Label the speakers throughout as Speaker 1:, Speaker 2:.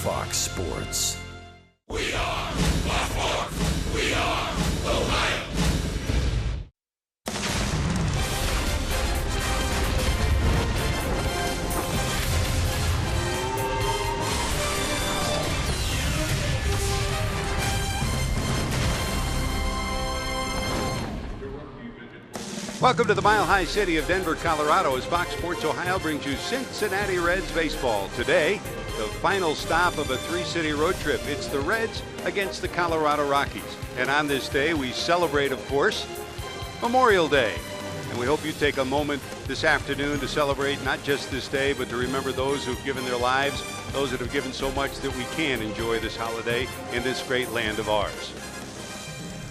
Speaker 1: Fox Sports.
Speaker 2: We are Baltimore. We are Ohio.
Speaker 3: Welcome to the Mile High City of Denver, Colorado, as Fox Sports Ohio brings you Cincinnati Reds baseball. Today, the final stop of a three-city road trip. It's the Reds against the Colorado Rockies. And on this day, we celebrate, of course, Memorial Day. And we hope you take a moment this afternoon to celebrate not just this day, but to remember those who've given their lives, those that have given so much that we can enjoy this holiday in this great land of ours.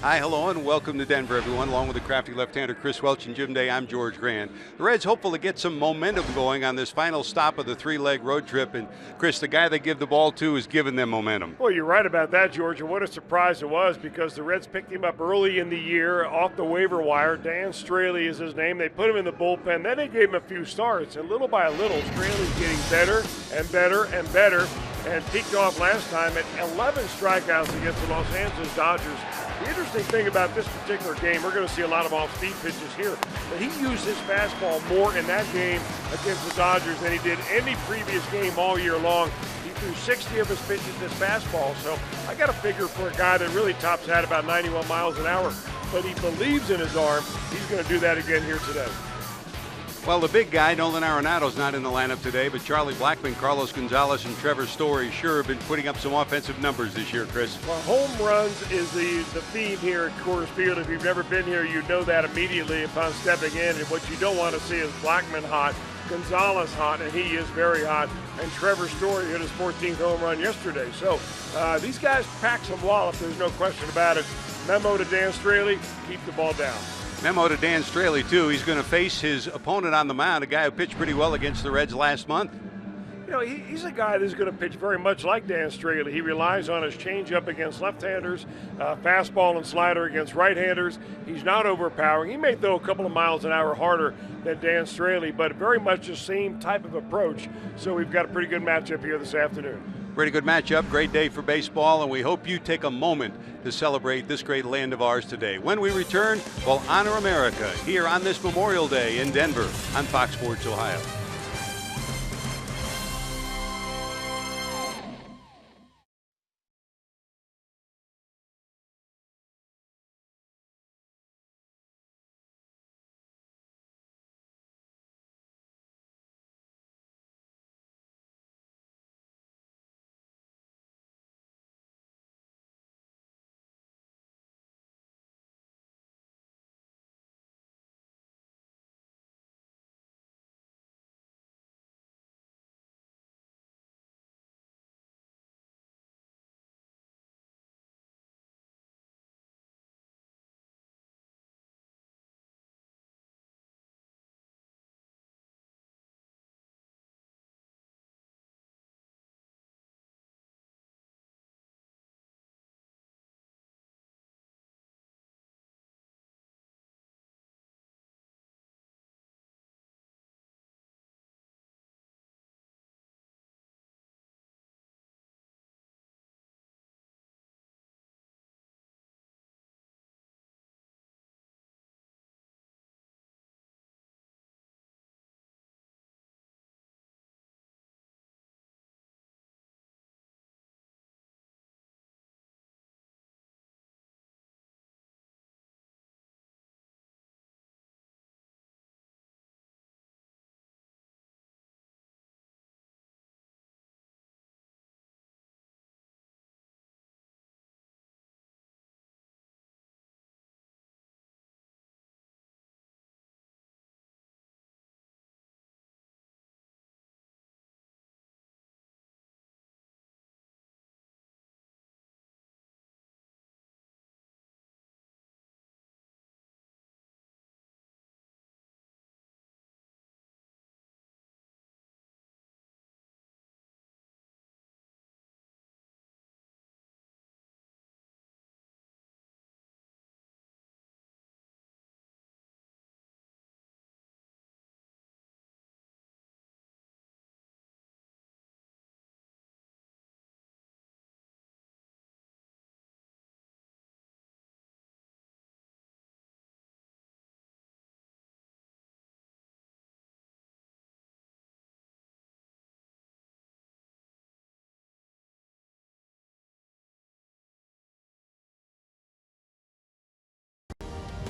Speaker 3: Hi, hello, and welcome to Denver, everyone. Along with the crafty left-hander Chris Welch and Jim Day, I'm George Grant. The Reds hopeful to get some momentum going on this final stop of the three-leg road trip. And, Chris, the guy they give the ball to is giving them momentum.
Speaker 4: Well, you're right about that, George, and what a surprise it was because the Reds picked him up early in the year off the waiver wire. Dan Straley is his name. They put him in the bullpen. Then they gave him a few starts, and little by little, Straley's getting better and better and better, and peaked off last time at 11 strikeouts against the Los Angeles Dodgers. The interesting thing about this particular game, we're going to see a lot of off-speed pitches here, but he used his fastball more in that game against the Dodgers than he did any previous game all year long. He threw 60 of his pitches this fastball, so I got a figure for a guy that really tops out about 91 miles an hour, but he believes in his arm. He's going to do that again here today.
Speaker 3: Well, the big guy, Nolan Arenado's not in the lineup today, but Charlie Blackmon, Carlos Gonzalez, and Trevor Story sure have been putting up some offensive numbers this year, Chris.
Speaker 4: Well, home runs is the theme here at Coors Field. If you've never been here, you know that immediately upon stepping in. And what you don't want to see is Blackmon hot, Gonzalez hot, and he is very hot. And Trevor Story hit his 14th home run yesterday. So these guys pack some wallop, there's no question about it. Memo to Dan Straley, keep the ball down.
Speaker 3: Memo to Dan Straley, too. He's going to face his opponent on the mound, a guy who pitched pretty well against the Reds last month.
Speaker 4: You know, he's a guy that's going to pitch very much like Dan Straley. He relies on his changeup against left-handers, fastball and slider against right-handers. He's not overpowering. He may throw a couple of miles an hour harder than Dan Straley, but very much the same type of approach. So we've got a pretty good matchup here this afternoon.
Speaker 3: Pretty good matchup, great day for baseball, and we hope you take a moment to celebrate this great land of ours today. When we return, we'll honor America here on this Memorial Day in Denver on Fox Sports Ohio.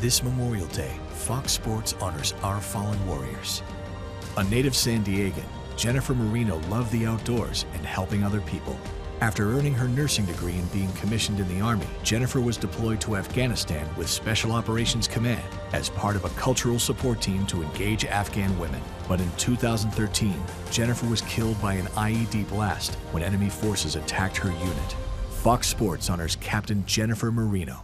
Speaker 1: This Memorial Day, Fox Sports honors our fallen warriors. A native San Diegan, Jennifer Marino loved the outdoors and helping other people. After earning her nursing degree and being commissioned in the Army, Jennifer was deployed to Afghanistan with Special Operations Command as part of a cultural support team to engage Afghan women. But in 2013, Jennifer was killed by an IED blast when enemy forces attacked her unit. Fox Sports honors Captain Jennifer Marino.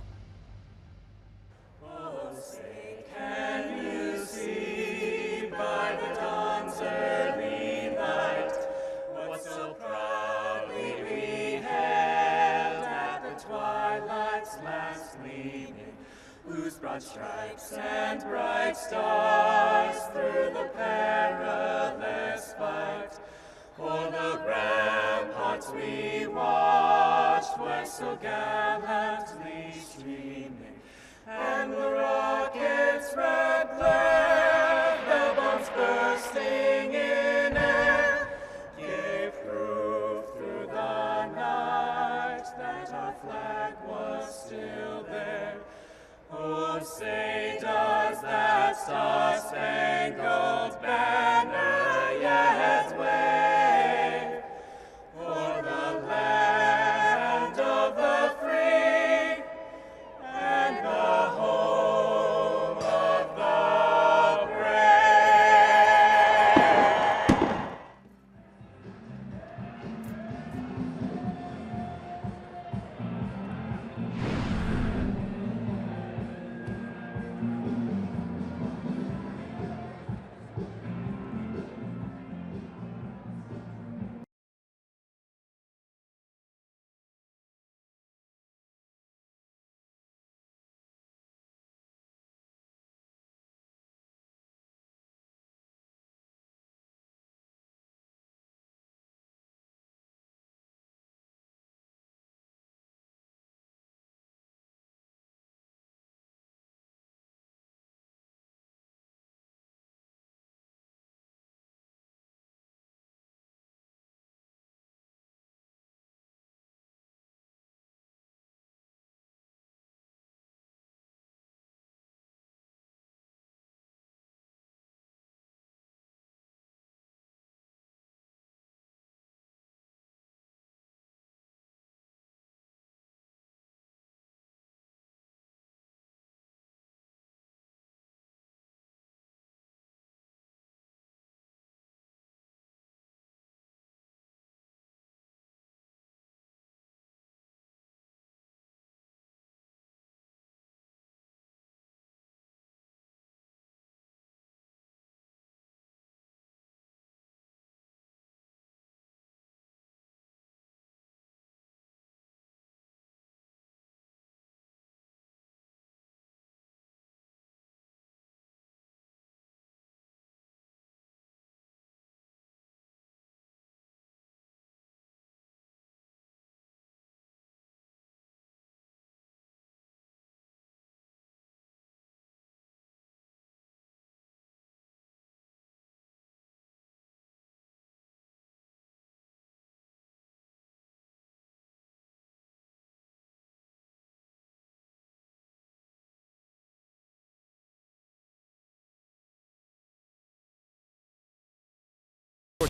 Speaker 5: Whose broad stripes and bright stars through the perilous fight, o'er the ramparts we watched were so gallantly streaming, and the rockets' red glare, the bombs bursting in air, gave proof through the night that our flag was still there. Oh, say does that star-spangled banner yet wave o'er the land of the free and the home of the brave?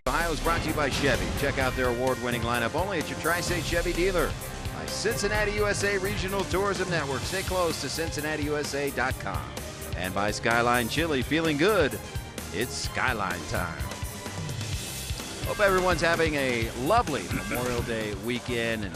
Speaker 3: Ohio is brought to you by Chevy. Check out their award-winning lineup only at your Tri-State Chevy dealer. By Cincinnati USA Regional Tourism Network. Stay close to CincinnatiUSA.com. And by Skyline Chili. Feeling good? It's Skyline time. Hope everyone's having a lovely Memorial Day weekend, and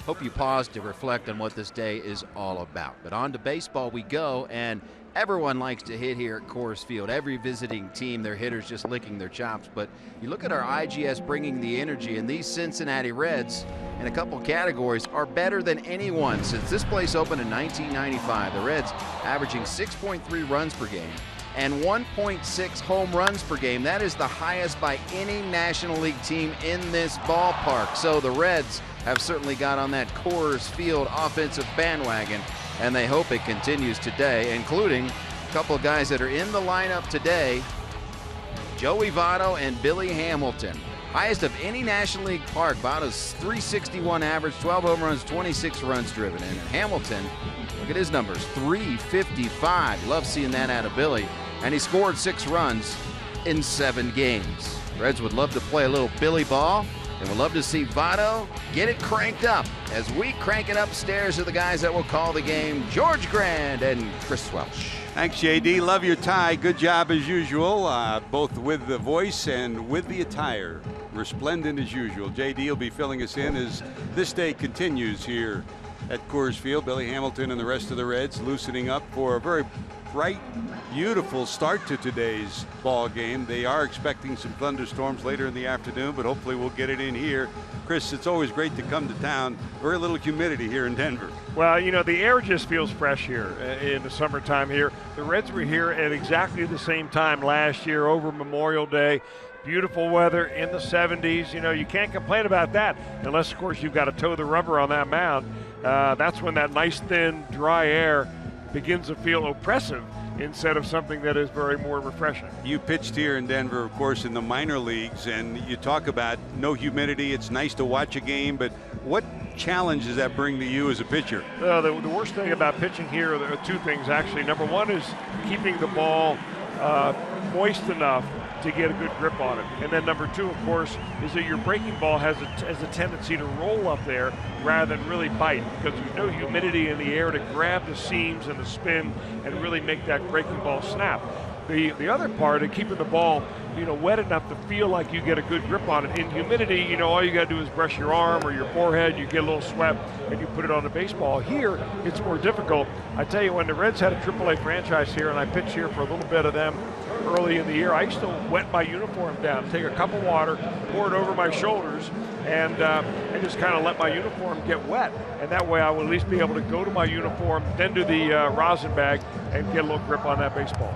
Speaker 3: hope you pause to reflect on what this day is all about. But on to baseball we go, and everyone likes to hit here at Coors Field. Every visiting team, their hitters just licking their chops. But you look at our IGS bringing the energy, and these Cincinnati Reds, in a couple categories, are better than anyone since this place opened in 1995. The Reds averaging 6.3 runs per game and 1.6 home runs per game. That is the highest by any National League team in this ballpark. So the Reds have certainly got on that Coors Field offensive bandwagon, and they hope it continues today, including a couple of guys that are in the lineup today, Joey Votto and Billy Hamilton.
Speaker 6: Highest of any National League park. Votto's 361 average, 12 home runs, 26 runs driven in. And Hamilton, look at his numbers, 355. Love seeing that out of Billy. And he scored 6 runs in 7 games. Reds would love to play a little Billy ball, and would love to see Votto get it cranked up as we crank it upstairs to the guys that will call the game, George Grand and Chris Welsh.
Speaker 3: Thanks, JD. Love your tie. Good job as usual, both with the voice and with the attire. Resplendent as usual. JD will be filling us in as this day continues here at Coors Field. Billy Hamilton and the rest of the Reds loosening up for a very bright, beautiful start to today's ball game. They are expecting some thunderstorms later in the afternoon, but hopefully we'll get it in here. Chris, it's always great to come to town. Very little humidity here in Denver.
Speaker 4: Well, you know, the air just feels fresh here in the summertime here. The Reds were here at exactly the same time last year over Memorial Day. Beautiful weather in the 70s. You know, you can't complain about that unless, of course, you've got to toe the rubber on that mound. That's when that nice, thin, dry air begins to feel oppressive instead of something that is very more refreshing.
Speaker 3: You pitched here in Denver, of course, in the minor leagues, and you talk about no humidity. It's nice to watch a game, but what challenge does that bring to you as a pitcher?
Speaker 4: The worst thing about pitching here, there are 2 things, actually. Number 1 is keeping the ball moist enough to get a good grip on it. And then number 2, of course, is that your breaking ball has a tendency to roll up there rather than really bite, because there's no humidity in the air to grab the seams and the spin and really make that breaking ball snap. The other part of keeping the ball, you know, wet enough to feel like you get a good grip on it. In humidity, you know, all you got to do is brush your arm or your forehead, you get a little sweat, and you put it on the baseball. Here, it's more difficult. I tell you, when the Reds had a AAA franchise here, and I pitched here for a little bit of them early in the year, I used to wet my uniform down, take a cup of water, pour it over my shoulders, and just kind of let my uniform get wet. And that way I would at least be able to go to my uniform, then to the rosin bag, and get a little grip on that baseball.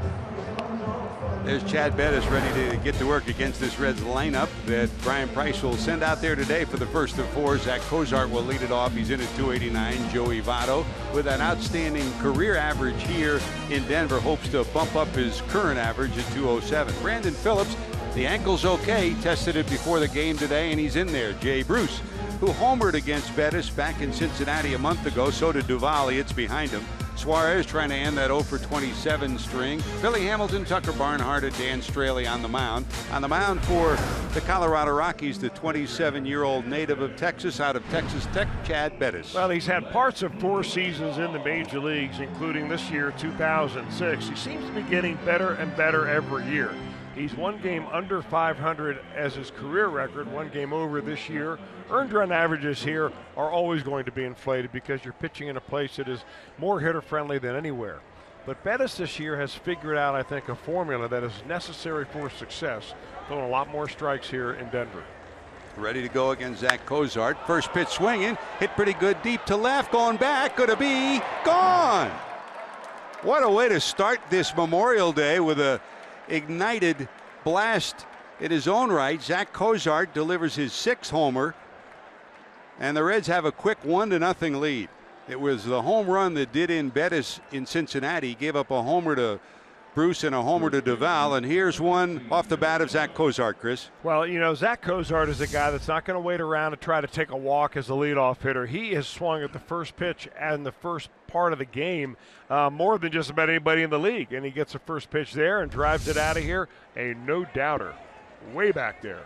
Speaker 3: There's Chad Bettis ready to get to work against this Reds lineup that Brian Price will send out there today for the first of 4. Zach Cozart will lead it off. He's in at 289. Joey Votto, with an outstanding career average here in Denver, hopes to bump up his current average at 207. Brandon Phillips, the ankle's okay. He tested it before the game today, and he's in there. Jay Bruce, who homered against Bettis back in Cincinnati a month ago. So did Duvall. It's behind him. Suarez trying to end that 0 for 27 string. Billy Hamilton, Tucker Barnhart, and Dan Straley on the mound. On the mound for the Colorado Rockies, the 27-year-old native of Texas, out of Texas Tech, Chad Bettis.
Speaker 4: Well, he's had parts of 4 seasons in the major leagues, including this year, 2006. He seems to be getting better and better every year. He's 1 game under 500 as his career record, 1 game over this year. Earned run averages here are always going to be inflated because you're pitching in a place that is more hitter friendly than anywhere. But Bettis this year has figured out, I think, a formula that is necessary for success. Throwing a lot more strikes here in Denver.
Speaker 3: Ready to go against Zach Cozart. First pitch swinging, hit pretty good deep to left, going back, gonna be gone. What a way to start this Memorial Day with a ignited blast in his own right. Zach Cozart delivers his 6th homer, and the Reds have a quick 1-0 lead. It was the home run that did in Bettis in Cincinnati. He gave up a homer to Bruce and a homer to Duvall, and here's one off the bat of Zach Cozart, Chris.
Speaker 4: Well, you know, Zach Cozart is a guy that's not going to wait around to try to take a walk as a leadoff hitter. He has swung at the first pitch and the first part of the game more than just about anybody in the league, and he gets the first pitch there and drives it out of here. A no-doubter way back there.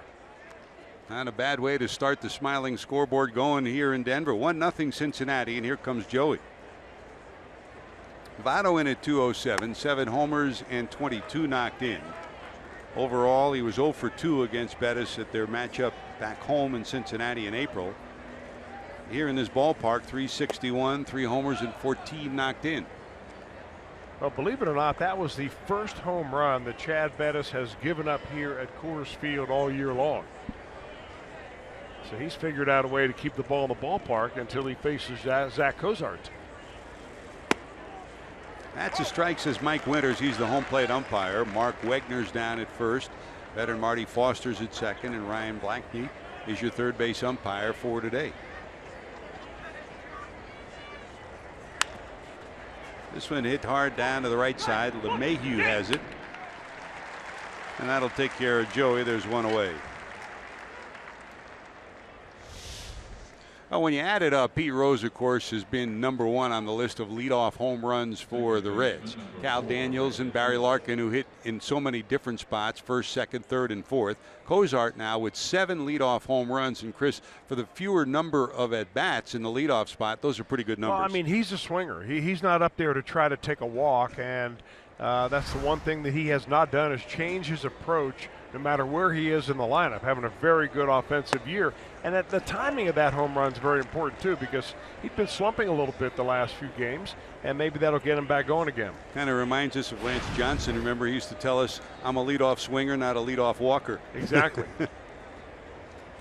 Speaker 3: Not a bad way to start the smiling scoreboard going here in Denver. 1-0 Cincinnati, and here comes Joey. Votto in at 207, 7 homers and 22 knocked in. Overall, he was 0 for 2 against Bettis at their matchup back home in Cincinnati in April. Here in this ballpark, 361, 3 homers and 14 knocked in.
Speaker 4: Well, believe it or not, that was the first home run that Chad Bettis has given up here at Coors Field all year long. So he's figured out a way to keep the ball in the ballpark until he faces Zach Cozart.
Speaker 3: That's a strike, says Mike Winters. He's the home plate umpire. Mark Wegner's down at first. Veteran Marty Foster's at second, and Ryan Blackney is your third base umpire for today. This one hit hard down to the right side. LeMahieu has it, and that'll take care of Joey. There's one away. Well, when you add it up, Pete Rose, of course, has been #1 on the list of leadoff home runs for the Reds. Cal Daniels and Barry Larkin, who hit in so many different spots, first, second, third, and fourth. Cozart now with 7 leadoff home runs. And Chris, for the fewer number of at-bats in the leadoff spot, those are pretty good numbers.
Speaker 4: Well, I mean, he's a swinger. He's not up there to try to take a walk, and that's the one thing that he has not done is change his approach no matter where he is in the lineup, having a very good offensive year. And the timing of that home run is very important, too, because he's been slumping a little bit the last few games, and maybe that'll get him back going again.
Speaker 3: Kind of reminds us of Lance Johnson. Remember, he used to tell us, I'm a leadoff swinger, not a leadoff walker.
Speaker 4: Exactly.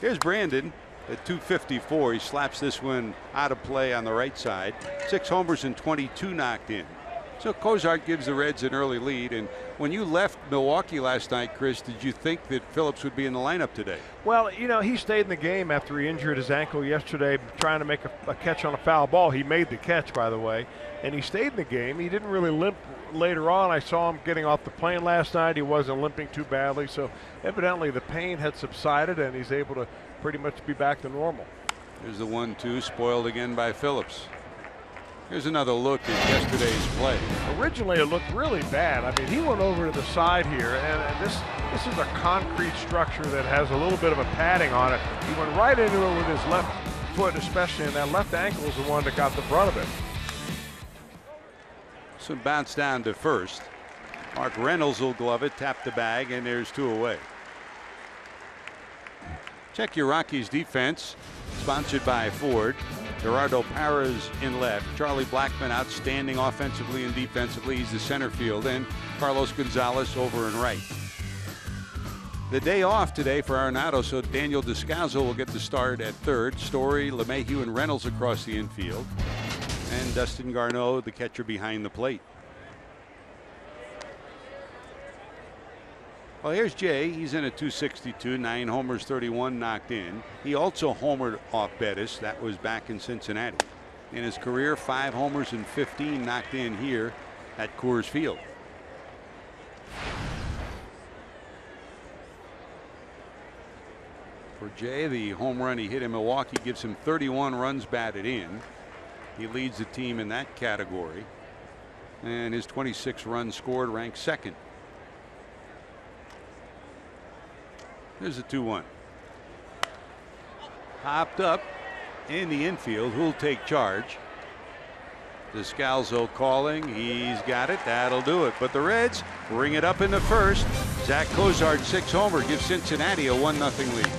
Speaker 3: Here's Brandon at 254. He slaps this one out of play on the right side. 6 homers and 22 knocked in. So Cozart gives the Reds an early lead. And when you left Milwaukee last night, Chris, did you think that Phillips would be in the lineup today?
Speaker 4: Well, you know, he stayed in the game after he injured his ankle yesterday trying to make a catch on a foul ball. He made the catch, by the way, and he stayed in the game. He didn't really limp later on. I saw him getting off the plane last night. He wasn't limping too badly, so evidently the pain had subsided and he's able to pretty much be back to normal.
Speaker 3: There's the 1-2, spoiled again by Phillips. Here's another look at yesterday's play.
Speaker 4: Originally, it looked really bad. I mean, he went over to the side here, and this is a concrete structure that has a little bit of a padding on it. He went right into it with his left foot, especially, and that left ankle is the one that got the brunt of it.
Speaker 3: So bounce down to first. Mark Reynolds will glove it, tap the bag, and there's 2 away. Check your Rockies defense, sponsored by Ford. Gerardo Parras in left. Charlie Blackmon outstanding offensively and defensively. He's the center field. And Carlos Gonzalez over and right. The day off today for Arenado, so Daniel Descalzo will get the start at third. Story, LeMahieu, and Reynolds across the infield. And Dustin Garneau, the catcher behind the plate. Well, here's Jay. He's in at 262, 9 homers, 31 knocked in. He also homered off Bettis. That was back in Cincinnati. In his career, 5 homers and 15 knocked in here at Coors Field. For Jay, the home run he hit in Milwaukee gives him 31 runs batted in. He leads the team in that category. And his 26 runs scored ranks second. There's a 2-1. Popped up in the infield. Who'll take charge? Descalzo calling. He's got it. That'll do it. But the Reds bring it up in the first. Zach Cozart 6 homer gives Cincinnati a 1-0 lead.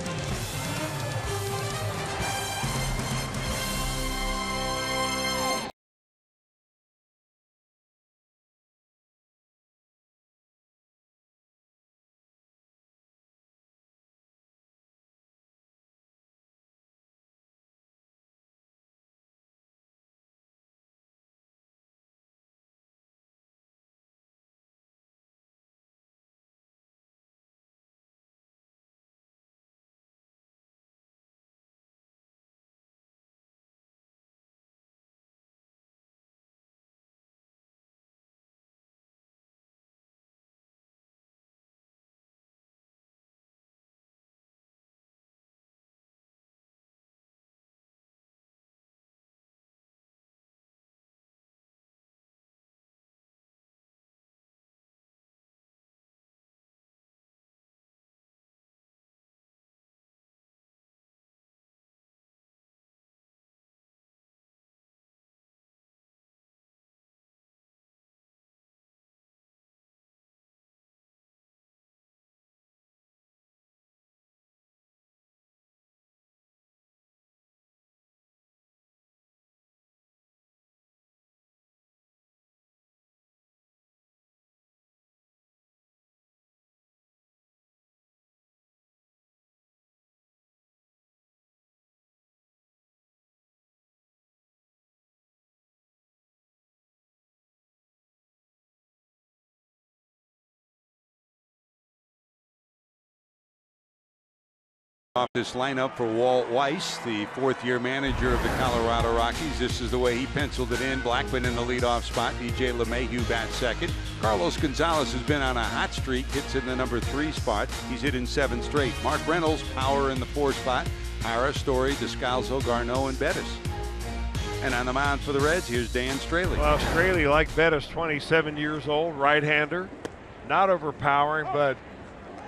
Speaker 3: Off this lineup for Walt Weiss, the fourth-year manager of the Colorado Rockies. This is the way he penciled it in. Blackman in the leadoff spot. DJ LeMahieu bats second. Carlos Gonzalez has been on a hot streak. Hits in the number 3 spot. He's hit in 7 straight. Mark Reynolds, power in the 4 spot. Hara, Story, Descalzo, Garneau, and Bettis. And on the mound for the Reds, here's Dan Straley.
Speaker 4: Well, Straley, like Bettis, 27 years old, right-hander. Not overpowering, but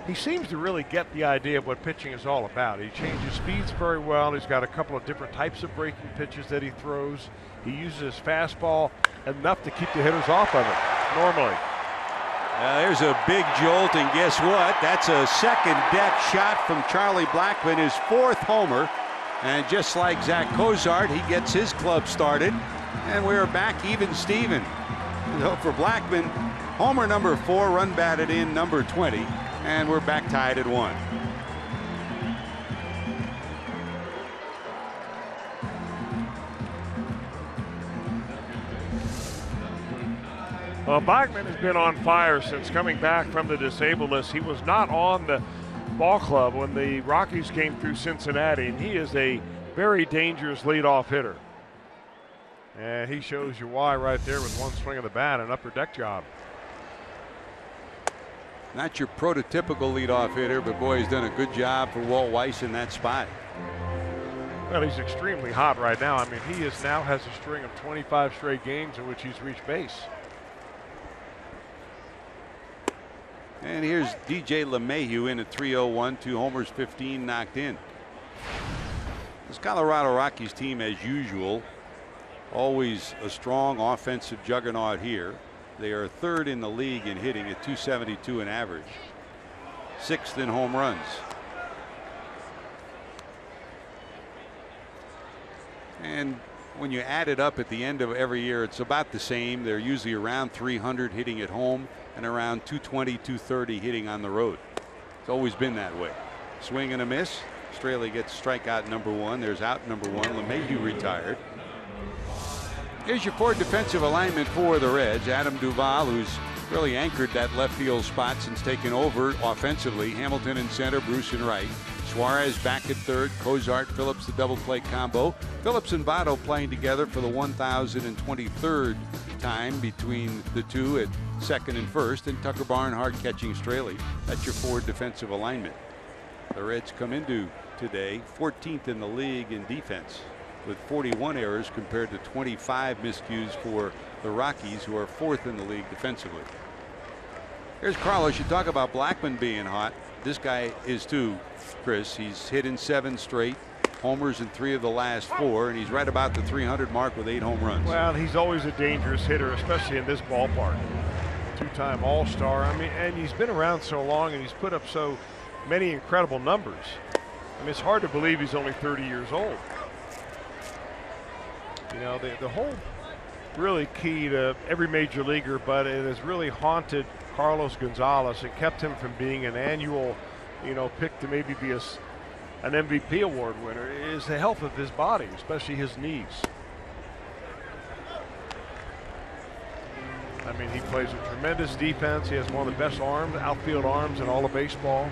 Speaker 4: he seems to really get the idea of what pitching is all about. He changes speeds very well. He's got a couple of different types of breaking pitches that he throws. He uses his fastball enough to keep the hitters off of it, normally.
Speaker 3: There's a big jolt, and guess what? That's a second deck shot from Charlie Blackman, his 4th homer. And just like Zach Cozart, he gets his club started. And we're back even Steven. So for Blackman, homer number 4, run batted in number 20. And we're back tied at 1.
Speaker 4: Well, Blackman has been on fire since coming back from the disabled list. He was not on the ball club when the Rockies came through Cincinnati, and he is a very dangerous leadoff hitter. And he shows you why right there with one swing of the bat, an upper deck job.
Speaker 3: Not your prototypical leadoff hitter, but boy, he's done a good job for Walt Weiss in that spot.
Speaker 4: Well, he's extremely hot right now. I mean, he now has a string of 25 straight games in which he's reached base.
Speaker 3: And here's DJ LeMahieu in at 301, 2 homers, 15 knocked in. This Colorado Rockies team, as usual, always a strong offensive juggernaut here. They are 3rd in the league in hitting at 272 in average, 6th in home runs. And when you add it up at the end of every year, it's about the same. They're usually around 300 hitting at home and around 220, 230 hitting on the road. It's always been that way. Swing and a miss. Straley gets strikeout number 1. There's out number 1. LeMahieu retired. Here's your 4 defensive alignment for the Reds. Adam Duvall, who's really anchored that left field spot since taking over offensively. Hamilton in center, Bruce in right. Suarez back at 3rd. Cozart, Phillips, the double play combo. Phillips and Votto playing together for the 1,023rd time between the two at 2nd and 1st. And Tucker Barnhart catching Straley. That's your 4 defensive alignment. The Reds come into today 14th in the league in defense, with 41 errors compared to 25 miscues for the Rockies, who are 4th in the league defensively. Here's Carlos. You talk about Blackman being hot. This guy is too, Chris. He's hit in 7 straight, homers in 3 of the last 4, and he's right about the 300 mark with 8 home runs.
Speaker 4: Well, he's always a dangerous hitter, especially in this ballpark. 2-time All-Star. I mean, and he's been around so long, and he's put up so many incredible numbers. I mean, it's hard to believe he's only 30 years old. You know, the whole really key to every major leaguer, but it has really haunted Carlos Gonzalez and kept him from being an annual, pick to maybe be an MVP award winner, is the health of his body, especially his knees. I mean, he plays a tremendous defense. He has one of the best outfield arms in all of baseball.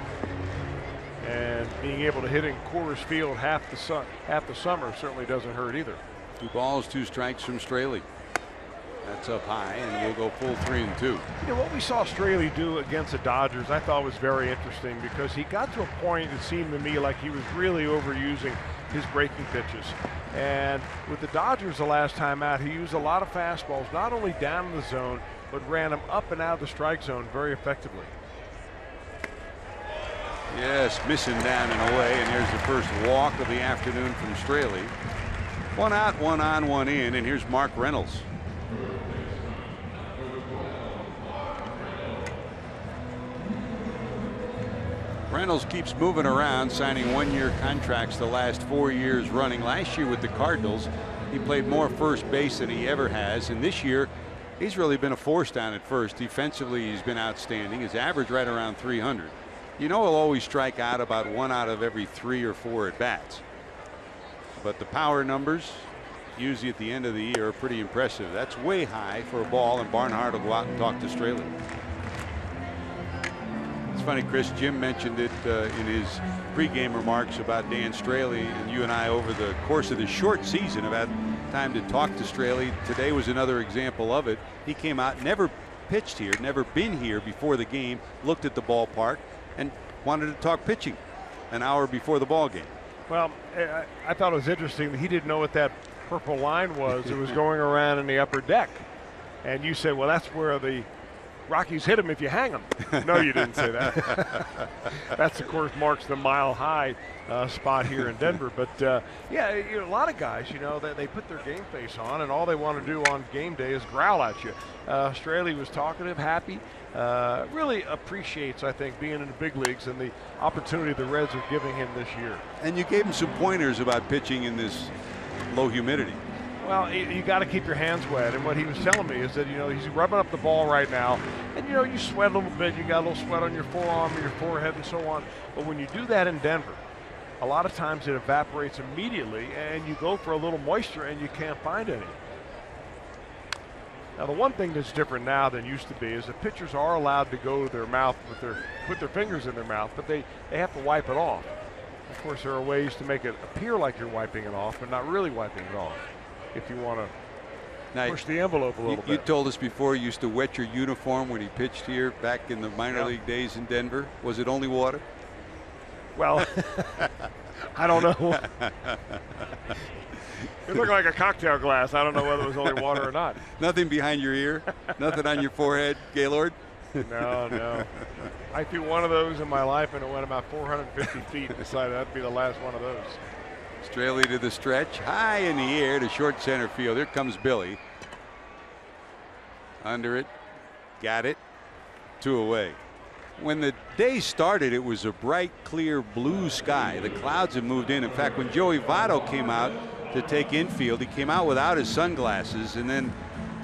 Speaker 4: And being able to hit in Coors Field half the summer certainly doesn't hurt either.
Speaker 3: 2 balls, 2 strikes from Straley. That's up high, and we'll go full 3-2.
Speaker 4: You know, what we saw Straley do against the Dodgers, I thought was very interesting, because he got to a point, it seemed to me, like he was really overusing his breaking pitches. And with the Dodgers the last time out, he used a lot of fastballs, not only down in the zone, but ran them up and out of the strike zone very effectively.
Speaker 3: Yes, missing down and away, and here's the first walk of the afternoon from Straley. 1 out, 1 on, 1 in, and here's Mark Reynolds. Reynolds keeps moving around, signing 1-year contracts the last 4 years running. Last year with the Cardinals, he played more first base than he ever has, and this year he's really been a force down at first. Defensively, he's been outstanding. His average right around 300. You know, he'll always strike out about 1 out of every 3 or 4 at bats. But the power numbers, usually at the end of the year, are pretty impressive. That's way high for a ball, and Barnhart will go out and talk to Straley.
Speaker 4: It's
Speaker 3: funny, Chris. Jim mentioned it in his pregame remarks about Dan Straley, and you and I, over the course of the short season, have had time to talk to Straley. Today was another example of it. He came out, never pitched here, never been here before the game, looked at the ballpark, and wanted to talk pitching an hour before the ball game.
Speaker 4: Well, I thought it was interesting that he didn't know what that purple line was. It was going around in the upper deck. And you said, well, that's where the Rockies hit him if you hang him. No, you didn't say that. That's, of course, marks the Mile High spot here in Denver. But, yeah, a lot of guys, they put their game face on, and all they want to do on game day is growl at you. Straley was talkative, happy, really appreciates, I think, being in the big leagues and the opportunity the Reds are giving him this year.
Speaker 3: And you gave him some pointers about pitching in this low humidity.
Speaker 4: Well, you got to keep your hands wet, and what he was telling me is that he's rubbing up the ball right now, and you sweat a little bit. You got a little sweat on your forearm or your forehead and so on. But when you do that in Denver, a lot of times it evaporates immediately, and you go for a little moisture, and you can't find any. Now, the one thing that's different now than used to be is that pitchers are allowed to go to their mouth put their fingers in their mouth, but they have to wipe it off. Of course, there are ways to make it appear like you're wiping it off, but not really wiping it off, if you want to push the envelope a little bit.
Speaker 3: You told us before you used to wet your uniform when he pitched here back in the minor league days in Denver. Was it only water?
Speaker 4: Well, I don't know. It looked like a cocktail glass. I don't know whether it was only water or not.
Speaker 3: Nothing behind your ear? Nothing on your forehead, Gaylord?
Speaker 4: No. I threw one of those in my life, and it went about 450 feet and decided that'd be the last one of those.
Speaker 3: Straley to the stretch, high in the air to short center field. Here comes Billy. Under it, got it, 2 away. When the day started, it was a bright, clear blue sky. The clouds have moved in. In fact, when Joey Votto came out to take infield, he came out without his sunglasses, and then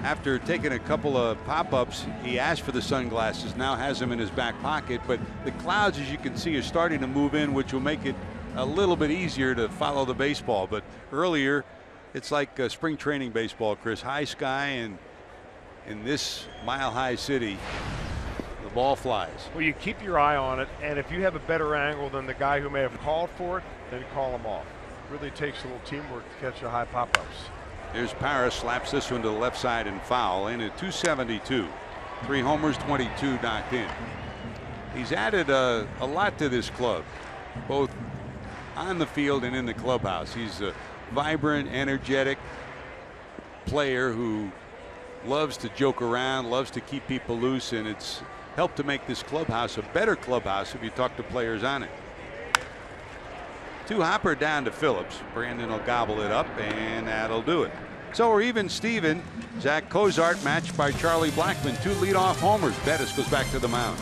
Speaker 3: after taking a couple of pop-ups, he asked for the sunglasses, now has them in his back pocket. But the clouds, as you can see, are starting to move in, which will make it a little bit easier to follow the baseball. But earlier, it's like spring training baseball, Chris. High sky, and in this mile-high city, the ball flies.
Speaker 4: Well, you keep your eye on it, and if you have a better angle than the guy who may have called for it, then call him off. It really takes a little teamwork to catch the high pop-ups.
Speaker 3: There's Paris, slaps this one to the left side and foul in at 272. 3 homers, 22 knocked in. He's added a lot to this club, both on the field and in the clubhouse. He's a vibrant, energetic player who loves to joke around, loves to keep people loose, and it's helped to make this clubhouse a better clubhouse if you talk to players on it. 2 hopper down to Phillips. Brandon will gobble it up, and that'll do it. So we're even Steven. Zach Cozart matched by Charlie Blackmon. 2 leadoff homers. Bettis goes back to the mound.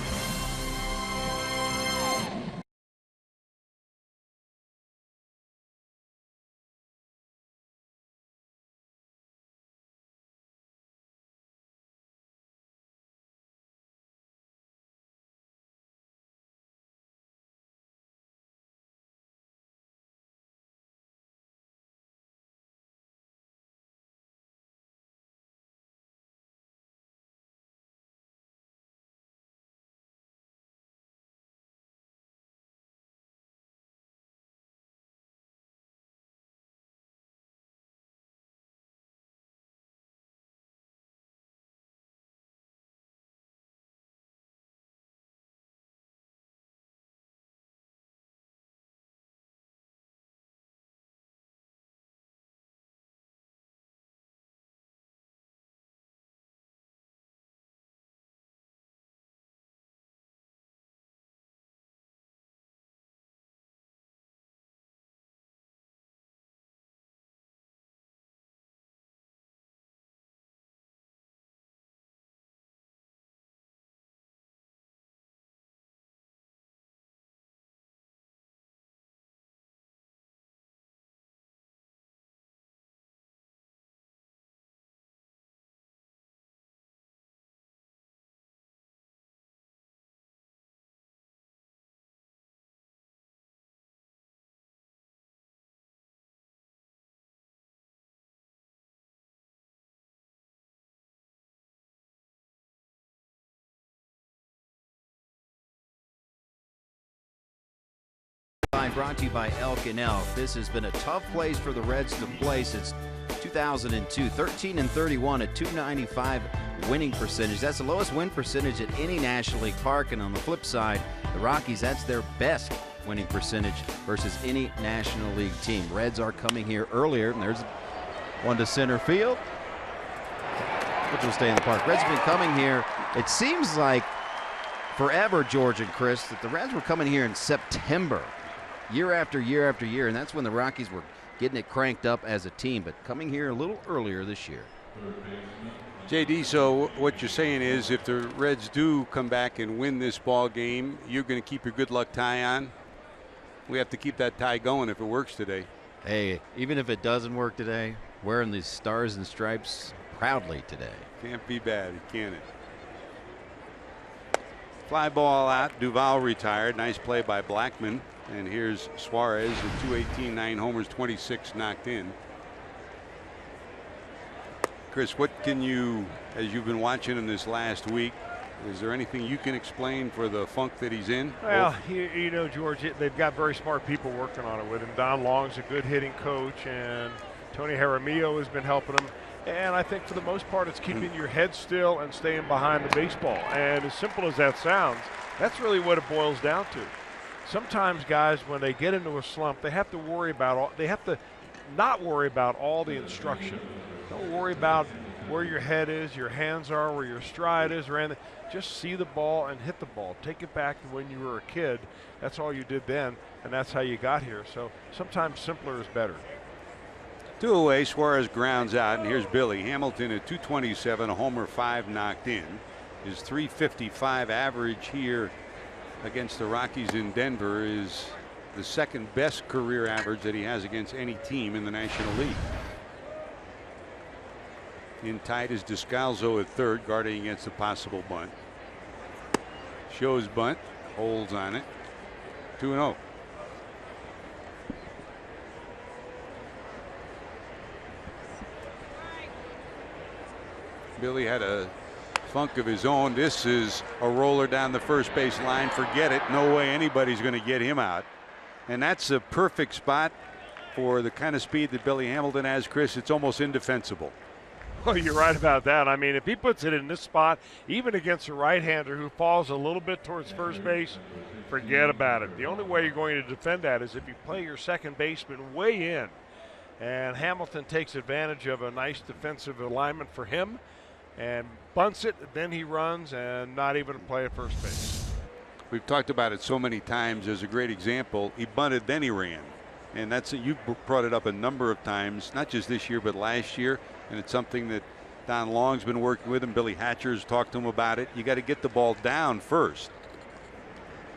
Speaker 6: Brought to you by Elk and Elk. This has been a tough place for the Reds to play since 2002. 13-31 at .295 winning percentage. That's the lowest win percentage at any National League park. And on the flip side, the Rockies, that's their best winning percentage versus any National League team. Reds are coming here earlier, and there's one to center field, which will stay in the park. Reds have been coming here, it seems like forever, George and Chris, that the Reds were coming here in September, year after year after year, and that's when the Rockies were getting it cranked up as a team, but coming here a little earlier this year.
Speaker 3: JD, so what you're saying is if the Reds do come back and win this ball game, you're going to keep your good luck tie on? We have to keep that tie going if it works today.
Speaker 6: Hey, even if it doesn't work today, wearing these stars and stripes proudly today.
Speaker 3: Can't be bad, can it? Fly ball out. Duvall retired. Nice play by Blackman. And here's Suarez at 218, 9 homers, 26 knocked in. Chris, what can you, as you've been watching him this last week, is there anything you can explain for the funk that he's in?
Speaker 4: Well, you know, George, they've got very smart people working on it with him. Don Long's a good hitting coach, and Tony Jaramillo has been helping him. And I think for the most part, it's keeping your head still and staying behind the baseball. And as simple as that sounds, that's really what it boils down to. Sometimes guys, when they get into a slump, they have to worry about not worry about all the instruction. Don't worry about where your head is, your hands are, where your stride is, or anything. Just see the ball and hit the ball. Take it back to when you were a kid. That's all you did then, and that's how you got here. So sometimes simpler is better.
Speaker 3: 2 away, Suarez grounds out, and here's Billy Hamilton at 227, a homer, 5 knocked in. His .355 average here against the Rockies in Denver is the second best career average that he has against any team in the National League. In tight is Descalzo at third, guarding against a possible bunt. Shows bunt, holds on it. 2-0. Billy had a funk of his own. This is a roller down the first base line. Forget it. No way anybody's going to get him out. And that's a perfect spot for the kind of speed that Billy Hamilton has, Chris. It's almost indefensible.
Speaker 4: Well, you're right about that. I mean, if he puts it in this spot, even against a right-hander who falls a little bit towards first base, forget about it. The only way you're going to defend that is if you play your second baseman way in. And Hamilton takes advantage of a nice defensive alignment for him and bunts it, then he runs and not even play at first base.
Speaker 3: We've talked about it so many times. As a great example, he bunted, then he ran. And that's you brought it up a number of times, not just this year, but last year. And it's something that Don Long's been working with him. Billy Hatcher's talked to him about it. You got to get the ball down first.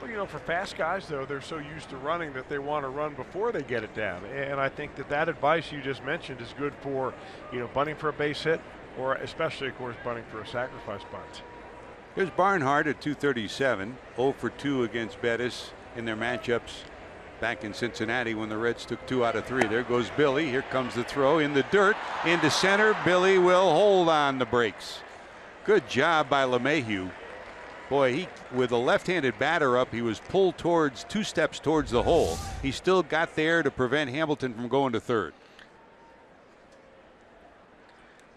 Speaker 4: Well, you know, for fast guys, though, they're so used to running that they want to run before they get it down. And I think that advice you just mentioned is good for, you know, bunting for a base hit, or especially, of course, bunting for a sacrifice bunt.
Speaker 3: Here's Barnhart at 237, 0 for 2 against Bettis in their matchups back in Cincinnati when the Reds took 2 out of 3. There goes Billy. Here comes the throw in the dirt into center. Billy will hold on the brakes. Good job by LeMahieu. Boy, he, with a left-handed batter up, he was pulled towards 2 steps towards the hole. He still got there to prevent Hamilton from going to third.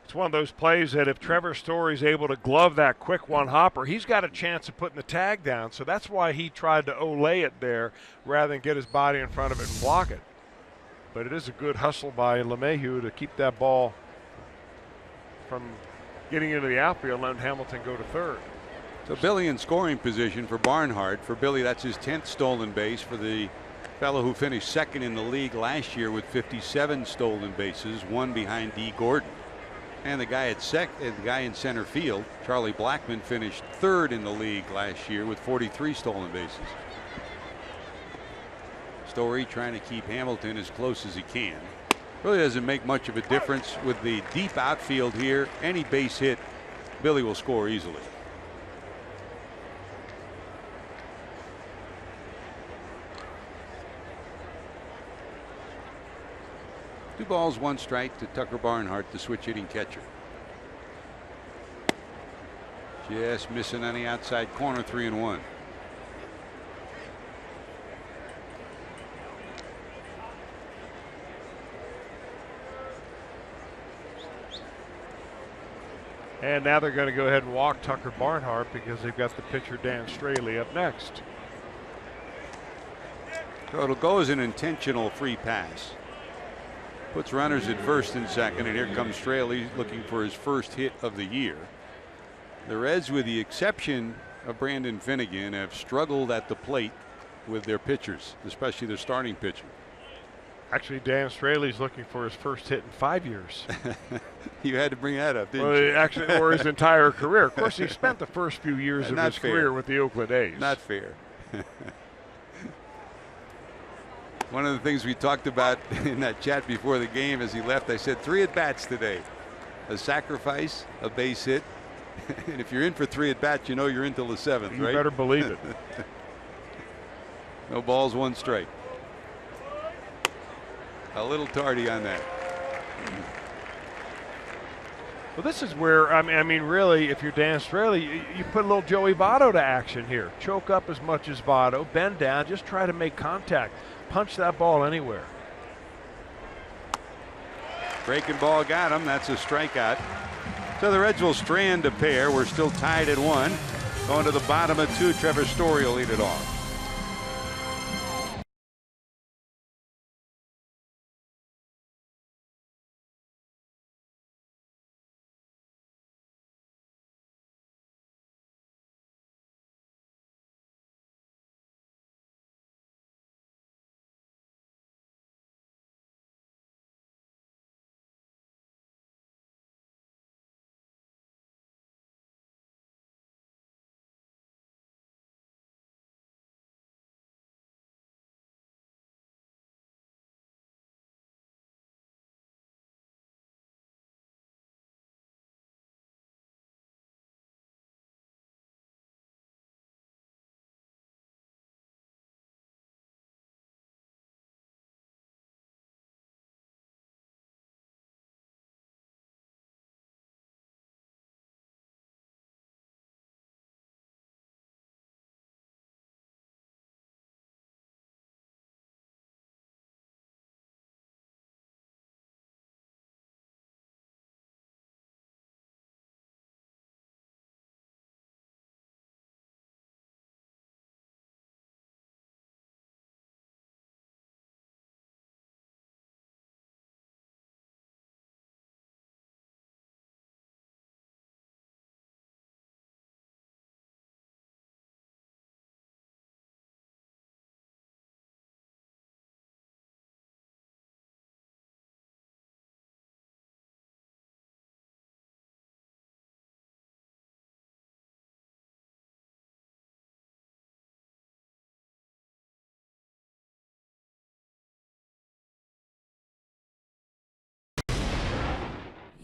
Speaker 4: It's one of those plays that if Trevor Story's able to glove that quick one hopper, he's got a chance of putting the tag down. So that's why he tried to olay it there rather than get his body in front of it and block it. But it is a good hustle by LeMahieu to keep that ball from getting into the outfield and letting Hamilton go to third.
Speaker 3: So Billy in scoring position for Barnhart. For Billy, that's his 10th stolen base. For the fellow who finished second in the league last year with 57 stolen bases, 1 behind D. Gordon. And the guy in center field, Charlie Blackman, finished 3rd in the league last year with 43 stolen bases. Story trying to keep Hamilton as close as he can. Really doesn't make much of a difference with the deep outfield here. Any base hit, Billy will score easily. Two balls, 1 strike to Tucker Barnhart, the switch hitting catcher. Just missing on the outside corner, 3-1.
Speaker 4: And now they're going to go ahead and walk Tucker Barnhart because they've got the pitcher Dan Straley up next.
Speaker 3: So it'll go as an intentional free pass. Puts runners at first and second, and here comes Straley looking for his first hit of the year. The Reds, with the exception of Brandon Finnegan, have struggled at the plate with their pitchers, especially their starting pitcher.
Speaker 4: Actually, Dan Straley's looking for his first hit in 5 years.
Speaker 3: You had to bring that up, didn't you?
Speaker 4: Actually, or his entire career. Of course, he spent the first few years of his career with the Oakland A's.
Speaker 3: Not fair. One of the things we talked about in that chat before the game as he left, I said 3 at-bats today. A sacrifice, a base hit, and if you're in for 3 at-bats, you know you're into the 7th, right?
Speaker 4: You better believe it.
Speaker 3: No balls, 1 strike. A little tardy on that.
Speaker 4: Well, this is where, I mean, really, if you're Dan Straley, you put a little Joey Votto to action here. Choke up as much as Votto, bend down, just try to make contact. Punch that ball anywhere.
Speaker 3: Breaking ball got him. That's a strikeout. So the Reds will strand a pair. We're still tied at 1. Going to the bottom of 2. Trevor Story will lead it off.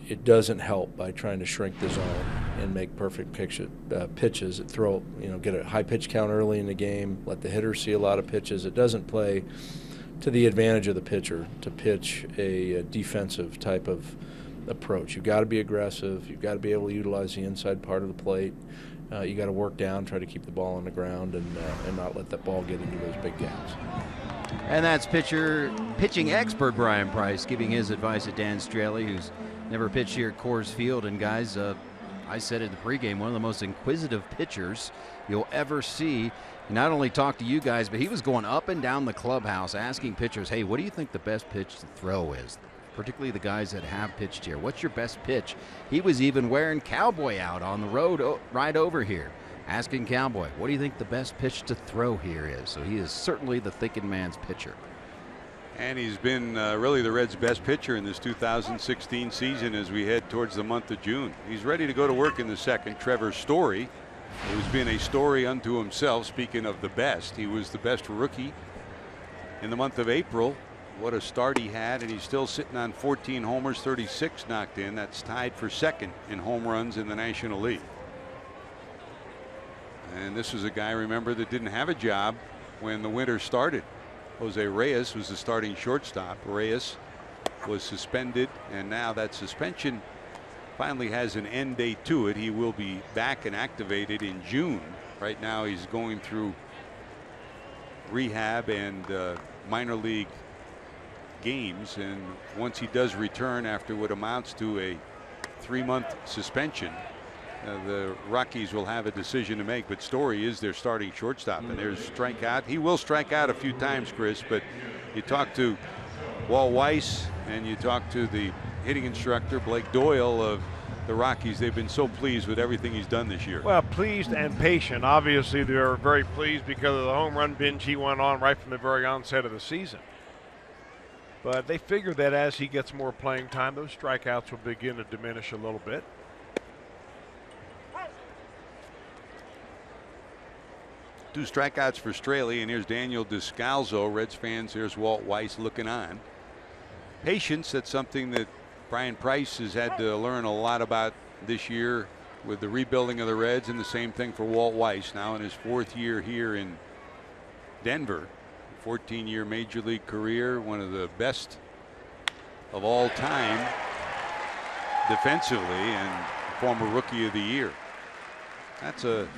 Speaker 7: It doesn't help by trying to shrink the zone and make perfect pitches. Get a high pitch count early in the game, let the hitter see a lot of pitches. It doesn't play to the advantage of the pitcher to pitch a defensive type of approach. You've got to be aggressive. You've got to be able to utilize the inside part of the plate. You got to work down, try to keep the ball on the ground, and not let that ball get into those big gaps.
Speaker 6: And that's pitching expert Brian Price giving his advice at Dan Straley, who's never pitched here at Coors Field. And guys, I said in the pregame, one of the most inquisitive pitchers you'll ever see. He not only talked to you guys, but he was going up and down the clubhouse asking pitchers, hey, what do you think the best pitch to throw is? Particularly the guys that have pitched here. What's your best pitch? He was even wearing Cowboy out on the road right over here, asking Cowboy, what do you think the best pitch to throw here is? So he is certainly the thinking man's pitcher.
Speaker 3: And he's been really the Reds' best pitcher in this 2016 season as we head towards the month of June. He's ready to go to work in the second. Trevor Story, who's been a story unto himself. Speaking of the best, he was the best rookie in the month of April. What a start he had, and he's still sitting on 14 homers, 36 knocked in. That's tied for second in home runs in the National League. And this was a guy, remember, that didn't have a job when the winter started. Jose Reyes was the starting shortstop. Reyes was suspended, and now that suspension finally has an end date to it. He will be back and activated in June. Right now he's going through rehab and minor league games, and once he does return after what amounts to a 3-month suspension, the Rockies will have a decision to make, but Story is their starting shortstop, and there's strikeout. He will strike out a few times, Chris, but you talk to Walt Weiss and you talk to the hitting instructor Blake Doyle of the Rockies. They've been so pleased with everything he's done this year.
Speaker 4: Well, pleased and patient. Obviously, they're very pleased because of the home run binge he went on right from the very onset of the season. But they figure that as he gets more playing time, those strikeouts will begin to diminish a little bit.
Speaker 3: Two strikeouts for Straley, and here's Daniel Descalzo. Reds fans, here's Walt Weiss looking on. Patience, that's something that Brian Price has had to learn a lot about this year with the rebuilding of the Reds, and the same thing for Walt Weiss now in his 4th year here in Denver. 14-year major league career, one of the best of all time defensively, and former rookie of the year. That's a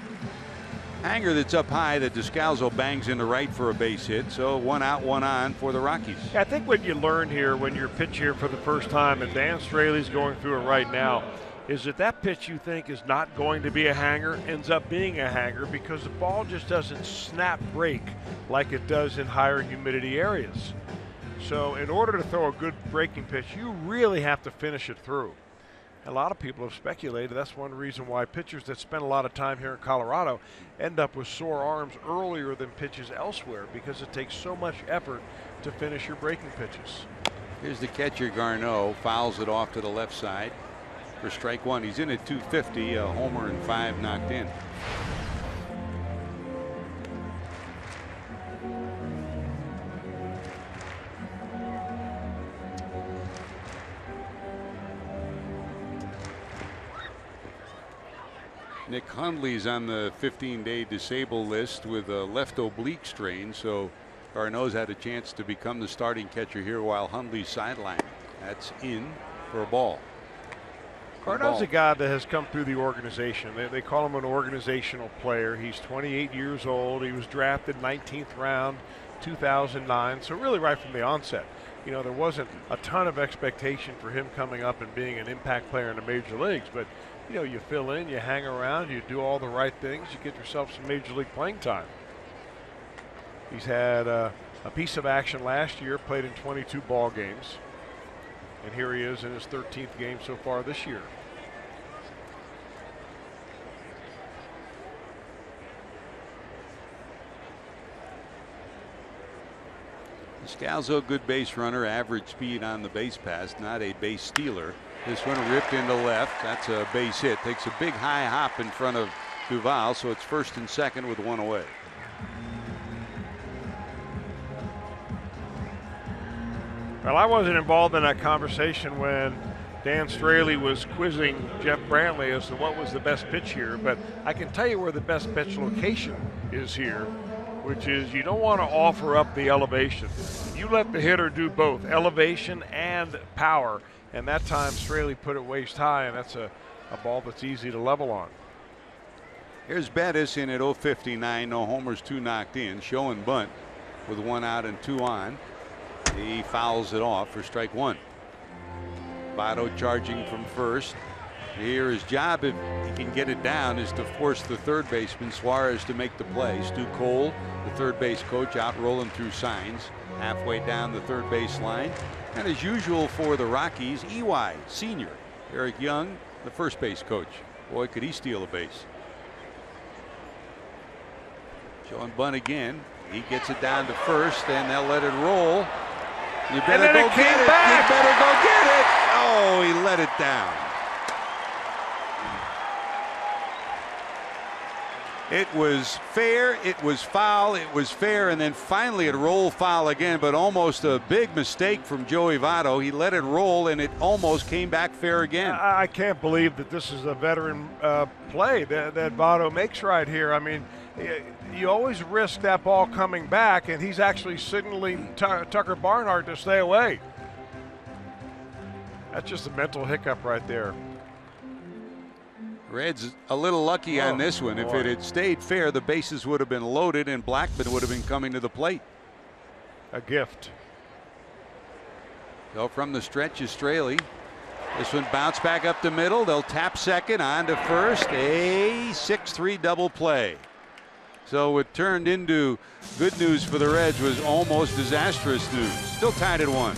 Speaker 3: hanger that's up high that Descalzo bangs into right for a base hit. So 1 out, 1 on for the Rockies.
Speaker 4: Yeah, I think what you learn here when you're pitch here for the first time, and Dan Straley's going through it right now, is that pitch you think is not going to be a hanger ends up being a hanger because the ball just doesn't snap break like it does in higher humidity areas. So in order to throw a good breaking pitch, you really have to finish it through. A lot of people have speculated that's one reason why pitchers that spend a lot of time here in Colorado end up with sore arms earlier than pitches elsewhere, because it takes so much effort to finish your breaking pitches.
Speaker 3: Here's the catcher, Garneau, fouls it off to the left side for strike 1. He's in at 250, a homer and 5 knocked in. Nick Hundley's on the 15-day disabled list with a left oblique strain, so Garneau's had a chance to become the starting catcher here while Hundley's sidelined. That's in for a ball.
Speaker 4: Garneau's a guy that has come through the organization. They call him an organizational player. He's 28 years old. He was drafted 19th round, 2009. So really right from the onset, you know, there wasn't a ton of expectation for him coming up and being an impact player in the major leagues. But, you know, you fill in, you hang around, you do all the right things, you get yourself some major league playing time. He's had a piece of action last year, played in 22 ball games. And here he is in his 13th game so far this year.
Speaker 3: Descalzo, good base runner, average speed on the base pass, not a base stealer. This one ripped into left. That's a base hit. Takes a big high hop in front of Duval, so it's 1st and 2nd with 1 away.
Speaker 4: Well, I wasn't involved in that conversation when Dan Straley was quizzing Jeff Brantley as to what was the best pitch here, but I can tell you where the best pitch location is here, which is you don't want to offer up the elevation. You let the hitter do both elevation and power, and that time Straley put it waist high, and that's a ball that's easy to level on.
Speaker 3: Here's Bettis in at 059, no homers, 2 knocked in, showing bunt with 1 out and 2 on. He fouls it off for strike 1. Votto charging from first. Here his job, if he can get it down, is to force the third baseman Suarez to make the play. Stu Cole, the third base coach, out rolling through signs halfway down the third base line. And as usual for the Rockies, EY senior Eric Young, the first base coach. Boy, could he steal a base. Showing bunt again. He gets it down to first, and they'll let it roll. You better go get it. You better go get it. Oh, he let it down. It was fair, it was foul, it was fair, and then finally it rolled foul again, but almost a big mistake from Joey Votto. He let it roll, and it almost came back fair again.
Speaker 4: I can't believe that this is a veteran play that Votto makes right here. I mean, you always risk that ball coming back, and he's actually signaling Tucker Barnhart to stay away. That's just a mental hiccup right there.
Speaker 3: Reds a little lucky on this one. If it had stayed fair, the bases would have been loaded, and Blackman would have been coming to the plate.
Speaker 4: A gift.
Speaker 3: So from the stretch is Straley. This one bounced back up the middle. They'll tap second, on to first. A 6-3 double play. So what turned into good news for the Reds was almost disastrous news. Still tied at 1.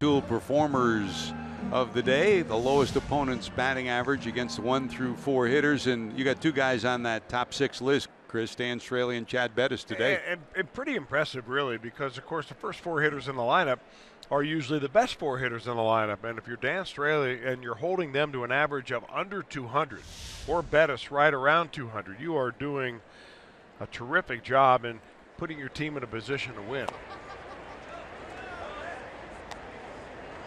Speaker 3: Dual performers of the day, the lowest opponent's batting average against 1 through 4 hitters, and you got 2 guys on that top 6 list, Chris, Dan Straley and Chad Bettis today.
Speaker 4: And pretty impressive, really, because of course the first 4 hitters in the lineup are usually the best 4 hitters in the lineup, and if you're Dan Straley and you're holding them to an average of under 200, or Bettis right around 200, you are doing a terrific job in putting your team in a position to win.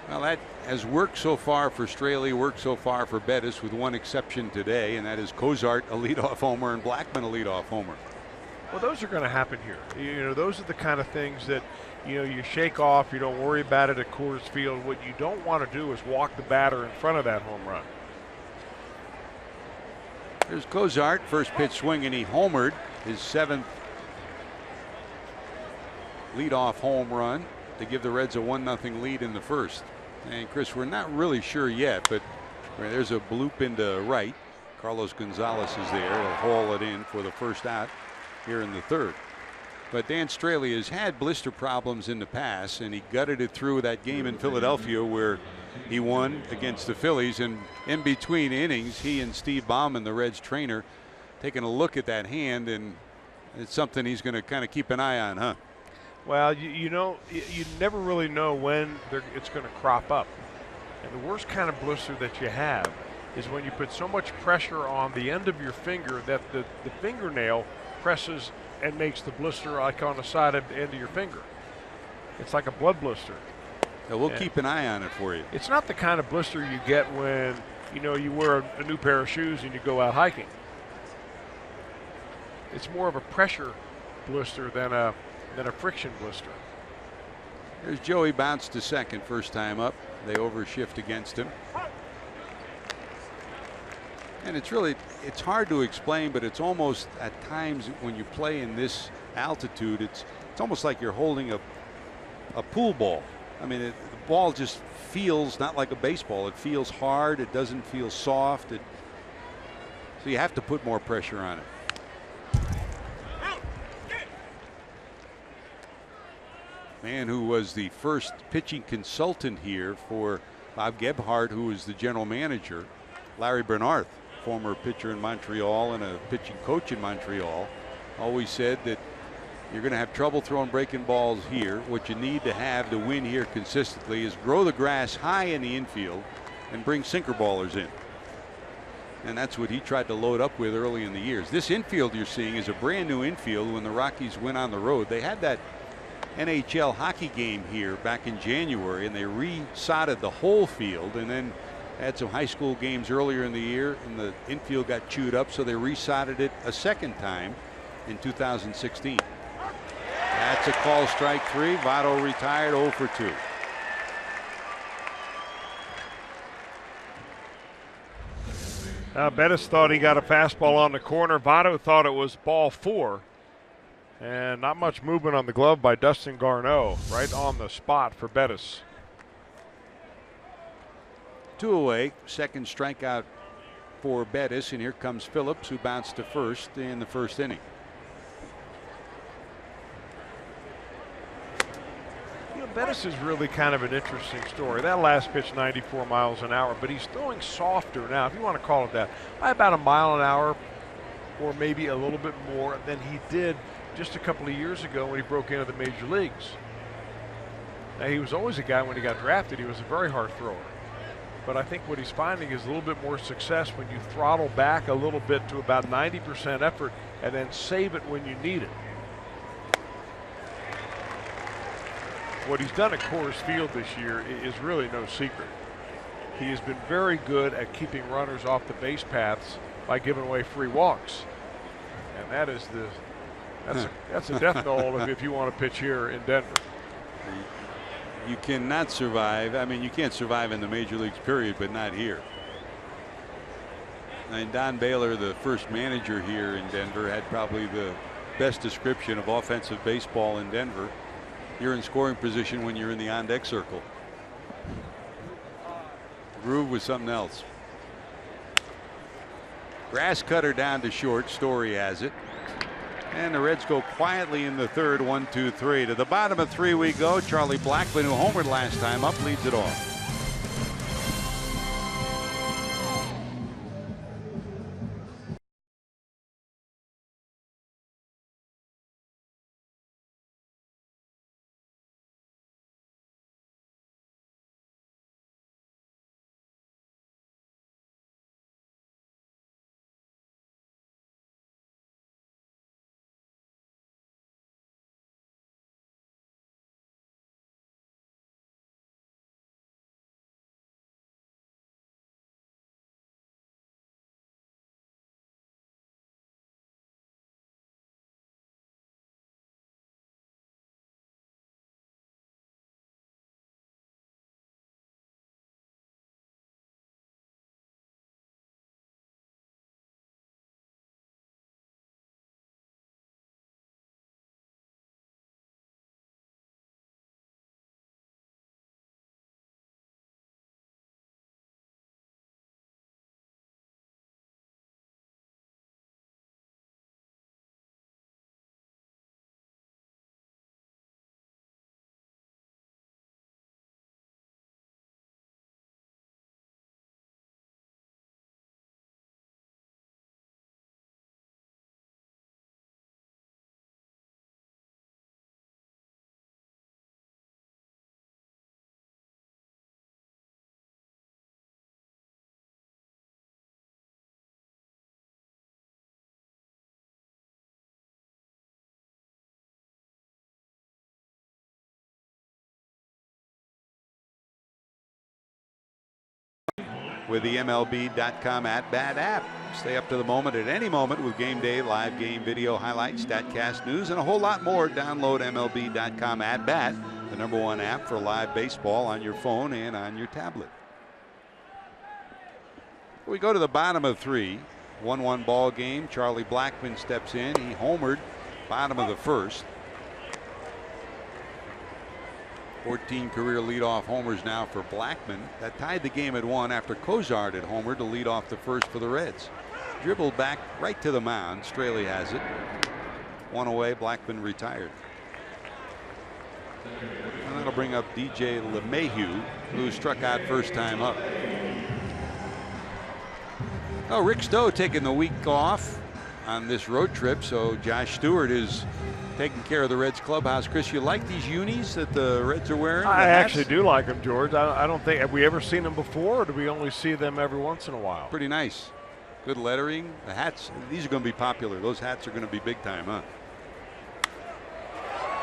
Speaker 3: Well, that has worked so far for Straley, worked so far for Bettis, with one exception today, and that is Cozart, a leadoff homer, and Blackman, a leadoff homer.
Speaker 4: Well, those are going to happen here. You know, those are the kind of things that, you know, you shake off. You don't worry about it at Coors Field. What you don't want to do is walk the batter in front of that home run.
Speaker 3: Here's Cozart, first pitch swing, and he homered, his 7th leadoff home run to give the Reds a 1-0 lead in the first. And Chris, we're not really sure yet, but there's a bloop into right. Carlos Gonzalez is there. He'll haul it in for the first out here in the 3rd. But Dan Straley has had blister problems in the past, and he gutted it through that game in Philadelphia where he won against the Phillies. And in between innings, he and Steve Bauman, the Reds trainer, taking a look at that hand, and it's something he's going to kind of keep an eye on, huh?
Speaker 4: Well, you know, you never really know when it's going to crop up. And the worst kind of blister that you have is when you put so much pressure on the end of your finger that the fingernail presses and makes the blister like on the side of the end of your finger. It's like a blood blister.
Speaker 3: Yeah, we'll keep an eye on it for you.
Speaker 4: It's not the kind of blister you get when, you know, you wear a new pair of shoes and you go out hiking. It's more of a pressure blister than a friction blister.
Speaker 3: There's Joey, bounced to second, first time up. They overshift against him. And it's hard to explain, but it's almost at times when you play in this altitude, it's almost like you're holding a pool ball. I mean, the ball just feels not like a baseball. It feels hard. It doesn't feel soft. So you have to put more pressure on it. Man who was the first pitching consultant here for Bob Gebhardt, who was the general manager, Larry Bernard, former pitcher in Montreal and a pitching coach in Montreal, always said that you're going to have trouble throwing breaking balls here. What you need to have to win here consistently is grow the grass high in the infield and bring sinker ballers in. And that's what he tried to load up with early in the years. This infield you're seeing is a brand new infield. When the Rockies went on the road, they had that NHL hockey game here back in January, and they resodded the whole field, and then had some high school games earlier in the year, and the infield got chewed up, so they resodded it a second time in 2016. That's a call, strike 3. Votto retired 0 for 2.
Speaker 4: Bettis thought he got a fastball on the corner. Votto thought it was ball 4. And not much movement on the glove by Dustin Garneau. Right on the spot for Bettis.
Speaker 3: 2 away. Second strikeout for Bettis. And here comes Phillips, who bounced to first in the first inning.
Speaker 4: Bettis is really kind of an interesting story. That last pitch, 94 miles an hour, but he's throwing softer now, if you want to call it that, by about a mile an hour or maybe a little bit more than he did just a couple of years ago when he broke into the major leagues. Now, he was always a guy when he got drafted, he was a very hard thrower. But I think what he's finding is a little bit more success when you throttle back a little bit to about 90% effort and then save it when you need it. What he's done at Coors Field this year is really no secret. He has been very good at keeping runners off the base paths by giving away free walks, and that is that's a death knell if you want to pitch here in Denver.
Speaker 3: You cannot survive. I mean, you can't survive in the major leagues, period, but not here. And Don Baylor, the first manager here in Denver, had probably the best description of offensive baseball in Denver. You're in scoring position when you're in the on-deck circle. Groove was something else. Grass cutter down to short. Story has it. And the Reds go quietly in the third. 1, 2, 3. To the bottom of 3 we go. Charlie Blackmon, who homered last time up, leads it off. With the MLB.com at-bat app. Stay up to the moment at any moment with game day, live game video highlights, StatCast news, and a whole lot more. Download MLB.com at-bat, the #1 app for live baseball on your phone and on your tablet. We go to the bottom of 3. 1-1 ball game. Charlie Blackmon steps in. He homered bottom of the first. 14 career leadoff homers now for Blackmon. That tied the game at 1 after Cozart had homered to lead off the first for the Reds. Dribbled back right to the mound. Straley has it. 1 away. Blackmon retired. And that'll bring up DJ LeMahieu, who struck out first time up. Oh, Rick Stowe taking the week off on this road trip, so Josh Stewart is taking care of the Reds clubhouse. Chris, you like these unis that the Reds are wearing?
Speaker 4: I actually do like them, George. I don't think, have we ever seen them before, or do we only see them every once in a while?
Speaker 3: Pretty nice. Good lettering. The hats, these are going to be popular. Those hats are going to be big time, huh?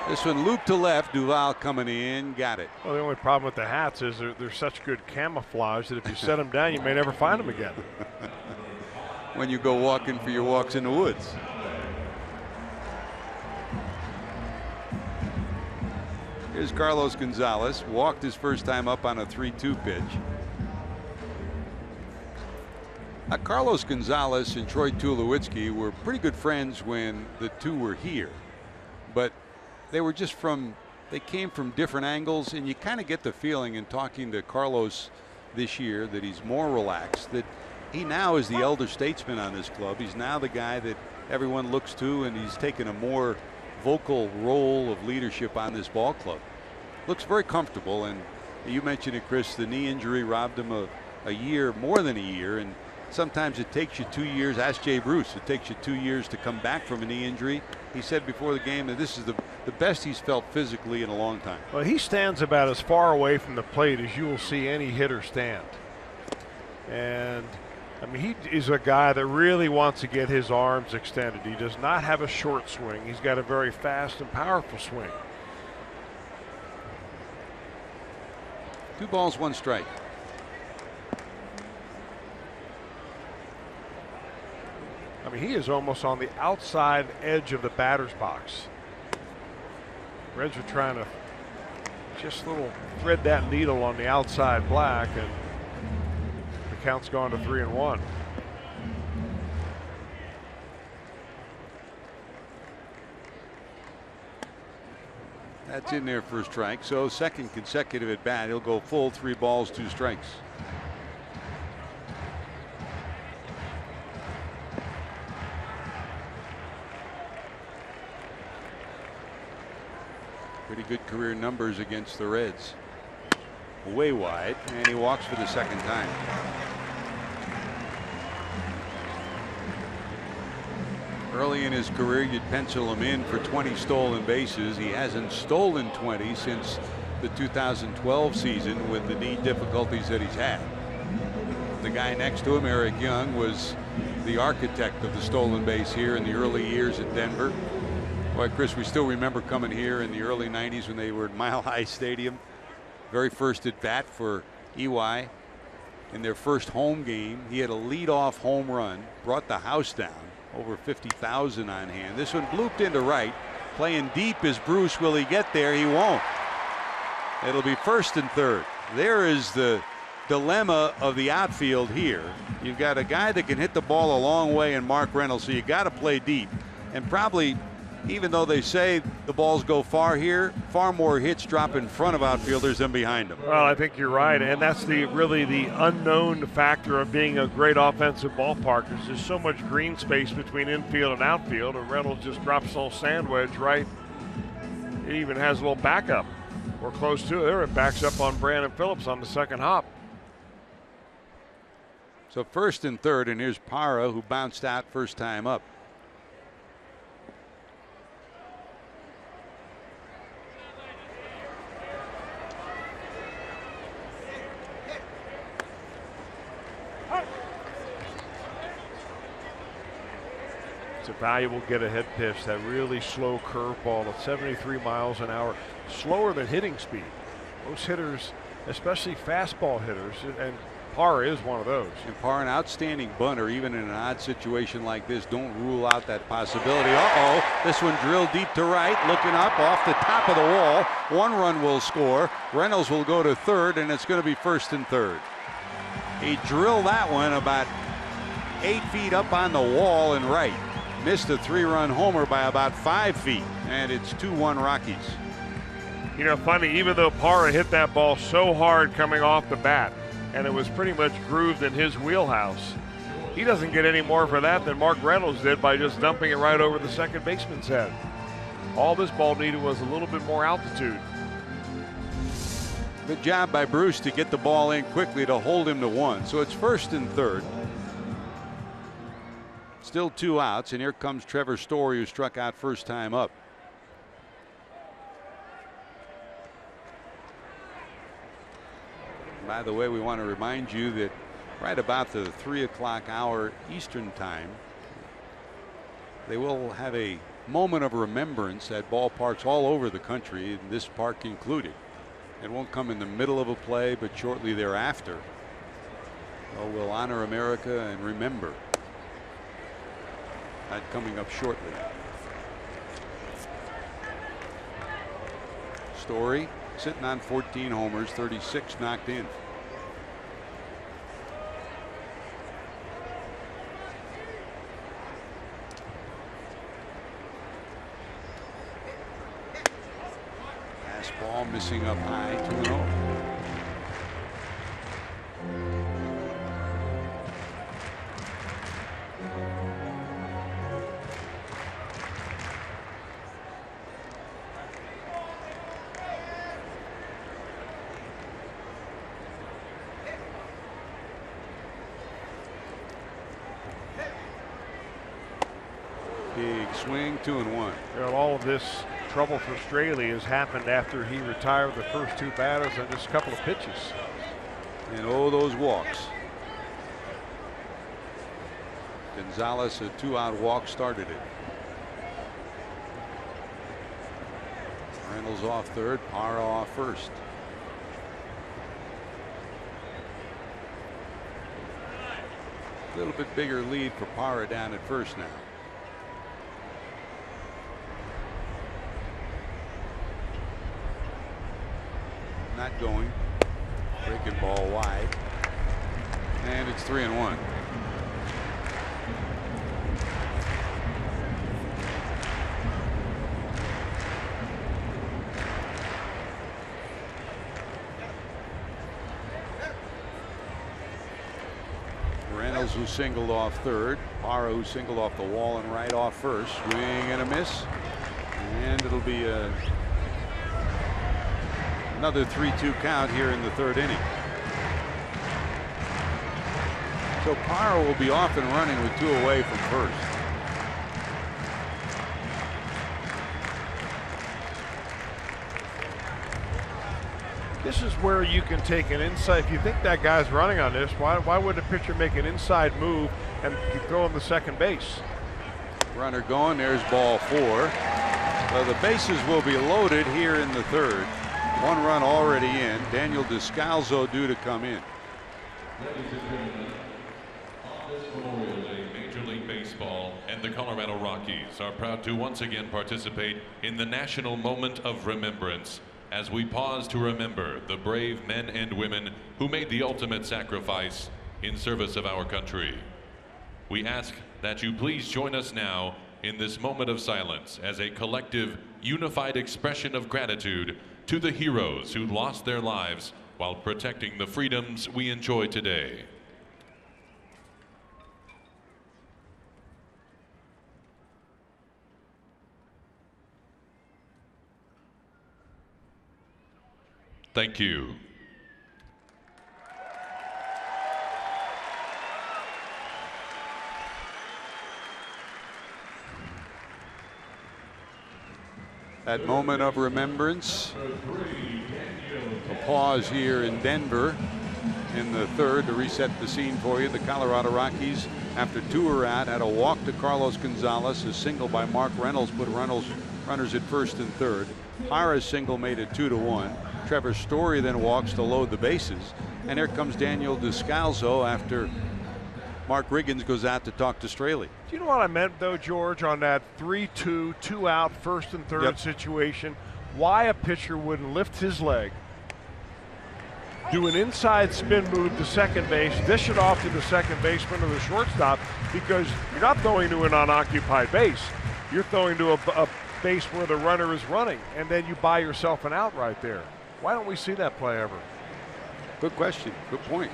Speaker 3: This one looped to left. Duval coming in, got it.
Speaker 4: Well, the only problem with the hats is they're such good camouflage that if you set them down, you may never find them again.
Speaker 3: When you go walking for your walks in the woods. Here's Carlos Gonzalez. Walked his first time up on a 3-2 pitch. Carlos Gonzalez and Troy Tulowitzki were pretty good friends when the two were here. But they were just they came from different angles, and you kind of get the feeling in talking to Carlos this year that he's more relaxed, that he now is the elder statesman on this club. He's now the guy that everyone looks to, and he's taken a more vocal role of leadership on this ball club. Looks very comfortable, and you mentioned it, Chris, the knee injury robbed him a year, more than a year, and sometimes it takes you 2 years. Ask Jay Bruce. It takes you 2 years to come back from a knee injury. He said before the game that this is the best he's felt physically in a long time.
Speaker 4: Well, he stands about as far away from the plate as you will see any hitter stand. And I mean, he is a guy that really wants to get his arms extended. He does not have a short swing. He's got a very fast and powerful swing.
Speaker 3: 2 balls, 1 strike.
Speaker 4: I mean, he is almost on the outside edge of the batter's box. Reds are trying to just thread that needle on the outside black, and the count's gone to 3-1.
Speaker 3: That's in there for a strike. So second consecutive at bat. He'll go full 3 balls, 2 strikes. Pretty good career numbers against the Reds. Way wide, and he walks for the second time. Early in his career, you'd pencil him in for 20 stolen bases. He hasn't stolen 20 since the 2012 season with the knee difficulties that he's had. The guy next to him, Eric Young, was the architect of the stolen base here in the early years at Denver. Boy, Chris, we still remember coming here in the early 90s when they were at Mile High Stadium. Very first at bat for EY in their first home game. He had a leadoff home run, brought the house down, over 50,000 on hand. This one blooped into right. Playing deep is Bruce. Will he get there? He won't. It'll be first and third. There is the dilemma of the outfield here. You've got a guy that can hit the ball a long way in Mark Reynolds, so you got to play deep. And probably, even though they say the balls go far here, far more hits drop in front of outfielders than behind them.
Speaker 4: Well, I think you're right, and that's really the unknown factor of being a great offensive ballpark. There's so much green space between infield and outfield, and Reynolds just drops a little sand wedge right. It even has a little backup. We're close to it. There it backs up on Brandon Phillips on the second hop.
Speaker 3: So first and third, and here's Parra, who bounced out first time up.
Speaker 4: It's a valuable get-ahead pitch, that really slow curveball at 73 miles an hour, slower than hitting speed. Most hitters, especially fastball hitters, and Parra is one of those.
Speaker 3: And Parra, an outstanding bunter, even in an odd situation like this. Don't rule out that possibility. Uh-oh, this one drilled deep to right, looking up off the top of the wall. 1 run will score. Reynolds will go to third, and it's going to be first and third. He drilled that one about 8 feet up on the wall and right. Missed a 3-run homer by about 5 feet, and it's 2-1 Rockies.
Speaker 4: You know, funny, even though Parra hit that ball so hard coming off the bat, and it was pretty much grooved in his wheelhouse, he doesn't get any more for that than Mark Reynolds did by just dumping it right over the second baseman's head. All this ball needed was a little bit more altitude.
Speaker 3: Good job by Bruce to get the ball in quickly to hold him to 1. So it's first and third. Still 2 outs, and here comes Trevor Story, who struck out first time up. By the way, we want to remind you that right about the 3 o'clock hour Eastern time, they will have a moment of remembrance at ballparks all over the country, and this park included. It won't come in the middle of a play, but shortly thereafter. Oh, we'll honor America and remember. That coming up shortly. Story sitting on 14 homers, 36 knocked in. Fastball missing up high, 2-0. Big swing, 2-1.
Speaker 4: Well, all of this trouble for Straley has happened after he retired the first 2 batters on just a couple of pitches.
Speaker 3: And oh, those walks. Gonzalez, a 2-out walk, started it. Reynolds off third, Parra off first. A little bit bigger lead for Parra down at first now. Not going. Breaking ball wide. And it's 3-1. Reynolds, who singled off third. Parra, who singled off the wall and right off first. Swing and a miss. And it'll be another 3-2 count here in the third inning. So Parra will be off and running with 2 away from first.
Speaker 4: This is where you can take an inside. If you think that guy's running on this, why would a pitcher make an inside move and throw him to second base?
Speaker 3: Runner going. There's ball 4. Well, the bases will be loaded here in the third. 1 run already in. Daniel Descalzo due to come in.
Speaker 2: Ladies and gentlemen, on this Memorial Day, Major League Baseball and the Colorado Rockies are proud to once again participate in the National Moment of Remembrance as we pause to remember the brave men and women who made the ultimate sacrifice in service of our country. We ask that you please join us now in this moment of silence as a collective, unified expression of gratitude to the heroes who lost their lives while protecting the freedoms we enjoy today. Thank you.
Speaker 3: That moment of remembrance. A pause here in Denver in the third to reset the scene for you. The Colorado Rockies, after 2 were out, had a walk to Carlos Gonzalez. A single by Mark Reynolds put runners at first and third. Parra's single made it 2-1. Trevor Story then walks to load the bases. And here comes Daniel Descalzo after Mark Riggins goes out to talk to Straley.
Speaker 4: Do you know what I meant, though, George, on that 3-2, 2-out, first and third situation? Why a pitcher wouldn't lift his leg, do an inside spin move to second base, dish it off to the second baseman or the shortstop, because you're not throwing to an unoccupied base. You're throwing to a base where the runner is running, and then you buy yourself an out right there. Why don't we see that play ever?
Speaker 3: Good question. Good point.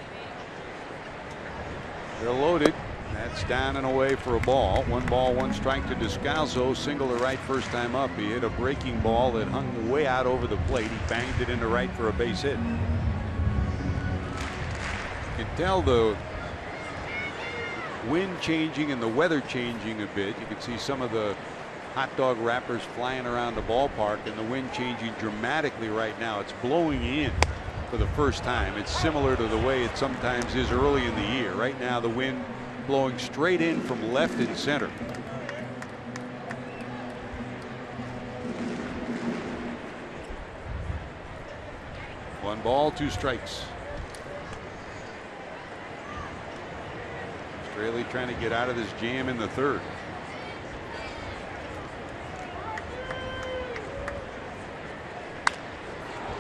Speaker 3: They're loaded. That's down and away for a ball. 1 ball, 1 strike to Descalzo. Single to right first time up. He hit a breaking ball that hung way out over the plate. He banged it into right for a base hit. You can tell the wind changing and the weather changing a bit. You can see some of the hot dog wrappers flying around the ballpark, and the wind changing dramatically right now. It's blowing in for the first time. It's similar to the way it sometimes is early in the year. Right now the wind blowing straight in from left and center. 1 ball, 2 strikes. Straley trying to get out of this jam in the third.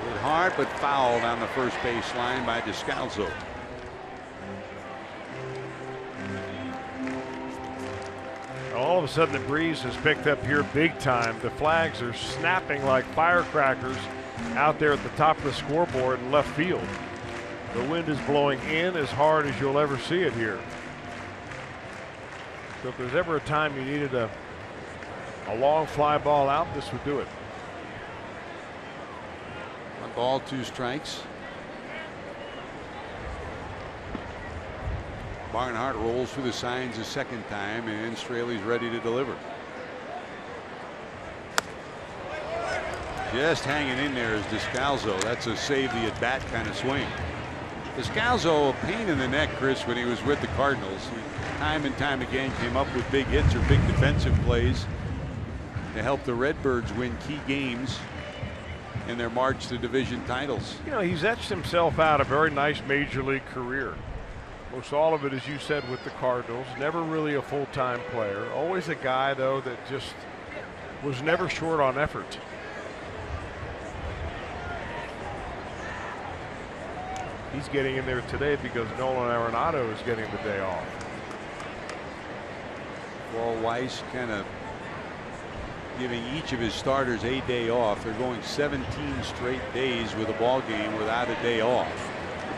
Speaker 3: Hit hard, but fouled on the first base line by Descalso.
Speaker 4: All of a sudden the breeze has picked up here big time. The flags are snapping like firecrackers out there at the top of the scoreboard in left field. The wind is blowing in as hard as you'll ever see it here. So if there's ever a time you needed a long fly ball out, this would do it.
Speaker 3: 1 ball, 2 strikes. Barnhart rolls through the signs a second time, and Straley's ready to deliver. Just hanging in there is Descalso. That's a save the at bat kind of swing. Descalso, a pain in the neck, Chris, when he was with the Cardinals. He, time and time again, came up with big hits or big defensive plays to help the Redbirds win key games in their march to division titles.
Speaker 4: You know, he's etched himself out a very nice major league career. Most all of it, as you said, with the Cardinals. Never really a full-time player. Always a guy, though, that just was never short on effort. He's getting in there today because Nolan Arenado is getting the day off.
Speaker 3: Paul Weiss kind of giving each of his starters a day off. They're going 17 straight days with a ball game without a day off.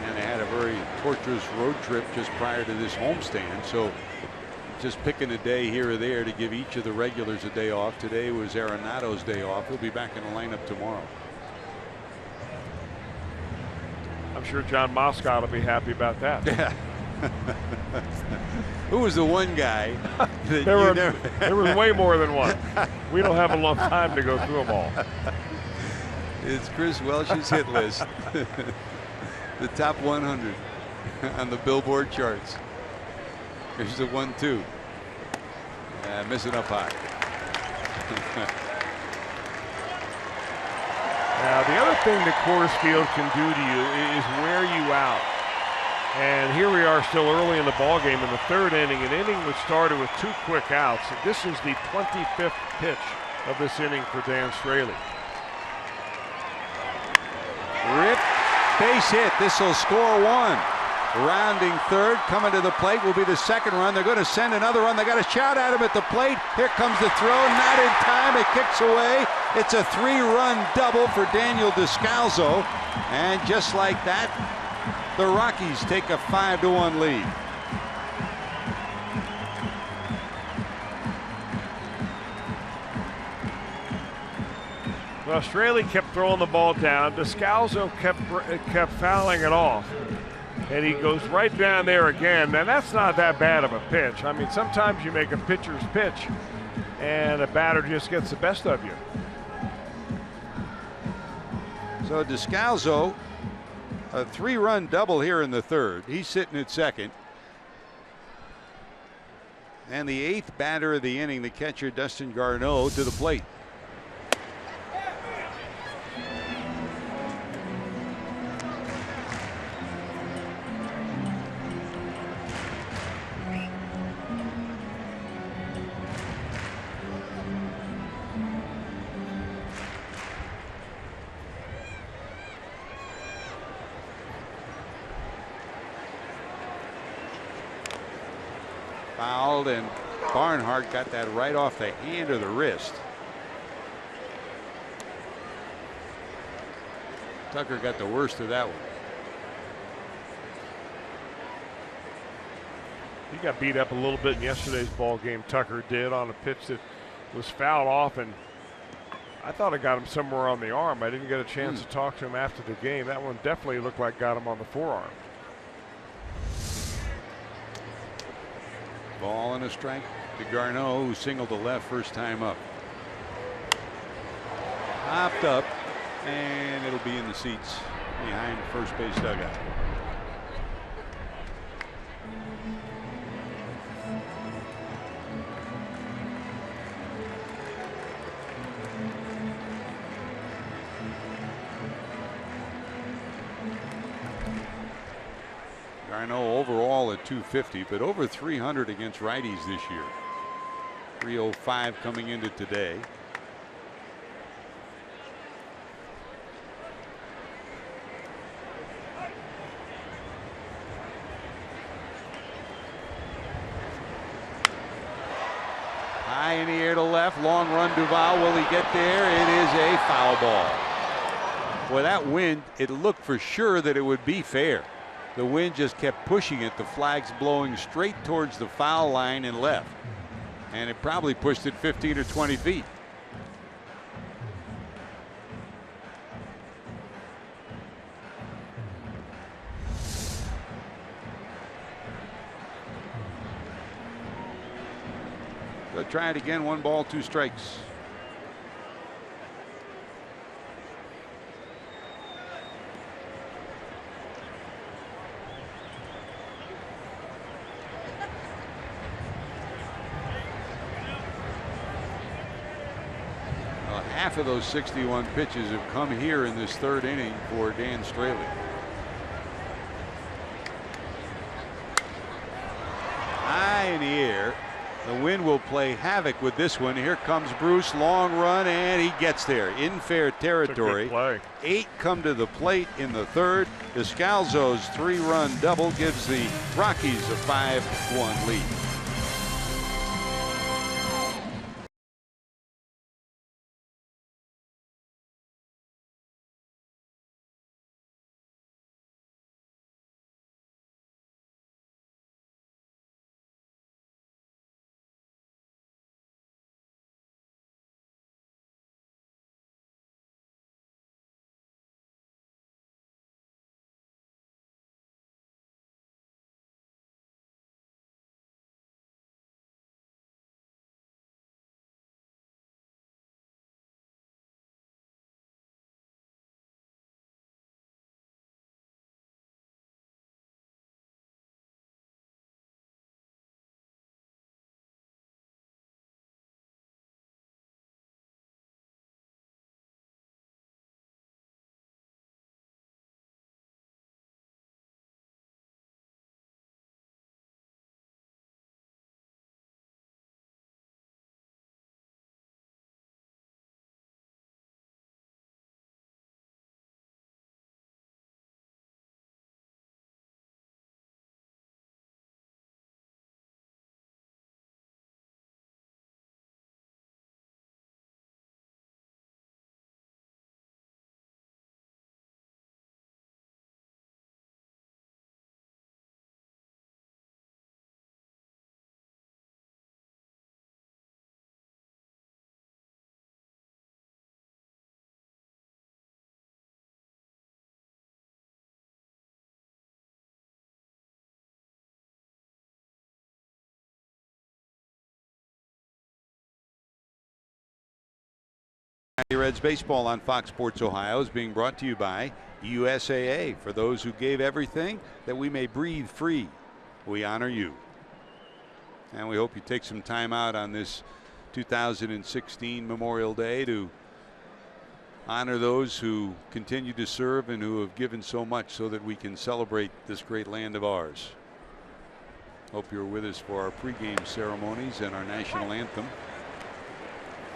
Speaker 3: And they had a very torturous road trip just prior to this homestand. So just picking a day here or there to give each of the regulars a day off. Today was Arenado's day off. He'll be back in the lineup tomorrow.
Speaker 4: I'm sure John Moscott will be happy about that.
Speaker 3: Yeah. Who was the one guy that
Speaker 4: there was way more than one. We don't have enough time to go through them all.
Speaker 3: It's Chris Welsh's hit list. The top 100 on the Billboard charts. Here's the 1-2. Missing up high.
Speaker 4: Now, the other thing that Coors Field can do to you is wear you out. And here we are still early in the ballgame in the third inning, an inning which started with 2 quick outs. This is the 25th pitch of this inning for Dan Straley.
Speaker 3: Rip, base hit. This will score 1. Rounding third, coming to the plate will be the second run. They're going to send another run. They got a shot at him at the plate. Here comes the throw, not in time. It kicks away. It's a 3-run double for Daniel Descalso, and just like that, the Rockies take a 5-1 lead.
Speaker 4: Well, Straley kept throwing the ball down. Descalso kept fouling it off. And he goes right down there again. And that's not that bad of a pitch. I mean, sometimes you make a pitcher's pitch and a batter just gets the best of you.
Speaker 3: So Descalso, a 3-run double here in the third. He's sitting at second. And the 8th batter of the inning, the catcher Dustin Garneau, to the plate. Fouled, and Barnhart got that right off the hand or the wrist. Tucker got the worst of that one.
Speaker 4: He got beat up a little bit in yesterday's ball game. Tucker did on a pitch that was fouled off, and I thought it got him somewhere on the arm. I didn't get a chance to talk to him after the game. That one definitely looked like got him on the forearm.
Speaker 3: Ball and a strike to Garneau, who singled to left first time up. Hopped up, and it'll be in the seats behind the first base dugout. I know overall at 250, but over 300 against righties this year. 305 coming into today. High in the air to left, long run Duvall. Will he get there? It is a foul ball. Boy, that wind, it looked for sure that it would be fair. The wind just kept pushing it. The flag's blowing straight towards the foul line and left. And it probably pushed it 15 or 20 feet. They'll try it again. 1 ball, 2 strikes. Half of those 61 pitches have come here in this 3rd inning for Dan Straley. High in the air. The wind will play havoc with this one. Here comes Bruce, long run, and he gets there in fair territory. 8 come to the plate in the 3rd. Descalzo's 3-run double gives the Rockies a 5-1 lead. Reds baseball on Fox Sports Ohio is being brought to you by USAA. For those who gave everything that we may breathe free, we honor you. And we hope you take some time out on this 2016 Memorial Day to honor those who continue to serve and who have given so much so that we can celebrate this great land of ours. Hope you're with us for our pregame ceremonies and our national anthem.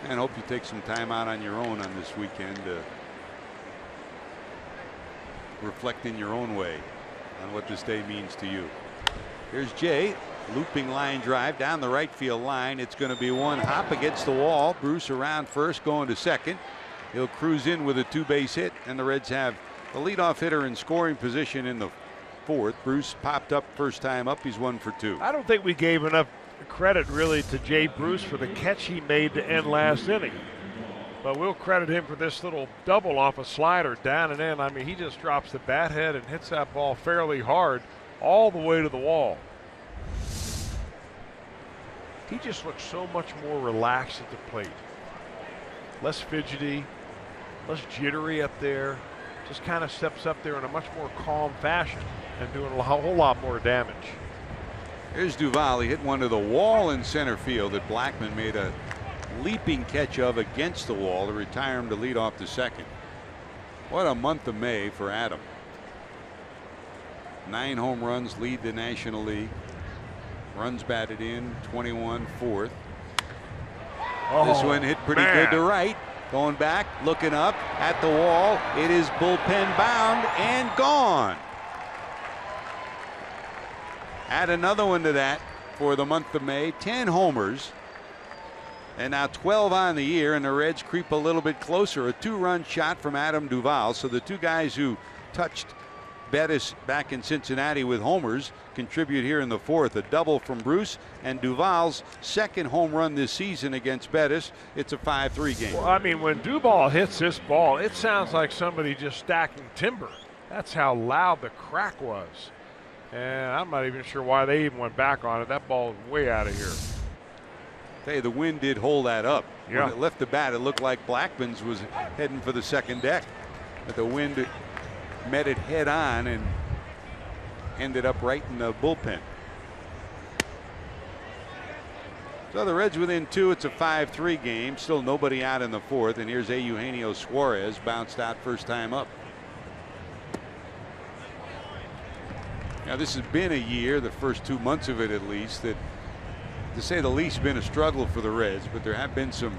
Speaker 3: And hope you take some time out on your own on this weekend to reflect in your own way on what this day means to you. Here's Jay, looping line drive down the right field line. It's going to be one hop against the wall. Bruce around first, going to second. He'll cruise in with a 2-base hit, and the Reds have the leadoff hitter in scoring position in the 4th. Bruce popped up first time up. He's 1 for 2.
Speaker 4: I don't think we gave enough credit really to Jay Bruce for the catch he made to end last inning, but we'll credit him for this little double off a slider down and in. I mean, he just drops the bat head and hits that ball fairly hard all the way to the wall. He just looks so much more relaxed at the plate, less fidgety, less jittery up there, just kind of steps up there in a much more calm fashion and doing a whole lot more damage.
Speaker 3: Here's Duvall. He hit one to the wall in center field that Blackman made a leaping catch of against the wall to retire him to lead off the second. What a month of May for Adam. 9 home runs, lead the National League. Runs batted in, 21, fourth. This one hit pretty good to right. Going back, looking up at the wall. It is bullpen bound and gone. Add another one to that for the month of May. 10 homers. And now 12 on the year, and the Reds creep a little bit closer. A 2-run shot from Adam Duvall. So the two guys who touched Bettis back in Cincinnati with homers contribute here in the fourth. A double from Bruce, and Duvall's second home run this season against Bettis. It's a 5-3 game.
Speaker 4: Well, I mean, when Duvall hits this ball, it sounds like somebody just stacking timber. That's how loud the crack was. And I'm not even sure why they even went back on it. That ball is way out of here.
Speaker 3: Hey, the wind did hold that up.
Speaker 4: Yeah.
Speaker 3: When it left the bat, it looked like Blackman's was heading for the second deck. But the wind met it head on and ended up right in the bullpen. So the Reds within 2. It's a 5-3 game. Still nobody out in the fourth. And here's Eugenio Suarez, bounced out first time up. Now this has been a year, the first 2 months of it at least, that to say the least been a struggle for the Reds, but there have been some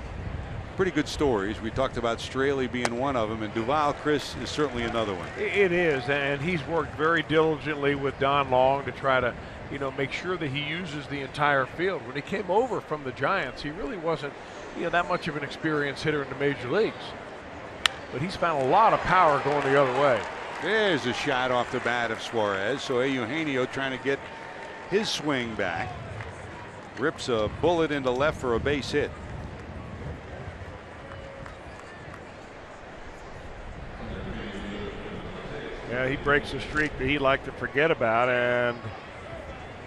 Speaker 3: pretty good stories. We talked about Straley being one of them, and Duvall, Chris, is certainly another one.
Speaker 4: It is, and he's worked very diligently with Don Long to try to, make sure that he uses the entire field. When he came over from the Giants, he really wasn't, that much of an experienced hitter in the major leagues. But he's found a lot of power going the other way.
Speaker 3: There's a shot off the bat of Suarez. So Eugenio trying to get his swing back. Rips a bullet into left for a base hit.
Speaker 4: Yeah, he breaks a streak that he'd like to forget about, and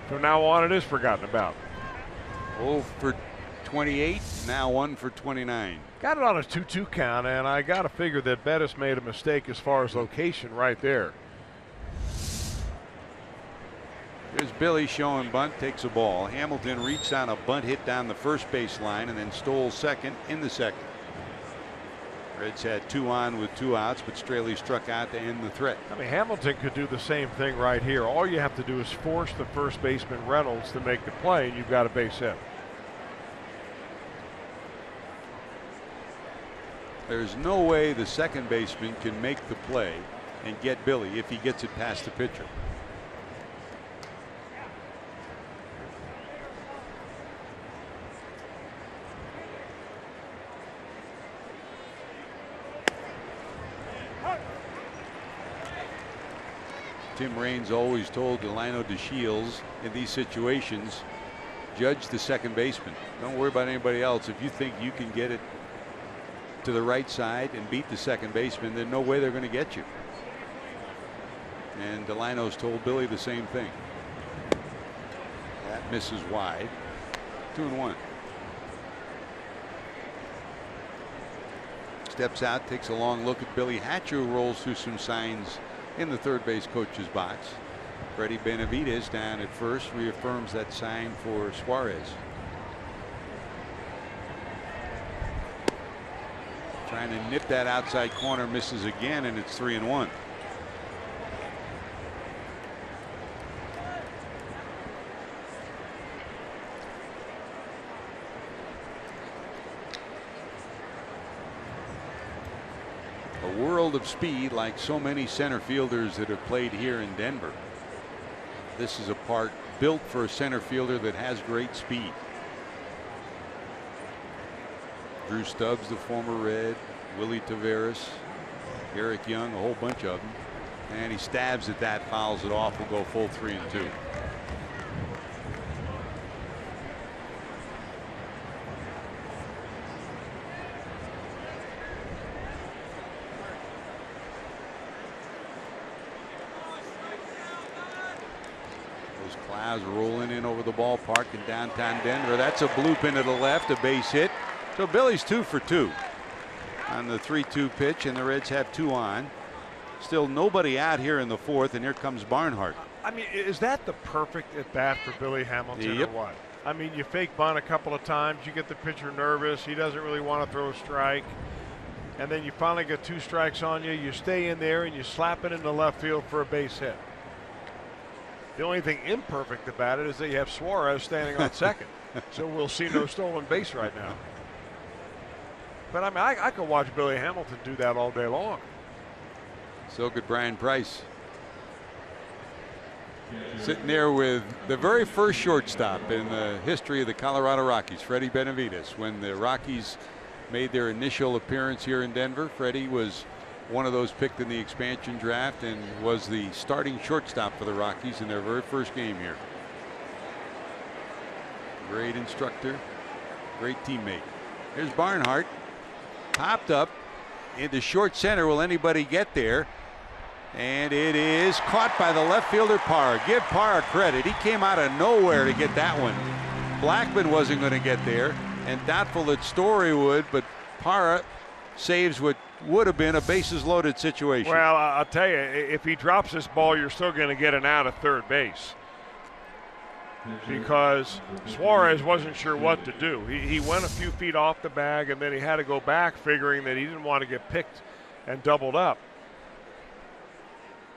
Speaker 4: from now on it is forgotten about.
Speaker 3: 0 for 28, now 1 for 29.
Speaker 4: Got it on a 2-2 count, and I got to figure that Bettis made a mistake as far as location right there.
Speaker 3: There's Billy showing bunt, takes a ball. Hamilton reached on a bunt hit down the first base line and then stole second in the second. Reds had 2 on with 2 outs, but Straley struck out to end the threat.
Speaker 4: I mean, Hamilton could do the same thing right here. All you have to do is force the first baseman Reynolds to make the play, and you've got a base hit.
Speaker 3: There's no way the second baseman can make the play and get Billy if he gets it past the pitcher. Tim Raines always told Delino DeShields in these situations, judge the second baseman. Don't worry about anybody else. If you think you can get it to the right side and beat the second baseman, there's no way they're going to get you. And Delino's told Billy the same thing. That misses wide. 2-1. Steps out, takes a long look at Billy Hatcher, rolls through some signs in the third base coach's box. Freddie Benavidez down at first reaffirms that sign for Suarez. Trying to nip that outside corner, misses again, and it's 3-1. A world of speed, like so many center fielders that have played here in Denver. This is a part built for a center fielder that has great speed. Drew Stubbs, the former Red, Willie Taveras, Eric Young, a whole bunch of them. And he stabs at that, fouls it off, will go full 3-2. Those clouds rolling in over the ballpark in downtown Denver. That's a bloop into the left, a base hit. So Billy's 2 for 2 on the 3-2 pitch, and the Reds have 2 on. Still nobody out here in the fourth, and here comes Barnhart.
Speaker 4: I mean, is that the perfect at bat for Billy Hamilton or what? I mean, you fake bunt a couple of times, you get the pitcher nervous, he doesn't really want to throw a strike, and then you finally get 2 strikes on you, you stay in there and you slap it into left field for a base hit. The only thing imperfect about it is that you have Suarez standing on second. So we'll see no stolen base right now. But I mean, I could watch Billy Hamilton do that all day long.
Speaker 3: So could Brian Price. Sitting there with the very first shortstop in the history of the Colorado Rockies, Freddie Benavides. When the Rockies made their initial appearance here in Denver, Freddie was one of those picked in the expansion draft and was the starting shortstop for the Rockies in their very first game here. Great instructor, great teammate. Here's Barnhart, popped up into short center. Will anybody get there? And it is caught by the left fielder Parra. Give Parra credit. He came out of nowhere to get that one. Blackman wasn't going to get there, and doubtful that Story would, but Parra saves what would have been a bases loaded situation.
Speaker 4: Well, I'll tell you, if he drops this ball, you're still going to get an out at third base, because Suarez wasn't sure what to do. He went a few feet off the bag, and then he had to go back, figuring that he didn't want to get picked and doubled up.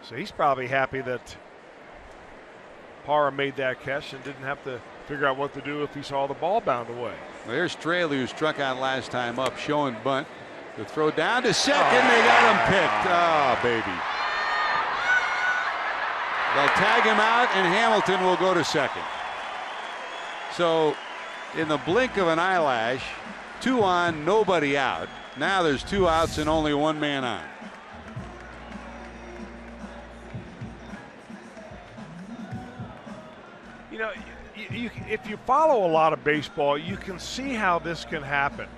Speaker 4: So he's probably happy that Parra made that catch and didn't have to figure out what to do if he saw the ball bound away.
Speaker 3: Well, there's Straley, who struck out last time up, showing bunt. The throw down to second. They got him picked. Oh, baby. They'll tag him out, and Hamilton will go to second. So in the blink of an eyelash, 2 on, nobody out. Now there's 2 outs and only 1 man on.
Speaker 4: You know, if you follow a lot of baseball, you can see how this can happen.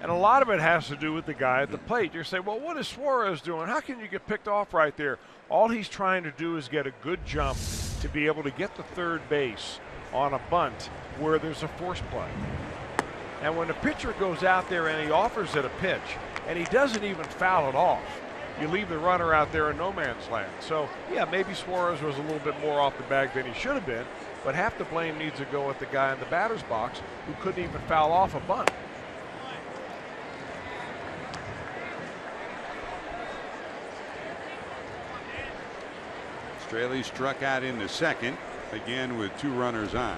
Speaker 4: And a lot of it has to do with the guy at the plate. You're saying, well, what is Suarez doing? How can you get picked off right there? All he's trying to do is get a good jump to be able to get to third base on a bunt where there's a force play. And when the pitcher goes out there and he offers it a pitch and he doesn't even foul it off, you leave the runner out there in no man's land. So, yeah, maybe Suarez was a little bit more off the bag than he should have been, but half the blame needs to go at the guy in the batter's box who couldn't even foul off a bunt.
Speaker 3: Straley struck out into second, again with 2 runners on.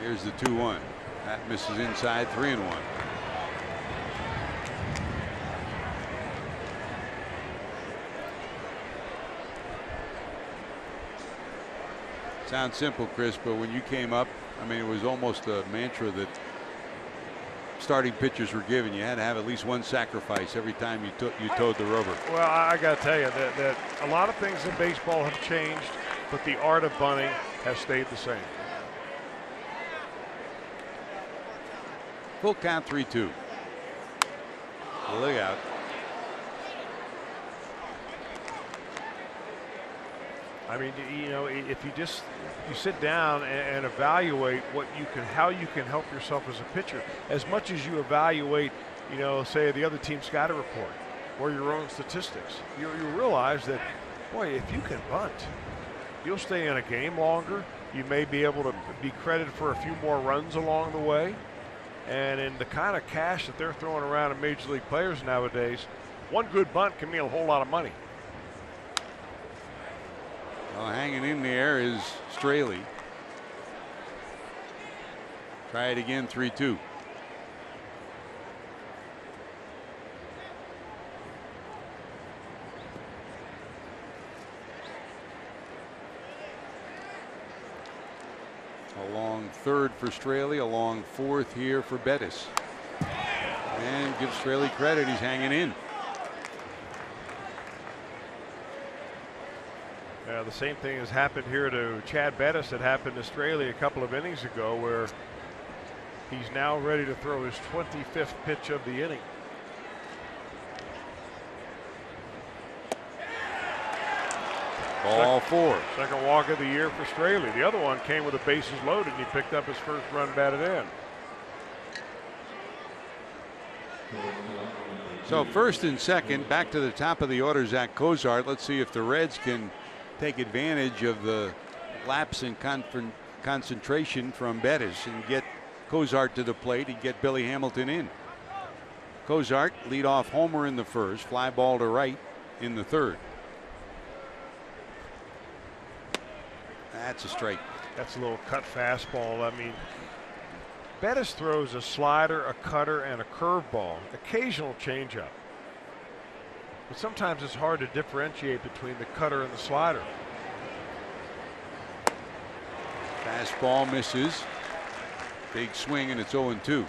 Speaker 3: Here's the 2-1. That misses inside, 3-1. Sounds simple, Chris, but when you came up, I mean, it was almost a mantra that starting pitchers were given. You had to have at least 1 sacrifice every time you towed the rubber.
Speaker 4: Well, I got to tell you that a lot of things in baseball have changed, but the art of bunting has stayed the same.
Speaker 3: Full count, 3-2. Look out.
Speaker 4: I mean, you know, if you sit down and evaluate how you can help yourself as a pitcher, as much as you evaluate, you know, say the other team's scouting report or your own statistics, you realize that, boy, if you can bunt, you'll stay in a game longer. You may be able to be credited for a few more runs along the way. And in the kind of cash that they're throwing around in Major League players nowadays, one good bunt can mean a whole lot of money.
Speaker 3: Well, hanging in there is Straley. Try it again, 3-2. A long third for Straley, a long fourth here for Bettis. And give Straley credit, he's hanging in.
Speaker 4: The same thing has happened here to Chad Bettis that happened to Straley a couple of innings ago, where he's now ready to throw his 25th pitch of the inning.
Speaker 3: Ball 4.
Speaker 4: Second walk of the year for Straley. The other one came with the bases loaded, and he picked up his first run batted in.
Speaker 3: So first and second, back to the top of the order, Zach Cozart. Let's see if the Reds can take advantage of the lapse in concentration from Bettis and get Cozart to the plate and get Billy Hamilton in. Cozart, leadoff homer in the first, fly ball to right in the third. That's a strike.
Speaker 4: That's a little cut fastball. I mean, Bettis throws a slider, a cutter, and a curveball. Occasional changeup. But sometimes it's hard to differentiate between the cutter and the slider.
Speaker 3: Fastball misses. Big swing, and it's 0-2.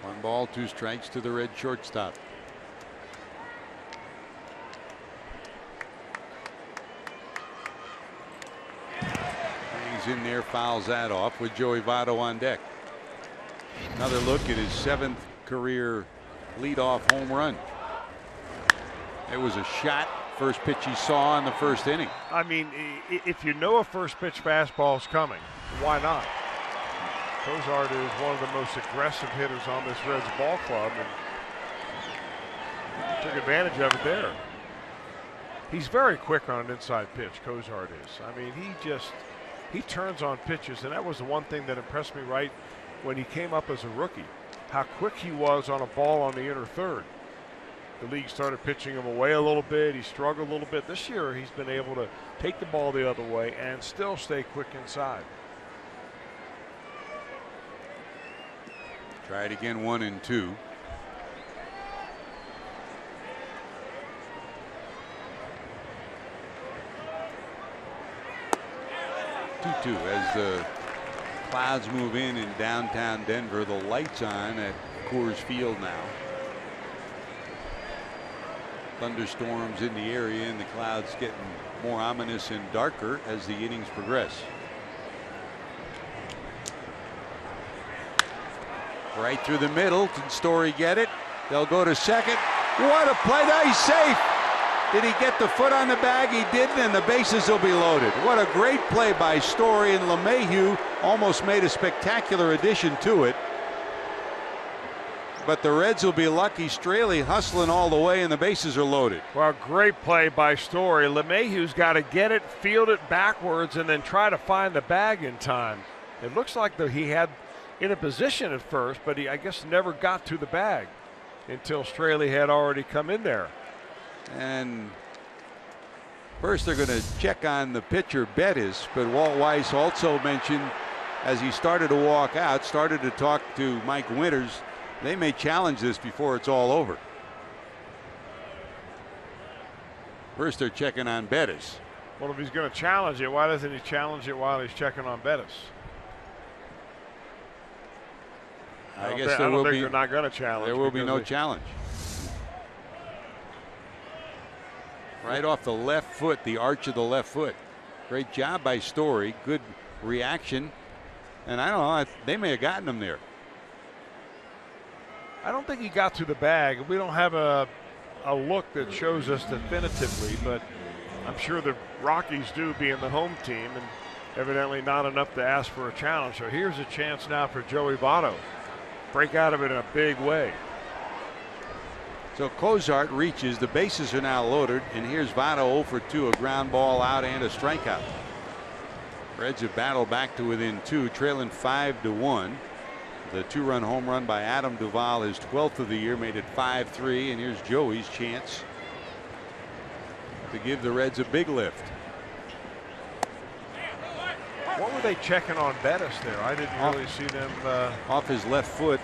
Speaker 3: One ball, 2 strikes to the red shortstop. He's in there, fouls that off with Joey Votto on deck. Another look at his 7th career leadoff home run. It was a shot. First pitch he saw in the first inning.
Speaker 4: I mean, if you know a first pitch fastball is coming, why not? Cozart is one of the most aggressive hitters on this Reds ball club, and took advantage of it there. He's very quick on an inside pitch, Cozart is. I mean, he turns on pitches, and that was the one thing that impressed me right when he came up as a rookie, how quick he was on a ball on the inner third. The league started pitching him away a little bit. He struggled a little bit. This year, he's been able to take the ball the other way and still stay quick inside.
Speaker 3: Try it again, 1-2. As the clouds move in downtown Denver, the lights on at Coors Field now. Thunderstorms in the area, and the clouds getting more ominous and darker as the innings progress. Right through the middle. Can Story get it? They'll go to second. What a play. He's safe. Did he get the foot on the bag? He didn't, and the bases will be loaded. What a great play by Story, and LeMahieu almost made a spectacular addition to it. But the Reds will be lucky. Straley hustling all the way, and the bases are loaded.
Speaker 4: Well, great play by Story. LeMahieu's got to get it, field it backwards, and then try to find the bag in time. It looks like he had in a position at first, but he, I guess, never got to the bag until Straley had already come in there.
Speaker 3: And first they're going to check on the pitcher Bettis, but Walt Weiss also mentioned as he started to walk out, started to talk to Mike Winters, they may challenge this before it's all over. First they're checking on Bettis.
Speaker 4: Well, if he's going to challenge it, why doesn't he challenge it while he's checking on Bettis?
Speaker 3: I guess there will be.
Speaker 4: They're not going to challenge.
Speaker 3: There will be no challenge. Right off the left foot, the arch of the left foot. Great job by Story. Good reaction. And I don't know, they may have gotten him there.
Speaker 4: I don't think he got to the bag. We don't have a look that shows us definitively, but I'm sure the Rockies do, being the home team, and evidently not enough to ask for a challenge. So here's a chance now for Joey Votto. Break out of it in a big way.
Speaker 3: So Cozart reaches, the bases are now loaded, and here's Votto 0 for 2, a ground ball out and a strikeout. Reds have battled back to within 2, trailing 5-1. The 2-run home run by Adam Duvall, his 12th of the year, made it 5-3, and here's Joey's chance to give the Reds a big lift.
Speaker 4: What were they checking on Bettis there? I didn't really see them.
Speaker 3: Off his left foot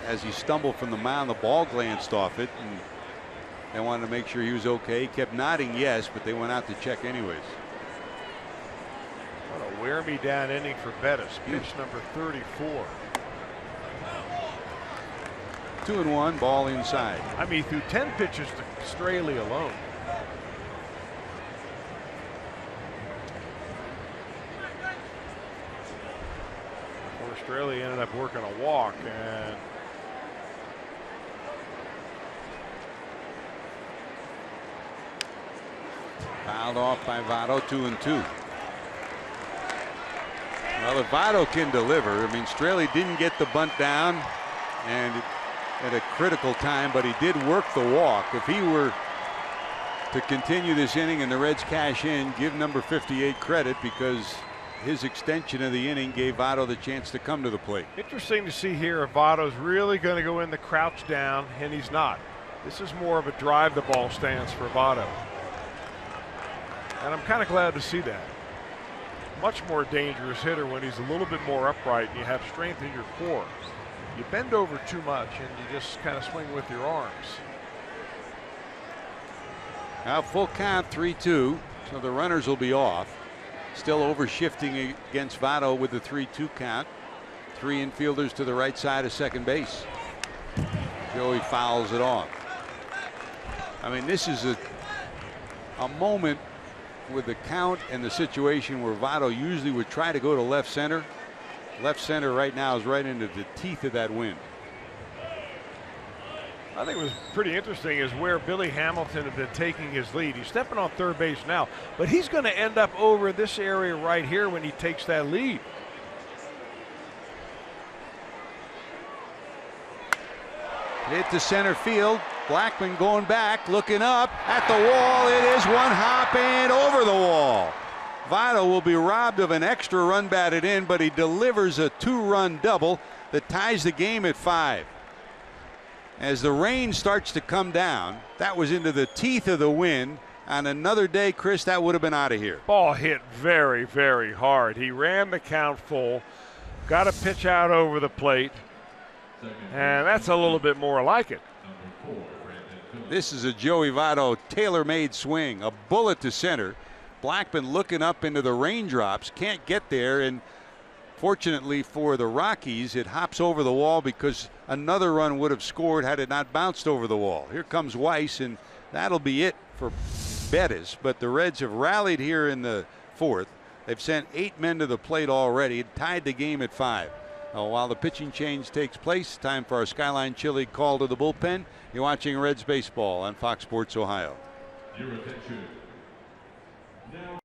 Speaker 3: as he stumbled from the mound. The ball glanced off it, and they wanted to make sure he was okay. He kept nodding yes, but they went out to check anyways.
Speaker 4: What a wear-me-down inning for Bettis. Pitch number 34.
Speaker 3: 2-1, ball inside.
Speaker 4: I mean, he threw 10 pitches to Straley alone. Straley ended up working a walk, and
Speaker 3: fouled off by Votto. 2-2. Well, if Votto can deliver, I mean, Straley didn't get the bunt down, and at a critical time, but he did work the walk. If he were to continue this inning and the Reds cash in, give number 58 credit, because his extension of the inning gave Votto the chance to come to the plate.
Speaker 4: Interesting to see here if Votto's really going to go in the crouch down, and he's not. This is more of a drive the ball stance for Votto. And I'm kind of glad to see that. Much more dangerous hitter when he's a little bit more upright and you have strength in your core. You bend over too much and you just kind of swing with your arms.
Speaker 3: Now full count, 3-2, so the runners will be off. Still over shifting against Votto with the 3-2 count. 3 infielders to the right side of second base. Joey fouls it off. I mean, this is a moment with the count and the situation where Votto usually would try to go to left center. Left center right now is right into the teeth of that wind.
Speaker 4: I think it was pretty interesting is where Billy Hamilton had been taking his lead. He's stepping on third base now, but he's going to end up over this area right here when he takes that lead.
Speaker 3: Hit to center field. Blackman going back, looking up at the wall. It is one hop and over the wall. Votto will be robbed of an extra run batted in, but he delivers a 2-run double that ties the game at 5. As the rain starts to come down, that was into the teeth of the wind. On another day, Chris, that would have been out of here.
Speaker 4: Ball hit very, very hard. He ran the count full, got a pitch out over the plate, and that's a little bit more like it.
Speaker 3: This is a Joey Votto tailor-made swing, a bullet to center. Blackman looking up into the raindrops, can't get there, and fortunately for the Rockies, it hops over the wall because another run would have scored had it not bounced over the wall. Here comes Weiss, and that'll be it for Bettis. But the Reds have rallied here in the 4th. They've sent 8 men to the plate already, tied the game at 5. While the pitching change takes place, time for our Skyline Chili call to the bullpen. You're watching Reds baseball on Fox Sports Ohio.
Speaker 2: Your attention. Now.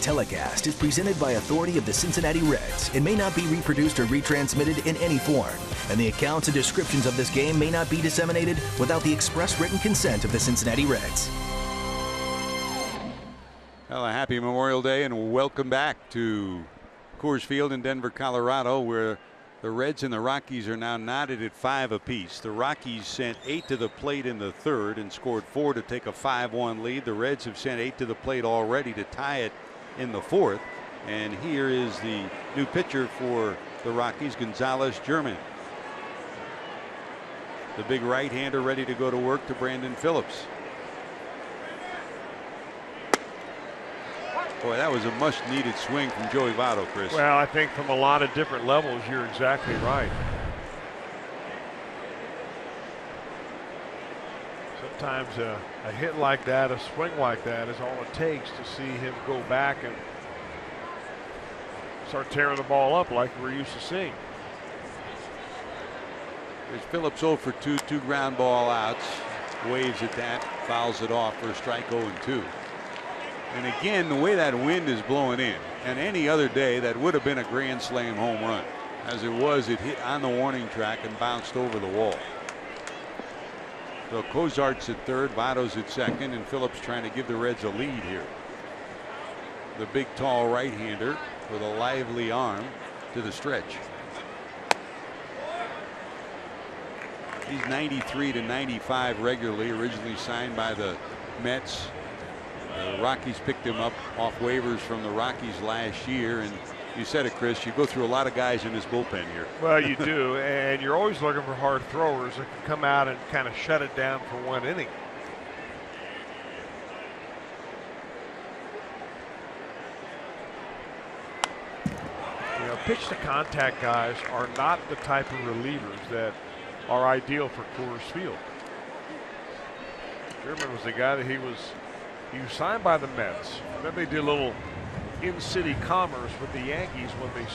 Speaker 8: Telecast is presented by authority of the Cincinnati Reds and may not be reproduced or retransmitted in any form, and the accounts and descriptions of this game may not be disseminated without the express written consent of the Cincinnati Reds.
Speaker 3: Well, a happy Memorial Day and welcome back to Coors Field in Denver, Colorado, where the Reds and the Rockies are now knotted at 5 apiece. The Rockies sent 8 to the plate in the 3rd and scored 4 to take a 5-1 lead. The Reds have sent 8 to the plate already to tie it in the 4th. And here is the new pitcher for the Rockies, Gonzalez German. The big right-hander ready to go to work to Brandon Phillips. Boy, that was a much-needed swing from Joey Votto, Chris.
Speaker 4: Well, I think from a lot of different levels, you're exactly right. Sometimes a hit like that, a swing like that, is all it takes to see him go back and start tearing the ball up like we're used to seeing.
Speaker 3: There's Phillips 0 for 2, 2 ground ball outs. Waves at that, fouls it off for a strike 0-2. And again, the way that wind is blowing in, and any other day that would have been a grand slam home run. As it was, it hit on the warning track and bounced over the wall. So Cozart's at third, Votto's at second, and Phillips trying to give the Reds a lead here. The big, tall right-hander with a lively arm to the stretch. He's 93 to 95 regularly, originally signed by the Mets. The Rockies picked him up off waivers from the Rockies last year, and you said it, Chris, you go through a lot of guys in this bullpen here.
Speaker 4: Well, you do, and you're always looking for hard throwers that can come out and kind of shut it down for one inning. You know, pitch to contact guys are not the type of relievers that are ideal for Coors Field. Sherman was the guy that he was signed by the Mets. And then they did a little in-city commerce with the Yankees when they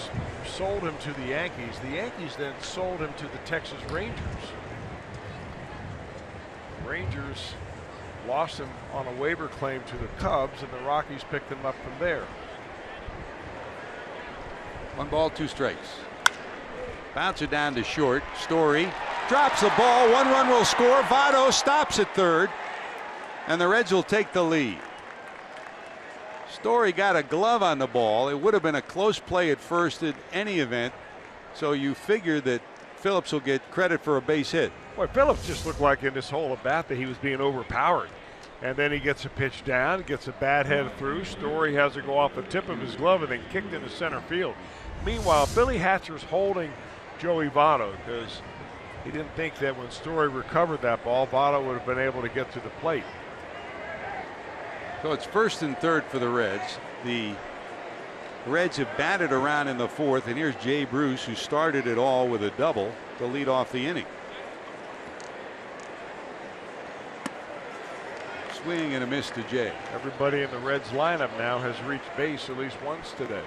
Speaker 4: sold him to the Yankees. The Yankees then sold him to the Texas Rangers. Rangers lost him on a waiver claim to the Cubs, and the Rockies picked him up from there.
Speaker 3: 1 ball, 2 strikes. Bounce it down to short. Story drops the ball. 1 run will score. Votto stops at third, and the Reds will take the lead. Story got a glove on the ball. It would have been a close play at first in any event, so you figure that Phillips will get credit for a base hit.
Speaker 4: Boy, Phillips just looked like in this whole at bat that he was being overpowered. And then he gets a pitch down, gets a bad head through. Story has to go off the tip of his glove and then kicked into center field. Meanwhile, Billy Hatcher's holding Joey Votto because he didn't think that when Story recovered that ball, Votto would have been able to get to the plate.
Speaker 3: So it's first and third for the Reds. The Reds have batted around in the fourth, and here's Jay Bruce, who started it all with a double to lead off the inning. Swing and a miss to Jay.
Speaker 4: Everybody in the Reds lineup now has reached base at least once today.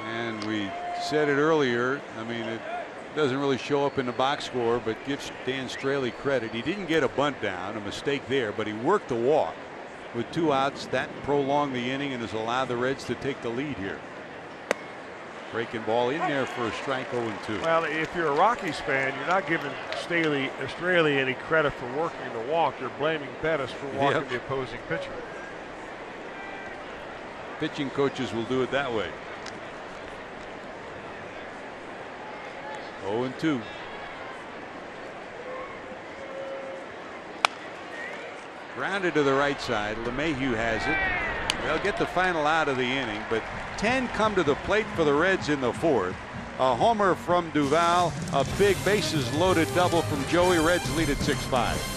Speaker 3: And we said it earlier. I mean, it doesn't really show up in the box score, but gives Dan Straley credit. He didn't get a bunt down, a mistake there, but he worked the walk. With 2 outs, that prolonged the inning and has allowed the Reds to take the lead here. Breaking ball in there for a strike 0-2.
Speaker 4: Well, if you're a Rockies fan, you're not giving Straley any credit for working the walk. You're blaming Bettis for walking the opposing pitcher.
Speaker 3: Pitching coaches will do it that way. 0-2. Grounded to the right side. LeMahieu has it. They'll get the final out of the inning, but 10 come to the plate for the Reds in the fourth. A homer from Duval, a big bases loaded double from Joey. Reds lead at 6-5.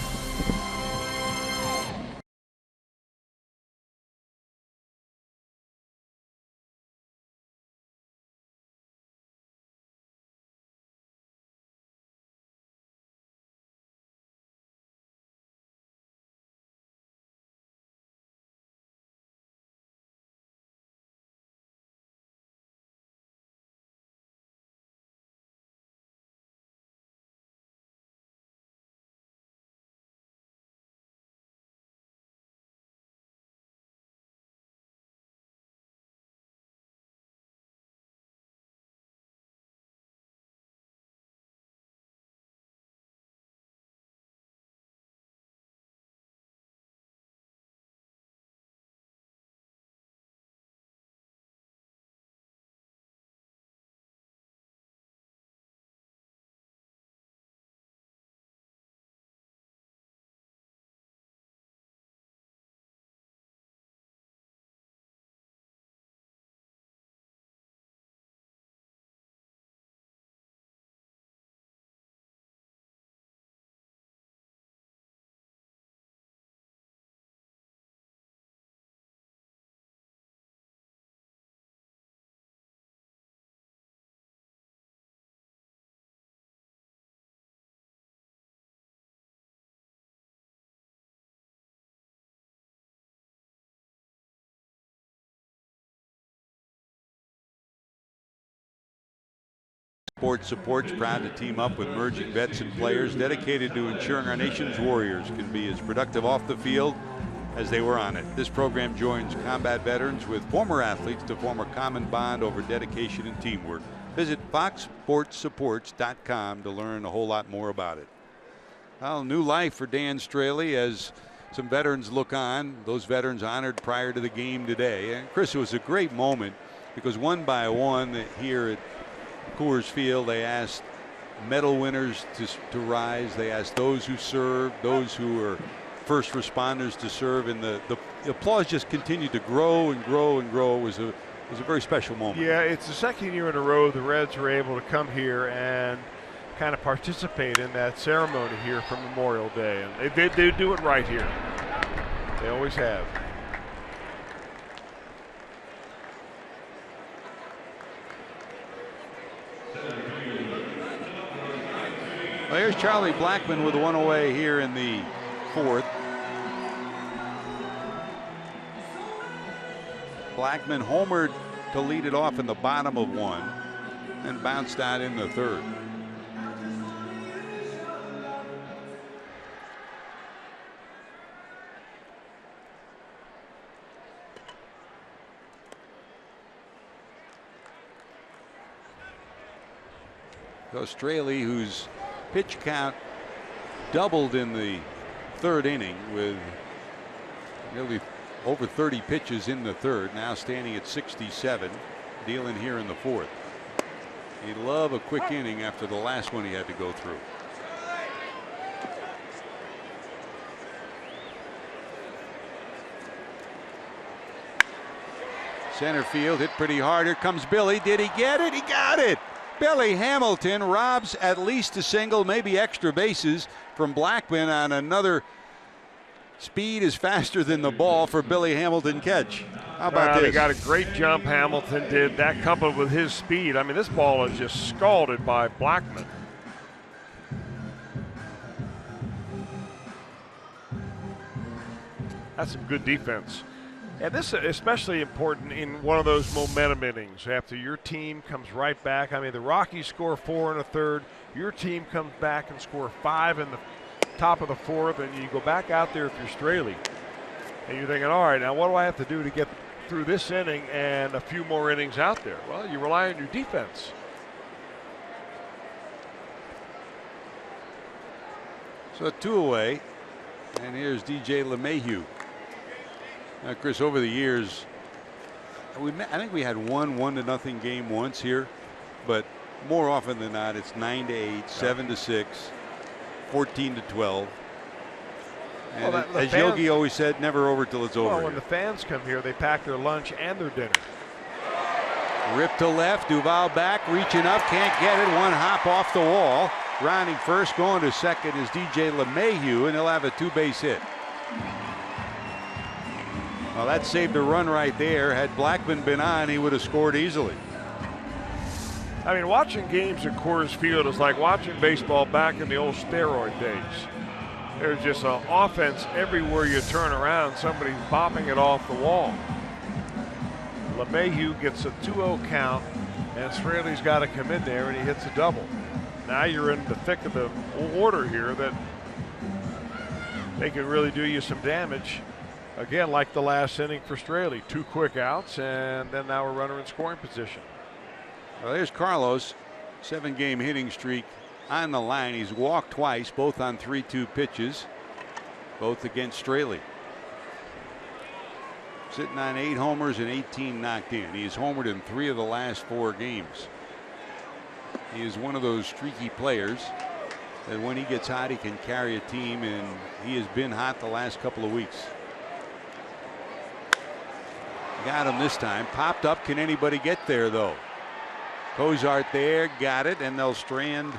Speaker 3: Sports Support's proud to team up with emerging vets and players dedicated to ensuring our nation's warriors can be as productive off the field as they were on it. This program joins combat veterans with former athletes to form a common bond over dedication and teamwork. Visit foxsportsupports.com to learn a whole lot more about it. Well, new life for Dan Straley as some veterans look on. Those veterans honored prior to the game today. And Chris, it was a great moment because one by one here at Coors Field, they asked medal winners to rise. They asked those who served, those who are first responders to serve, and the applause just continued to grow and grow and grow. It was a very special moment.
Speaker 4: Yeah, it's the second year in a row the Reds were able to come here and kind of participate in that ceremony here for Memorial Day, and they do it right here. They always have.
Speaker 3: Well, here's Charlie Blackmon with one away here in the fourth. Blackmon homered to lead it off in the bottom of one and bounced out in the third. So Straley, whose pitch count doubled in the third inning with nearly over 30 pitches in the third, now standing at 67, dealing here in the fourth. He'd love a quick inning after the last one he had to go through. Center field hit pretty hard. Here comes Billy. Did he get it? He got it. Billy Hamilton robs at least a single, maybe extra bases from Blackmon on another speed is faster than the ball for Billy Hamilton catch. How about this?
Speaker 4: He got a great jump, Hamilton did. That coupled with his speed. I mean, this ball is just scalded by Blackmon. That's some good defense. And this is especially important in one of those momentum innings after your team comes right back. I mean, the Rockies score 4 in the third. Your team comes back and score 5 in the top of the fourth, and you go back out there if you're Straley. And you're thinking, all right, now what do I have to do to get through this inning and a few more innings out there? Well, you rely on your defense.
Speaker 3: So 2 away, and here's DJ LeMahieu. Now, Chris, over the years, I think we had 1-0 game once here, but more often than not, it's 9-8, 7-6, 14-12. And
Speaker 4: Well,
Speaker 3: as Yogi always said, never over till it's over.
Speaker 4: Well, when the fans come here, they pack their lunch and their dinner.
Speaker 3: Rip to left, Duval back, reaching up, can't get it. One hop off the wall. Rounding first, going to second is DJ LeMahieu, and he'll have a 2-base hit. Well, that saved a run right there. Had Blackmon been on, he would have scored easily.
Speaker 4: I mean, watching games at Coors Field is like watching baseball back in the old steroid days. There's just an offense everywhere you turn around. Somebody's bopping it off the wall. LeMahieu gets a 2-0 count, and Straley's got to come in there, and he hits a double. Now you're in the thick of the order here that they can really do you some damage. Again, like the last inning for Straley, 2 quick outs, and then now a runner in scoring position.
Speaker 3: Well, there's Carlos, 7-game hitting streak on the line. He's walked twice, both on 3-2 pitches, both against Straley. Sitting on 8 homers and 18 knocked in. He's homered in 3 of the last 4 games. He is one of those streaky players that when he gets hot, he can carry a team, and he has been hot the last couple of weeks. Got him this time. Popped up. Can anybody get there, though? Cozart there. Got it. And they'll strand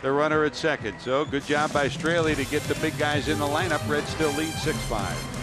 Speaker 3: the runner at second. So good job by Straley to get the big guys in the lineup. Reds still lead 6-5.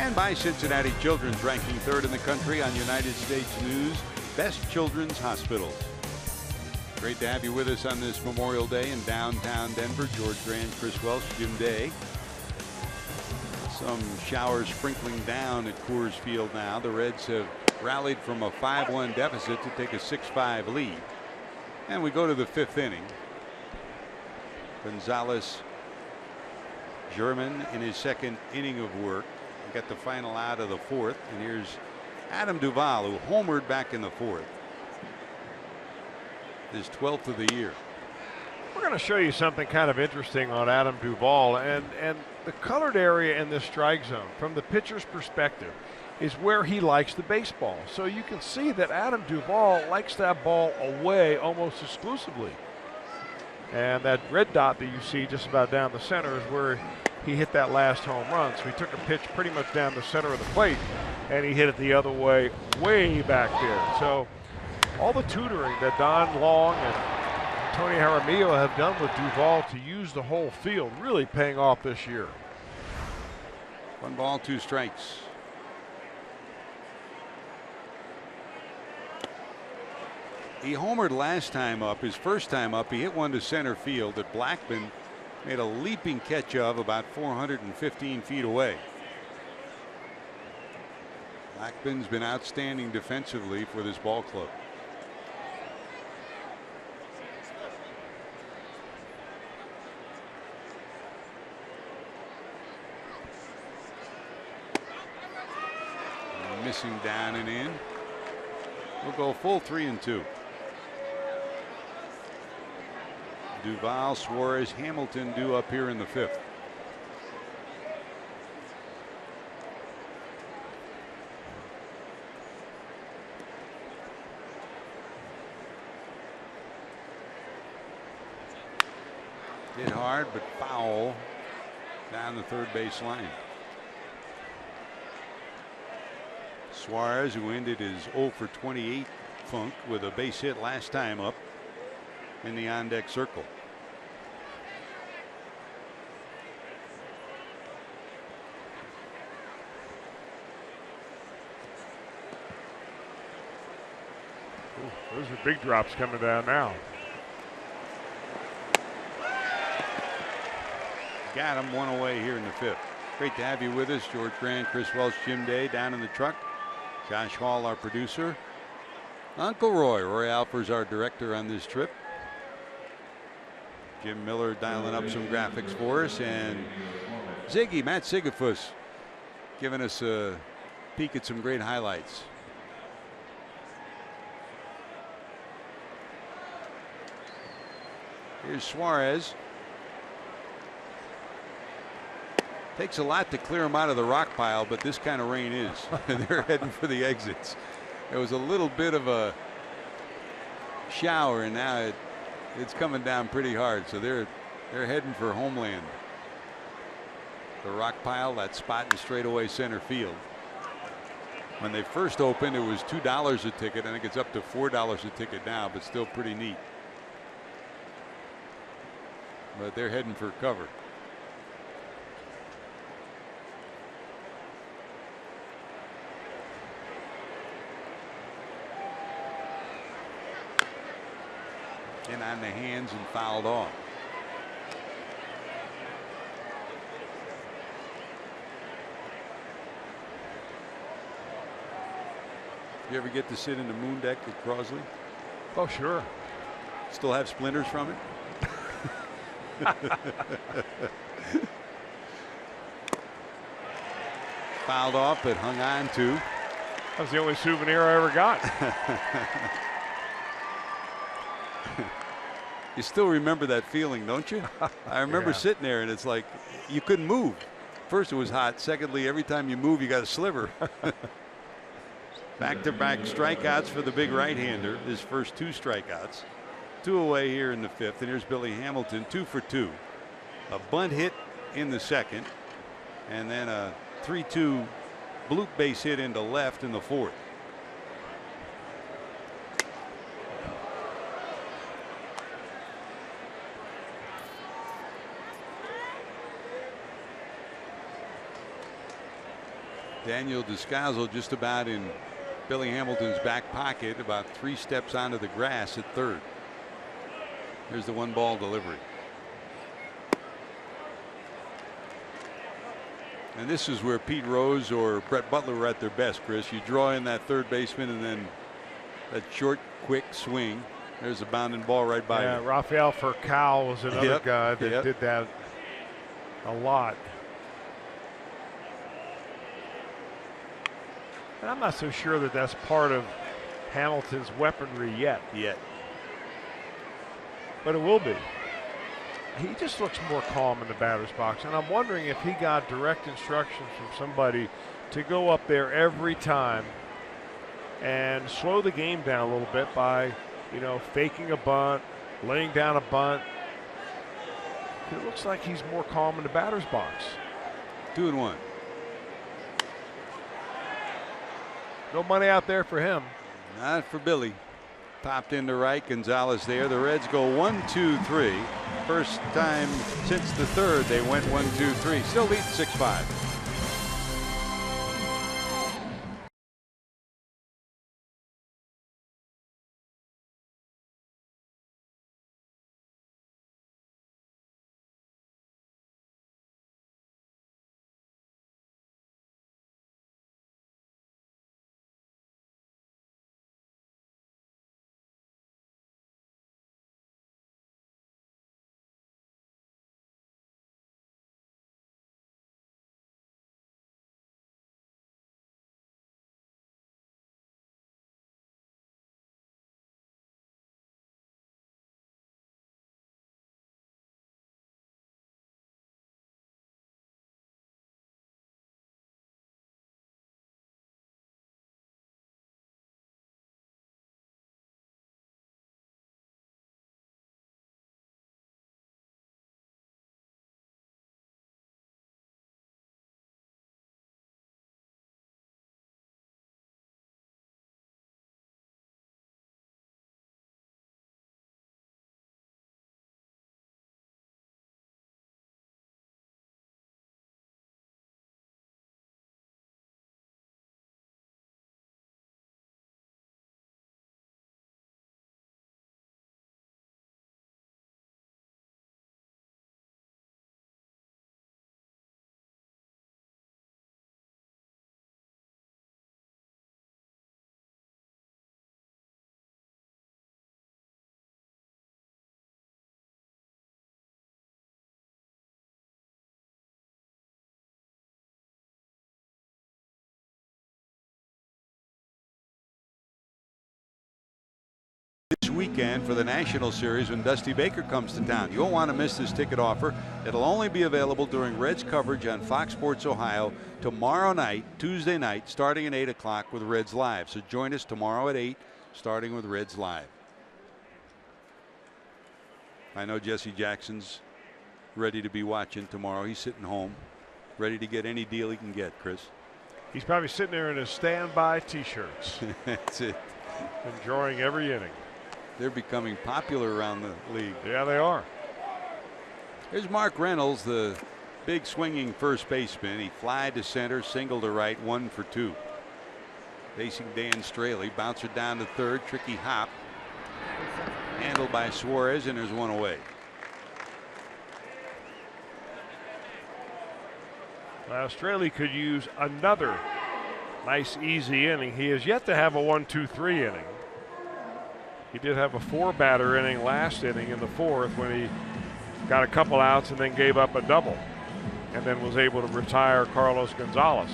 Speaker 3: And by Cincinnati Children's, ranking 3rd in the country on United States News Best Children's Hospitals. Great to have you with us on this Memorial Day in downtown Denver. George Grand, Chris Welsh, Jim Day. Some showers sprinkling down at Coors Field now. The Reds have rallied from a 5-1 deficit to take a 6-5 lead. And we go to the 5th inning. Gonzalez German in his 2nd inning of work. We got the final out of the 4th. And here's Adam Duvall, who homered back in the 4th. His 12th of the year.
Speaker 4: We're going to show you something kind of interesting on Adam Duvall, and the colored area in this strike zone from the pitcher's perspective is where he likes the baseball. So you can see that Adam Duvall likes that ball away almost exclusively. And that red dot that you see just about down the center is where he hit that last home run. So he took a pitch pretty much down the center of the plate and he hit it the other way, way back there. So all the tutoring that Don Long and Tony Jaramillo have done with Duvall to use the whole field really paying off this year.
Speaker 3: 1 ball, 2 strikes. He homered last time up. His first time up, he hit one to center field that Blackman made a leaping catch of about 415 feet away. Blackman's been outstanding defensively for this ball club. Missing down and in. We'll go full 3-2. Duvall, Suarez, Hamilton due up here in the 5th. Hit hard but foul down the 3rd base line. Suarez, who ended his 0 for 28 funk with a base hit last time up in the on deck circle.
Speaker 4: Ooh, those are big drops coming down now.
Speaker 3: Got him, 1 away here in the 5th. Great to have you with us. George Grant, Chris Welsh, Jim Day down in the truck. Josh Hall, our producer. Uncle Roy Alper's our director on this trip. Jim Miller dialing up some graphics for us, and Ziggy, Matt Sigafus, giving us a peek at some great highlights. Here's Suarez. Takes a lot to clear them out of the rock pile, but this kind of rain is. They're heading for the exits. There was a little bit of a shower, and now it's coming down pretty hard. So they're heading for homeland. The rock pile, that spot in straightaway center field. When they first opened, it was $2 a ticket. I think it's up to $4 a ticket now, but still pretty neat. But they're heading for cover. And on the hands and fouled off. You ever get to sit in the moon deck at Crosley?
Speaker 4: Oh, sure.
Speaker 3: Still have splinters from it? Fouled off, but hung on to.
Speaker 4: That was the only souvenir I ever got.
Speaker 3: You still remember that feeling, don't you? I remember sitting there, and it's like you couldn't move. First, it was hot. Secondly, every time you move, you got a sliver. Back-to-back strikeouts for the big right-hander. His first 2 strikeouts. 2 away here in the 5th. And here's Billy Hamilton, 2 for 2. A bunt hit in the 2nd, and then a 3-2 bloop base hit into left in the 4th. Daniel Descalzo just about in Billy Hamilton's back pocket, about 3 steps onto the grass at third. Here's the 1-ball delivery. And this is where Pete Rose or Brett Butler were at their best, Chris. You draw in that third baseman and then that short, quick swing. There's a bounding ball right by you.
Speaker 4: Rafael Furcal was another guy that did that a lot. And I'm not so sure that that's part of Hamilton's weaponry yet. But it will be. He just looks more calm in the batter's box, and I'm wondering if he got direct instructions from somebody to go up there every time and slow the game down a little bit by, you know, faking a bunt, laying down a bunt. It looks like he's more calm in the batter's box.
Speaker 3: 2-1.
Speaker 4: No money out there for him.
Speaker 3: Not for Billy. Popped into right. Gonzalez there. The Reds go 1-2-3. First time since the third they went 1-2-3. Still lead 6-5. This weekend for the National Series when Dusty Baker comes to town. You won't want to miss this ticket offer. It'll only be available during Reds coverage on Fox Sports Ohio tomorrow night, Tuesday night, starting at 8 o'clock with Reds Live. So join us tomorrow at 8, starting with Reds Live. I know Jesse Jackson's ready to be watching tomorrow. He's sitting home, ready to get any deal he can get, Chris.
Speaker 4: He's probably sitting there in his standby T-shirts.
Speaker 3: That's it.
Speaker 4: Enjoying every inning.
Speaker 3: They're becoming popular around the league.
Speaker 4: Yeah, they are.
Speaker 3: Here's Mark Reynolds, the big swinging first baseman. He flied to center, single to right, 1 for 2. Facing Dan Straley, bouncer down to third, tricky hop. Handled by Suarez, and there's 1 away.
Speaker 4: Straley could use another nice easy inning. He has yet to have a 1-2-3 inning. He did have a 4-batter inning last inning in the 4th when he got a couple outs and then gave up a double and then was able to retire Carlos Gonzalez.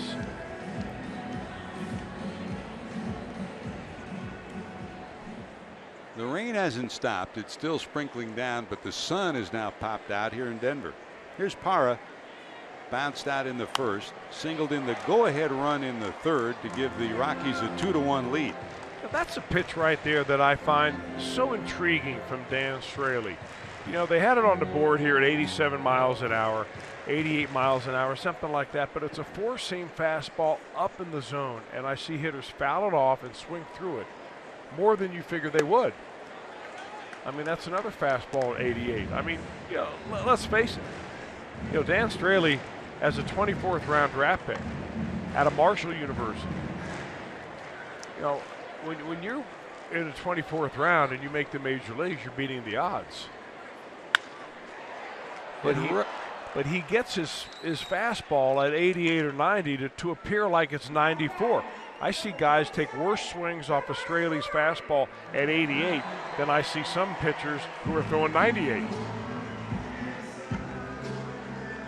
Speaker 3: The rain hasn't stopped. It's still sprinkling down, but the sun has now popped out here in Denver. Here's Parra. Bounced out in the first, singled in the go-ahead run in the third to give the Rockies a 2-1 lead.
Speaker 4: Now that's a pitch right there that I find so intriguing from Dan Straley. You know, they had it on the board here at 87 miles an hour, 88 miles an hour, something like that, but it's a 4-seam fastball up in the zone, and I see hitters foul it off and swing through it more than you figure they would. I mean, that's another fastball at 88. I mean, you know, let's face it. You know, Dan Straley, as a 24th round draft pick, out of Marshall University. You know, when you're in the 24th round and you make the major leagues, you're beating the odds. But he gets his fastball at 88 or 90 to appear like it's 94. I see guys take worse swings off of Straley's fastball at 88 than I see some pitchers who are throwing 98.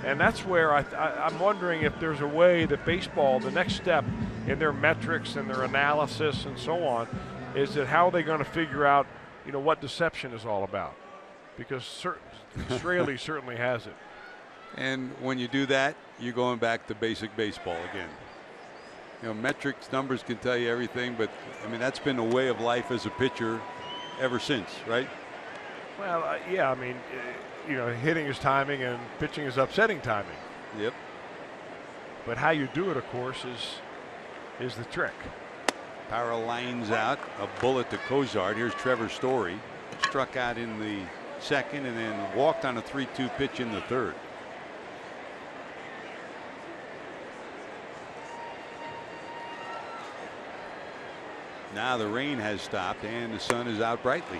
Speaker 4: And that's where I'm wondering if there's a way that baseball, the next step in their metrics and their analysis and so on, is that how are they going to figure out, you know, what deception is all about? Because Straley certainly has it.
Speaker 3: And when you do that, you're going back to basic baseball again. You know, metrics, numbers can tell you everything, but I mean, that's been a way of life as a pitcher ever since, right?
Speaker 4: Well, yeah, I mean, you know, hitting is timing and pitching is upsetting timing.
Speaker 3: Yep.
Speaker 4: But how you do it, of course, is the trick.
Speaker 3: Power lines out, a bullet to Cozart. Here's Trevor Story, struck out in the second and then walked on a 3-2 pitch in the third. Now the rain has stopped and the sun is out brightly.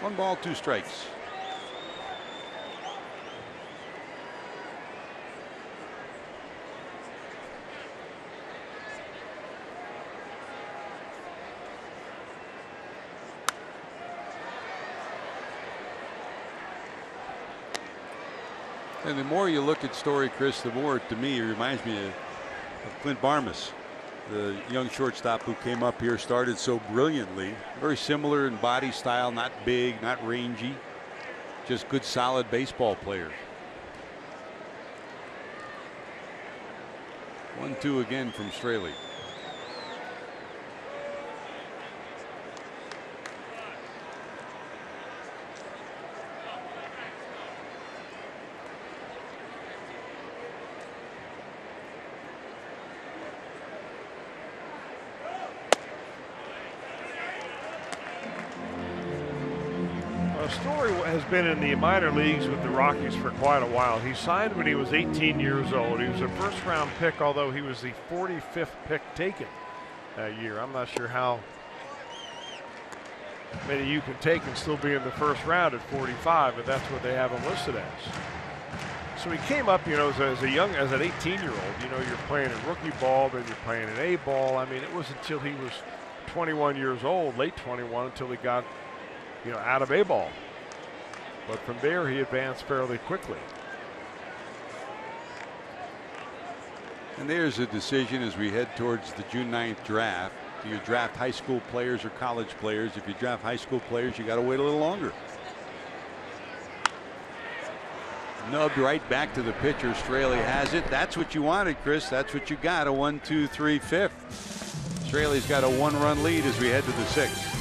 Speaker 3: One ball, two strikes. And the more you look at Story, Chris, the more, to me, it reminds me of Clint Barmas, the young shortstop who came up here, started so brilliantly. Very similar in body style, not big, not rangy, just good, solid baseball player. 1-2 again from Straley.
Speaker 4: Story has been in the minor leagues with the Rockies for quite a while. He signed when he was 18 years old. He was a first-round pick, although he was the 45th pick taken that year. I'm not sure how many you can take and still be in the first round at 45, but that's what they have him listed as. So he came up, you know, as an 18-year-old. You know, you're playing in rookie ball, then you're playing in A ball. I mean, it was until he was 21 years old, late 21, until he got, you know, out of A ball. But from there, he advanced fairly quickly.
Speaker 3: And there's a decision as we head towards the June 9th draft. Do you draft high school players or college players? If you draft high school players, you got to wait a little longer. Nubbed right back to the pitcher. Straley has it. That's what you wanted, Chris. That's what you got. A 1-2-3 fifth. Straley's got a 1-run lead as we head to the 6th.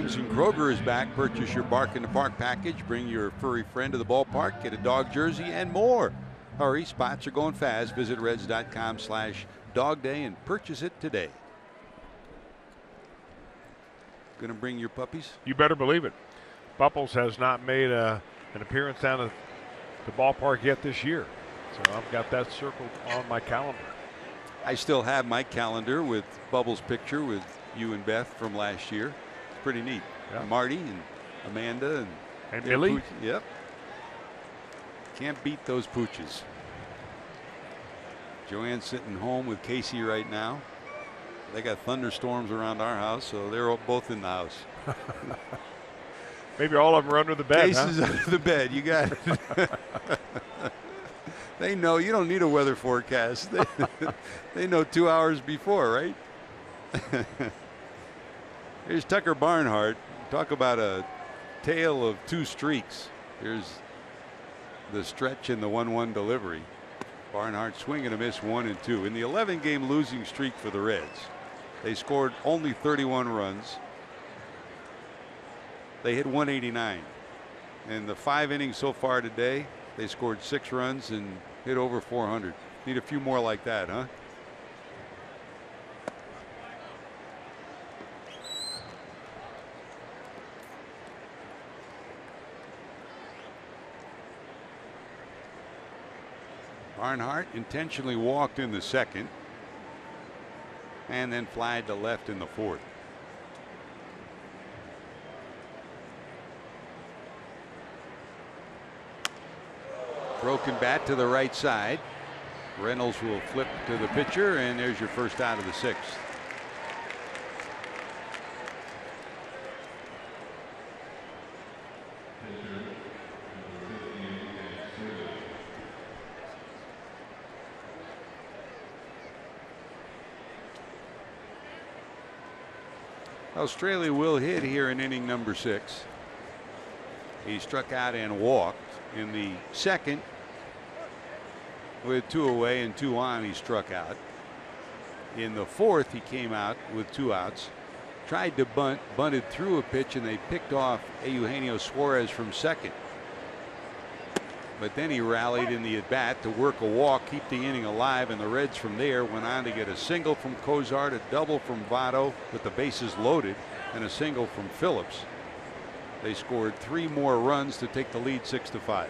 Speaker 3: Times and Kroger is back. Purchase your Bark in the Park package. Bring your furry friend to the ballpark. Get a dog jersey and more. Hurry, spots are going fast. Visit Reds.com/Dog Day and purchase it today. Gonna bring your puppies?
Speaker 4: You better believe it. Bupples has not made an appearance down at the ballpark yet this year. So I've got that circled on my calendar.
Speaker 3: I still have my calendar with Bubbles' picture with you and Beth from last year. It's pretty neat.
Speaker 4: Yeah.
Speaker 3: Marty and Amanda
Speaker 4: and Billy.
Speaker 3: Yep. Can't beat those pooches. Joanne's sitting home with Casey right now. They got thunderstorms around our house, so they're both in the house.
Speaker 4: Maybe all of them are under the bed.
Speaker 3: Case is under the bed. You got it. They know you don't need a weather forecast. They know 2 hours before, right? Here's Tucker Barnhart. Talk about a tale of two streaks. Here's the stretch and the 1-1 delivery. Barnhart swing and a miss, 1 and 2 in the 11-game losing streak for the Reds. They scored only 31 runs. They hit 189. In the 5 innings so far today, they scored 6 runs and hit over 400. Need a few more like that, huh? Barnhart intentionally walked in the second and then flied to left in the fourth. Broken bat to the right side. Reynolds will flip to the pitcher, and there's your first out of the 6th. Australia will hit here in inning number 6. He struck out and walked in the second. With 2 away and 2 on, he struck out. In the 4th, he came out with 2 outs. Tried to bunt, bunted through a pitch, and they picked off Eugenio Suarez from second. But then he rallied in the at-bat to work a walk, keep the inning alive, and the Reds from there went on to get a single from Cozart, a double from Votto with the bases loaded, and a single from Phillips. They scored 3 more runs to take the lead 6-5.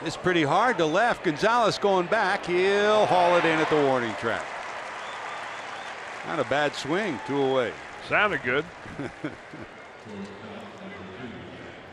Speaker 3: It's pretty hard to left. Gonzalez going back. He'll haul it in at the warning track. Not a bad swing. 2 away.
Speaker 4: Sounded good.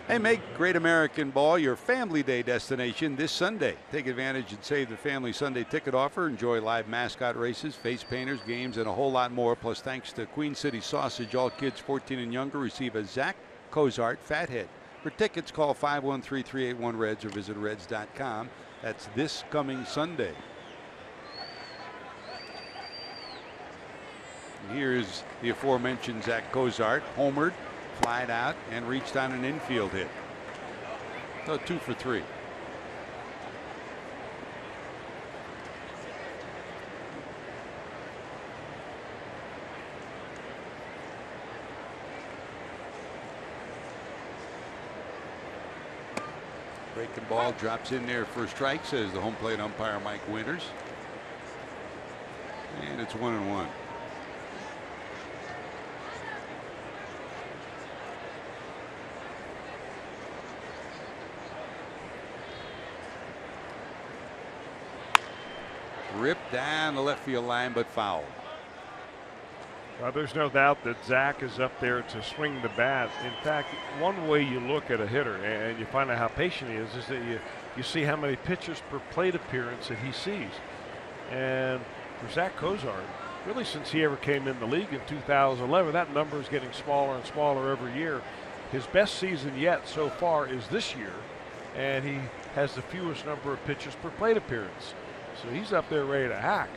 Speaker 3: Hey, make Great American Ball your family day destination this Sunday. Take advantage and save the Family Sunday ticket offer. Enjoy live mascot races, face painters, games, and a whole lot more. Plus, thanks to Queen City Sausage, all kids 14 and younger receive a Zach Cozart Fathead. For tickets, call 513-381-REDS or visit Reds.com. That's this coming Sunday. And here's the aforementioned Zach Cozart, homered, flied out, and reached on an infield hit. So 2 for 3. Breaking ball drops in there for a strike, says the home plate umpire Mike Winters. And it's 1-1. Ripped down the left field line, but foul.
Speaker 4: Well, there's no doubt that Zach is up there to swing the bat. In fact, one way you look at a hitter and you find out how patient he is that you see how many pitches per plate appearance that he sees. And for Zach Cozart, really since he ever came in the league in 2011, that number is getting smaller and smaller every year. His best season yet so far is this year, and he has the fewest number of pitches per plate appearance. So he's up there ready to hack.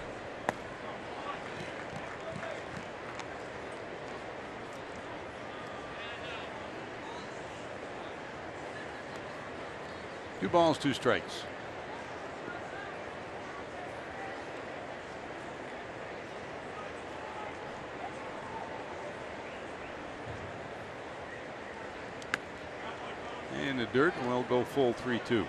Speaker 3: Two balls, two strikes. In the dirt, and we'll go full 3-2.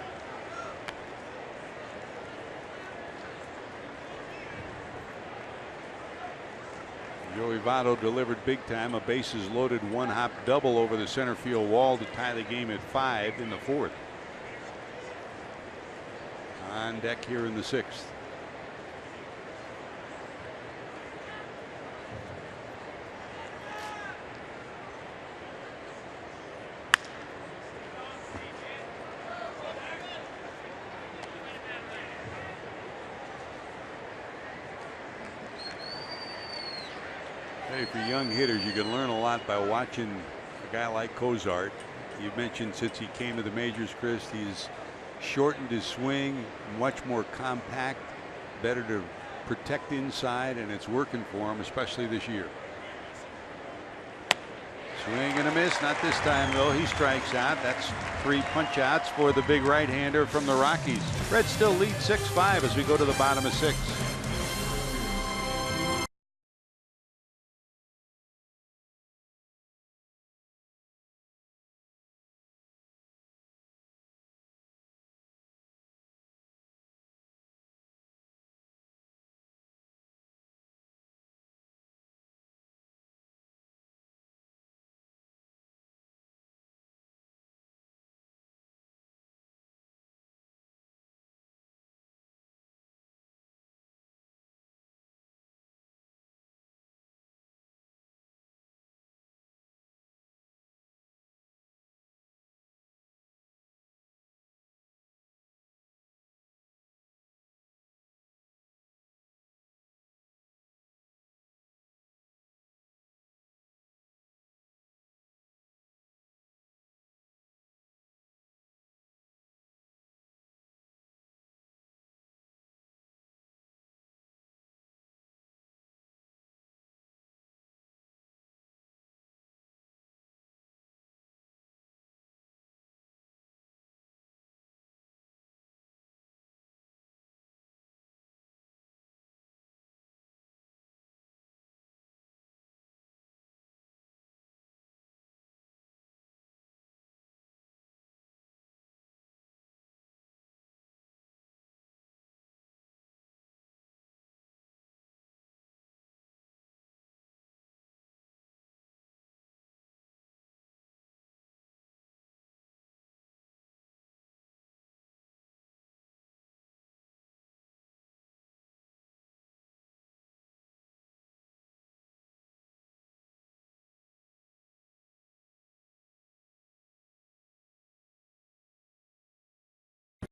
Speaker 3: Joey Votto delivered big time, a bases loaded one-hop double over the center field wall to tie the game at 5 in the 4th. On deck here in the 6th. Hey, for young hitters, you can learn a lot by watching a guy like Cozart. You mentioned since he came to the majors, Chris, he's shortened his swing, much more compact, better to protect inside, and it's working for him, especially this year. Swing and a miss, not this time though. He strikes out. That's 3 punch outs for the big right-hander from the Rockies. Reds still lead 6-5 as we go to the bottom of 6.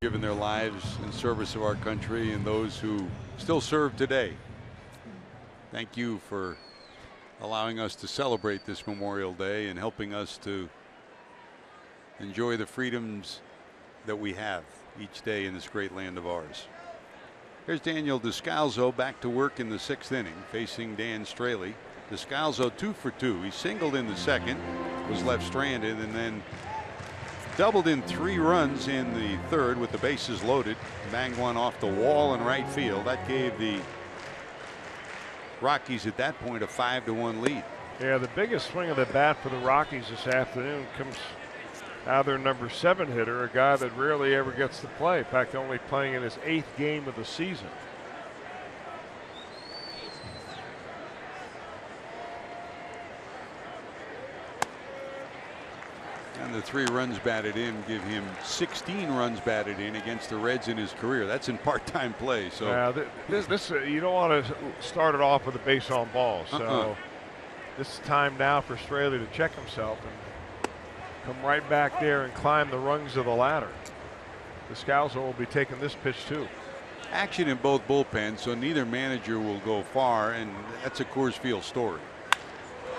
Speaker 3: Given their lives in service of our country and those who still serve today. Thank you for allowing us to celebrate this Memorial Day and helping us to enjoy the freedoms that we have each day in this great land of ours. Here's Daniel Descalzo back to work in the 6th inning, facing Dan Straley. Descalzo 2 for 2. He singled in the 2nd, was left stranded, and then doubled in 3 runs in the 3rd with the bases loaded. Banged one off the wall in right field. That gave the Rockies at that point a 5-1 lead.
Speaker 4: Yeah, the biggest swing of the bat for the Rockies this afternoon comes out of their number 7 hitter, a guy that rarely ever gets to play. In fact, only playing in his 8th game of the season.
Speaker 3: And the 3 runs batted in give him 16 runs batted in against the Reds in his career. That's in part-time play. So
Speaker 4: this you don't want to start it off with a base on ball. So this is time now for Straley to check himself and come right back there and climb the rungs of the ladder. Descalzo will be taking this pitch too.
Speaker 3: Action in both bullpens, so neither manager will go far, and that's a Coors Field story.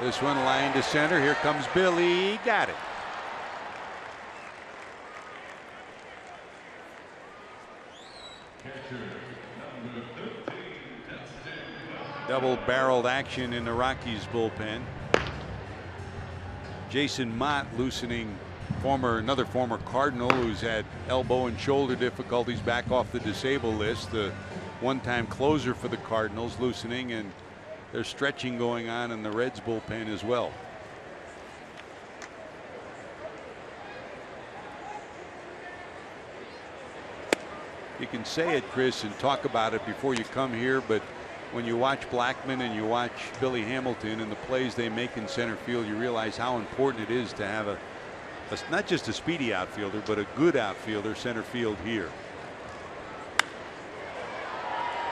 Speaker 3: This one lined to center. Here comes Billy. Got it. Double-barreled action in the Rockies bullpen. Jason Mott loosening, another former Cardinal who's had elbow and shoulder difficulties, back off the disabled list. The one-time closer for the Cardinals loosening, and there's stretching going on in the Reds bullpen as well. You can say it, Chris, and talk about it before you come here, but when you watch Blackmon and you watch Billy Hamilton and the plays they make in center field, you realize how important it is to have not just a speedy outfielder, but a good outfielder center field here.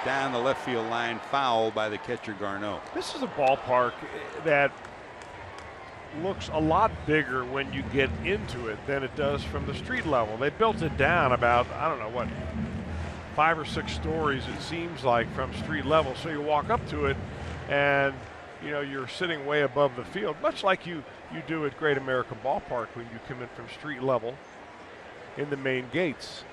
Speaker 3: Down the left field line, foul by the catcher Garneau.
Speaker 4: This is a ballpark that looks a lot bigger when you get into it than it does from the street level. They built it down about, I don't know what, 5 or 6 stories it seems like from street level. So you walk up to it and you know you're sitting way above the field, much like you do at Great American Ballpark when you come in from street level in the main gates.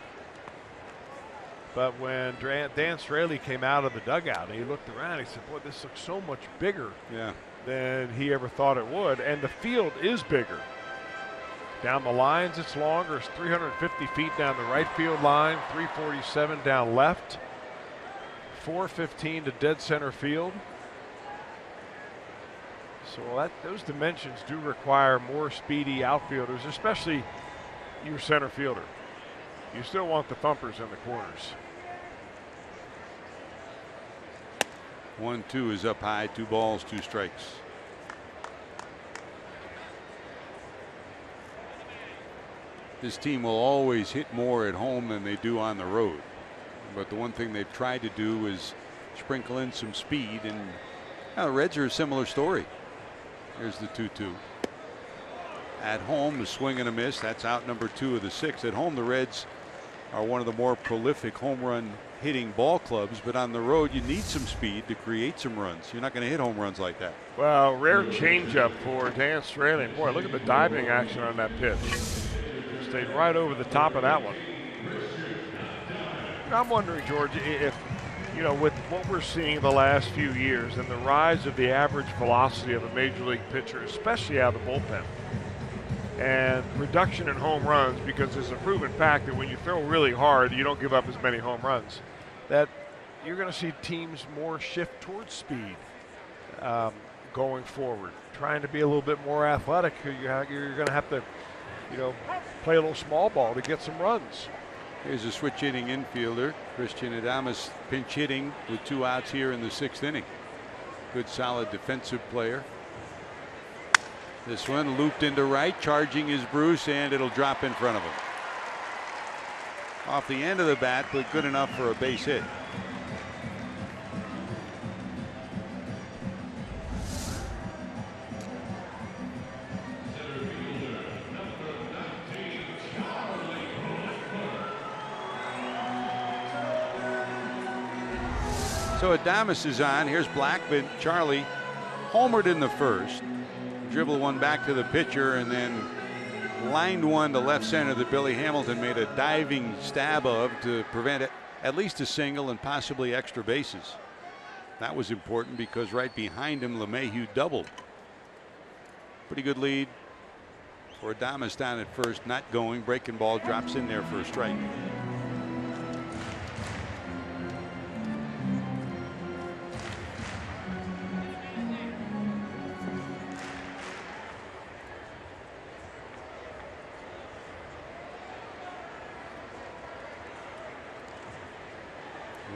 Speaker 4: But when Dan Straley came out of the dugout and he looked around, he said, boy, this looks so much bigger than he ever thought it would. And the field is bigger. Down the lines, it's longer. It's 350 feet down the right field line, 347 down left, 415 to dead center field. So those dimensions do require more speedy outfielders, especially your center fielder. You still want the thumpers in the corners.
Speaker 3: 1-2 is up high, 2 balls, 2 strikes. This team will always hit more at home than they do on the road. But the one thing they've tried to do is sprinkle in some speed, and the Reds are a similar story. Here's the 2-2. At home, the swing and a miss. That's out number 2 of the 6. At home, the Reds are one of the more prolific home run hitting ball clubs, but on the road you need some speed to create some runs. You're not going to hit home runs like that.
Speaker 4: Well, rare changeup for Dan Straley. Boy, look at the diving action on that pitch. Stayed right over the top of that one. I'm wondering, George, if with what we're seeing the last few years and the rise of the average velocity of a major league pitcher, especially out of the bullpen, and reduction in home runs, because there's a proven fact that when you throw really hard, you don't give up as many home runs, that you're going to see teams more shift towards speed going forward, trying to be a little bit more athletic. You're going to have to, play a little small ball to get some runs.
Speaker 3: Here's a switch hitting infielder, Christian Adames, pinch hitting with 2 outs here in the 6th inning. Good solid defensive player. This one looped into right, charging is Bruce, and it'll drop in front of him. Off the end of the bat, but good enough for a base hit. So Adames is on. Here's Blackmon. Charlie homered in the first. Dribbled one back to the pitcher and then lined one to left center that Billy Hamilton made a diving stab of to prevent it, at least a single and possibly extra bases. That was important because right behind him LeMahieu doubled. Pretty good lead for Adames down at first, not going. Breaking ball drops in there for a strike.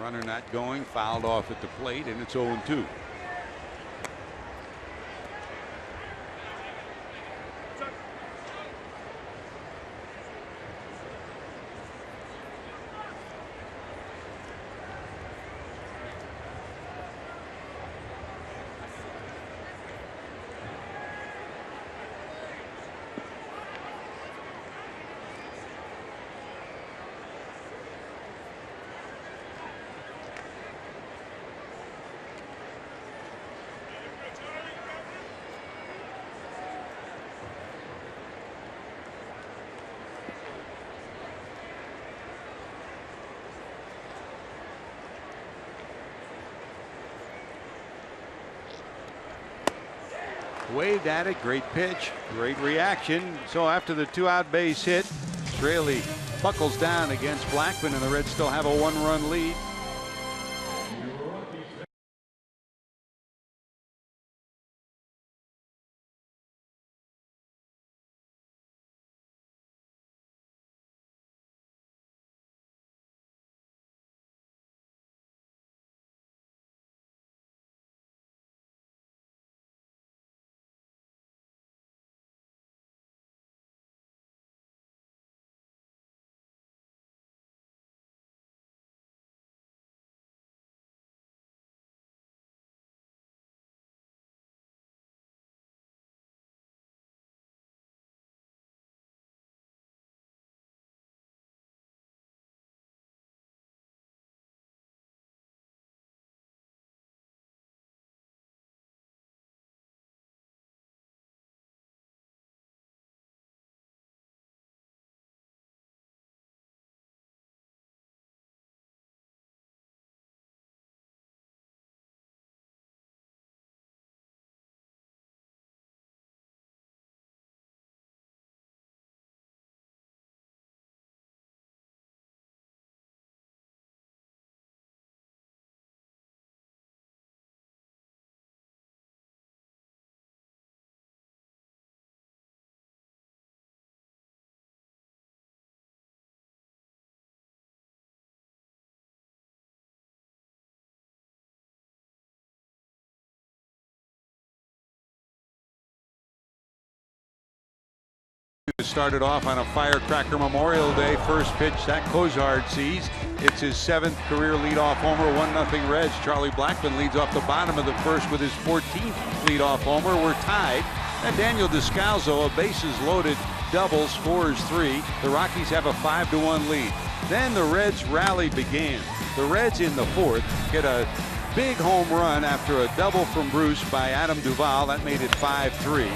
Speaker 3: Runner not going, fouled off at the plate, and it's 0-2. waved at it. Great pitch, great reaction. So after the 2-out base hit, Straley buckles down against Blackman, and the Reds still have a 1-run lead. Started off on a firecracker Memorial Day. First pitch that Cozart sees. It's his 7th career leadoff homer. 1-0 Reds. Charlie Blackman leads off the bottom of the first with his 14th leadoff homer. We're tied. And Daniel Descalzo, a bases loaded double, scores 3. The Rockies have a 5-1 lead. Then the Reds rally began. The Reds in the 4th hit a big home run after a double from Bruce by Adam Duvall. That made it 5-3.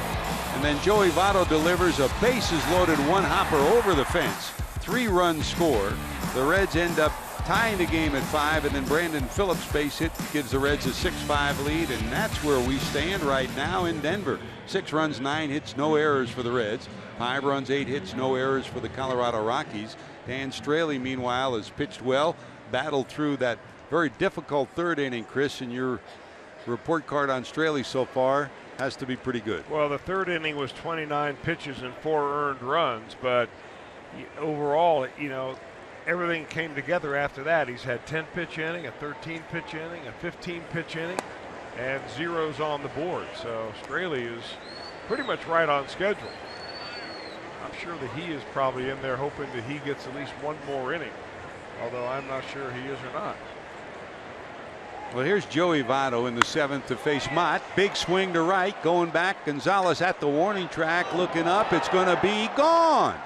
Speaker 3: And then Joey Votto delivers a bases-loaded one-hopper over the fence. 3-run score. The Reds end up tying the game at 5, and then Brandon Phillips' base hit gives the Reds a 6-5 lead, and that's where we stand right now in Denver. 6 runs, 9 hits, no errors for the Reds. 5 runs, 8 hits, no errors for the Colorado Rockies. Dan Straley, meanwhile, has pitched well, battled through that very difficult 3rd inning, Chris, and your report card on Straley so far has to be pretty good.
Speaker 4: Well, the 3rd inning was 29 pitches and 4 earned runs, but overall, everything came together after that. He's had 10-pitch inning, a 13-pitch inning, a 15-pitch inning, and zeros on the board. So Straley is pretty much right on schedule. I'm sure that he is probably in there hoping that he gets at least 1 more inning, although I'm not sure he is or not.
Speaker 3: Well, here's Joey Votto in the 7th to face Mott. Big swing to right, going back. Gonzalez at the warning track, looking up. It's going to be gone.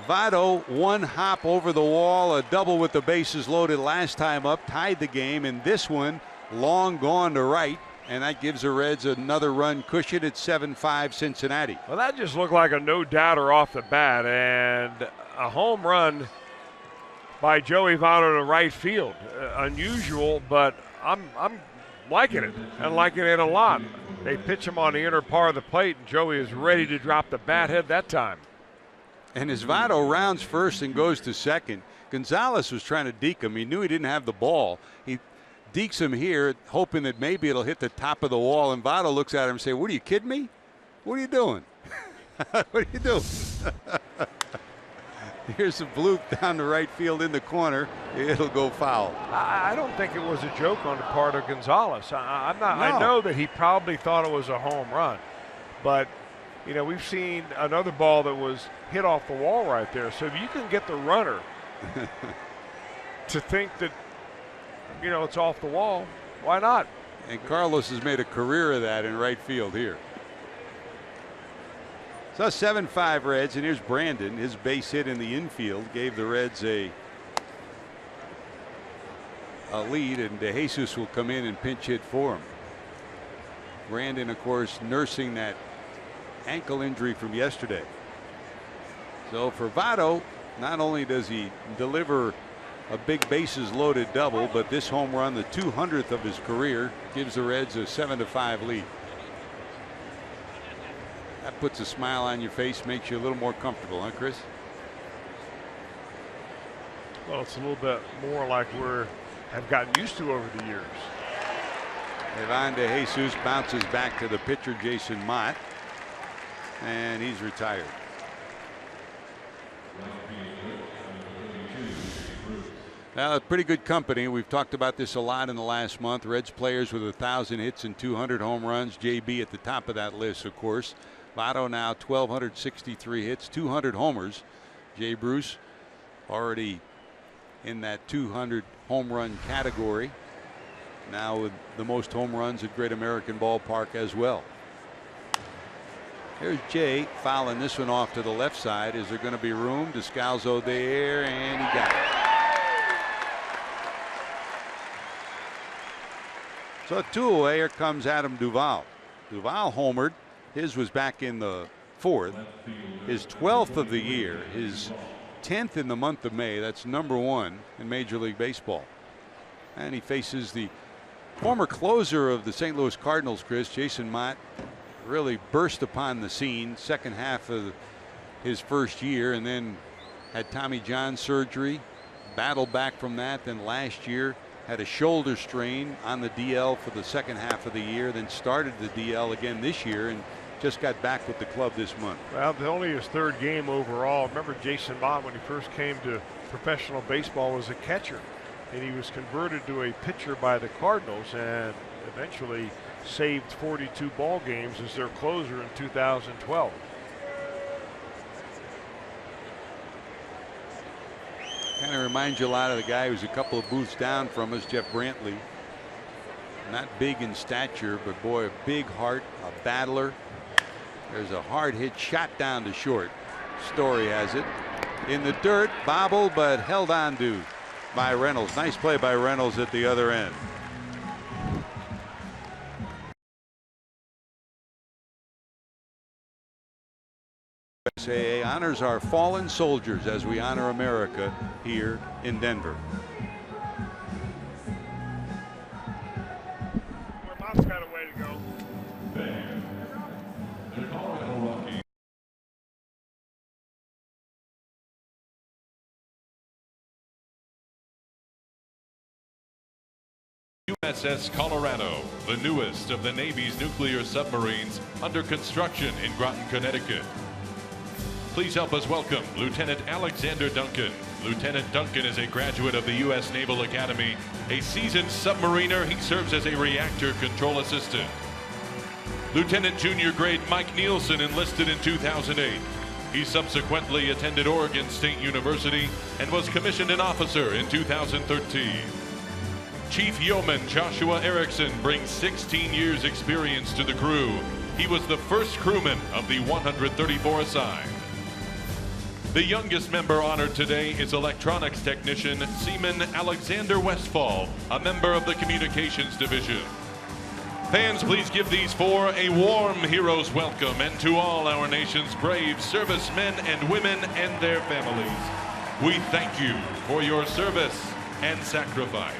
Speaker 3: Votto, 1 hop over the wall, a double with the bases loaded last time up, tied the game, and this one long gone to right, and that gives the Reds another run cushion at 7-5 Cincinnati.
Speaker 4: Well, that just looked like a no-doubter off the bat, and a home run by Joey Votto to right field. Unusual, but I'm liking it and liking it a lot. They pitch him on the inner part of the plate, and Joey is ready to drop the bat head that time.
Speaker 3: And as Votto rounds first and goes to second, Gonzalez was trying to deke him. He knew he didn't have the ball. He dekes him here, hoping that maybe it'll hit the top of the wall, and Votto looks at him and says, "What, are you kidding me? What are you doing? What are you doing?" Here's a bloop down the right field in the corner. It'll go foul.
Speaker 4: I don't think it was a joke on the part of Gonzalez. I'm not.
Speaker 3: No.
Speaker 4: I know that he probably thought it was a home run, but we've seen another ball that was hit off the wall right there. So if you can get the runner to think that it's off the wall, why not?
Speaker 3: And Carlos has made a career of that in right field here. So 7-5 Reds, and here's Brandon. His base hit in the infield gave the Reds a lead, and De Jesus will come in and pinch hit for him. Brandon, of course, nursing that ankle injury from yesterday. So for Votto, not only does he deliver a big bases loaded double, but this home run, the 200th of his career, gives the Reds a 7-5 lead. That puts a smile on your face, makes you a little more comfortable, huh, Chris?
Speaker 4: Well, it's a little bit more like I've gotten used to over the years.
Speaker 3: Ivan De Jesus bounces back to the pitcher, Jason Mott, and he's retired. Well, pretty good company. We've talked about this a lot in the last month. Reds players with 1,000 hits and 200 home runs. JB at the top of that list, of course. Votto now 1,263 hits, 200 homers. Jay Bruce already in that 200 home run category. Now with the most home runs at Great American Ballpark as well. Here's Jay fouling this one off to the left side. Is there going to be room? Descalzo there, and he got it. So 2 away. Here comes Adam Duvall. Duvall homered. His was back in the 4th. His 12th of the year. His 10th in the month of May. That's #1 in Major League Baseball. And he faces the former closer of the St. Louis Cardinals, Chris. Jason Mott really burst upon the scene second half of his first year, and then had Tommy John surgery, battled back from that. Then last year had a shoulder strain on the DL for the second half of the year, then started the DL again this year and just got back with the club this month.
Speaker 4: Well, only his 3rd game overall. Remember, Jason Mott, when he first came to professional baseball, was a catcher, and he was converted to a pitcher by the Cardinals and eventually saved 42 ball games as their closer in 2012.
Speaker 3: Kind of reminds you a lot of the guy who's a couple of booths down from us, Jeff Brantley. Not big in stature, but boy, a big heart, a battler. There's a hard hit shot down to short. Story has it. In the dirt, bobbled, but held on to by Reynolds. Nice play by Reynolds at the other end. USAA honors our fallen soldiers as we honor America here in Denver.
Speaker 4: Mott's got a way to go.
Speaker 2: The Colorado Rockies. USS Colorado, the newest of the Navy's nuclear submarines, under construction in Groton, Connecticut. Please help us welcome Lieutenant Alexander Duncan. Lieutenant Duncan is a graduate of the U.S. Naval Academy. A seasoned submariner, he serves as a reactor control assistant. Lieutenant Junior Grade Mike Nielsen enlisted in 2008. He subsequently attended Oregon State University and was commissioned an officer in 2013. Chief Yeoman Joshua Erickson brings 16 years experience to the crew. He was the first crewman of the 134 assigned. The youngest member honored today is electronics technician Seaman Alexander Westfall, a member of the communications division. Fans, please give these 4 a warm hero's welcome, and to all our nation's brave servicemen and women and their families, we thank you for your service and sacrifice.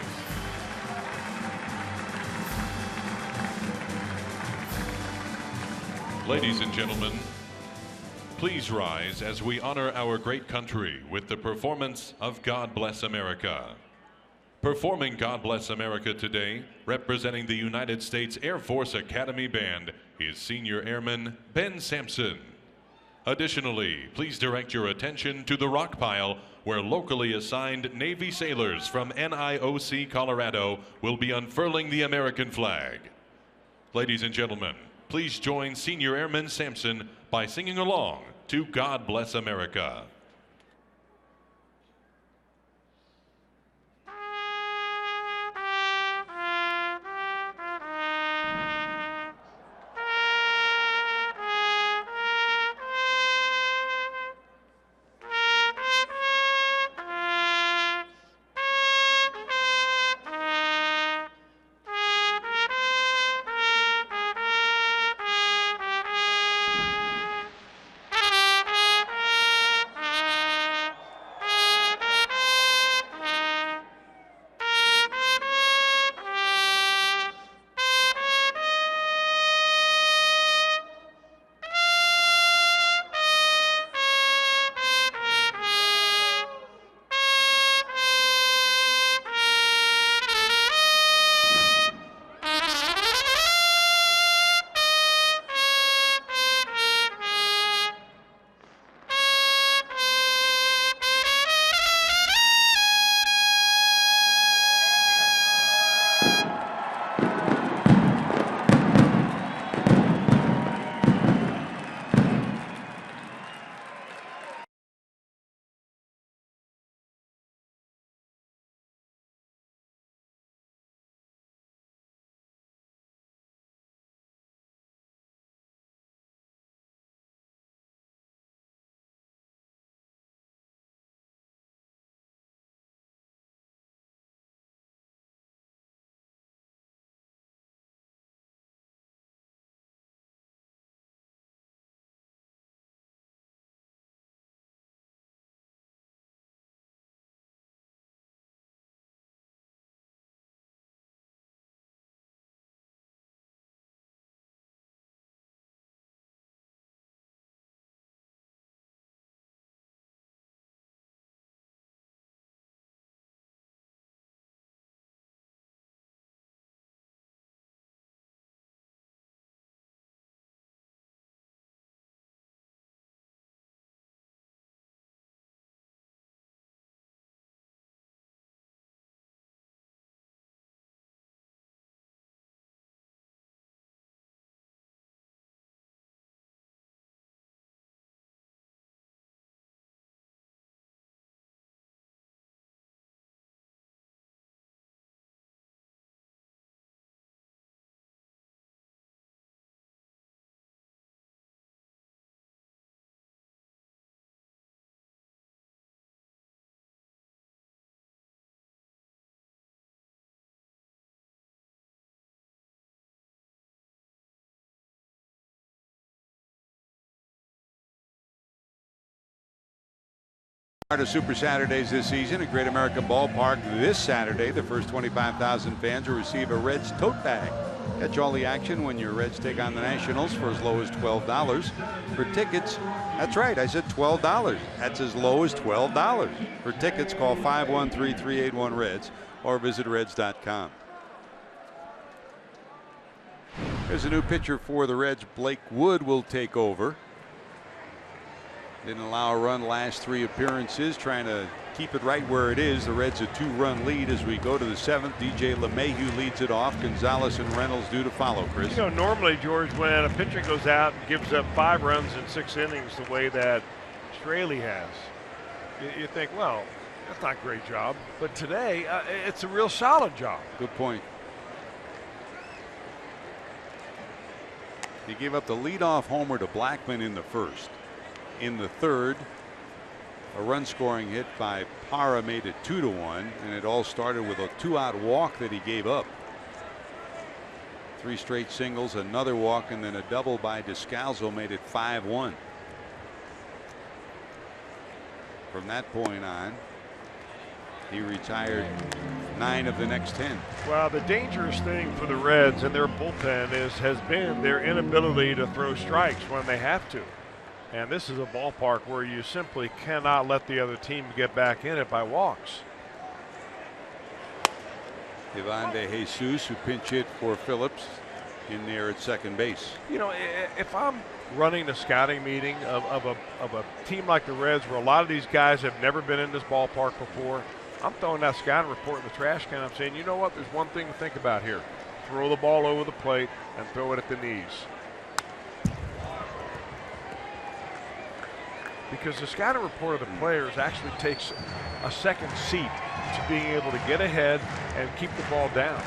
Speaker 2: Ladies and gentlemen, please rise as we honor our great country with the performance of God Bless America. Performing God Bless America today, representing the United States Air Force Academy Band, is Senior Airman Ben Sampson. Additionally, please direct your attention to the rock pile where locally assigned Navy sailors from NIOC Colorado will be unfurling the American flag. Ladies and gentlemen, please join Senior Airman Sampson by singing along to God Bless America.
Speaker 3: To Super Saturdays this season at Great American Ballpark this Saturday. The first 25,000 fans will receive a Reds tote bag. Catch all the action when your Reds take on the Nationals for as low as $12. For tickets, that's right, I said $12. That's as low as $12. For tickets, call 513-381-REDS or visit Reds.com. There's a new pitcher for the Reds. Blake Wood will take over. Didn't allow a run last 3 appearances, trying to keep it right where it is. The Reds a 2-run lead as we go to the 7th. DJ LeMahieu leads it off. Gonzalez and Reynolds due to follow, Chris.
Speaker 4: You know, normally, George, when a pitcher goes out and gives up 5 runs in 6 innings the way that Straley has, you think, well, that's not a great job. But today, it's a real solid job.
Speaker 3: Good point. He gave up the leadoff homer to Blackman in the first. In the third, a run scoring hit by Parra made it 2-1, and it all started with a 2-out walk that he gave up. 3 straight singles, another walk, and then a double by Descalzo made it 5-1. From that point on, he retired 9 of the next 10.
Speaker 4: Well, the dangerous thing for the Reds and their bullpen has been their inability to throw strikes when they have to. And this is a ballpark where you simply cannot let the other team get back in it by walks.
Speaker 3: Ivan De Jesus, who pinch hit for Phillips, in there at second base.
Speaker 4: You know, if I'm running a scouting meeting of a team like the Reds, where a lot of these guys have never been in this ballpark before, I'm throwing that scouting report in the trash can. I'm saying, you know what, there's one thing to think about here. Throw the ball over the plate and throw it at the knees. Because the scouting report of the players actually takes a second seat to being able to get ahead and keep the ball down.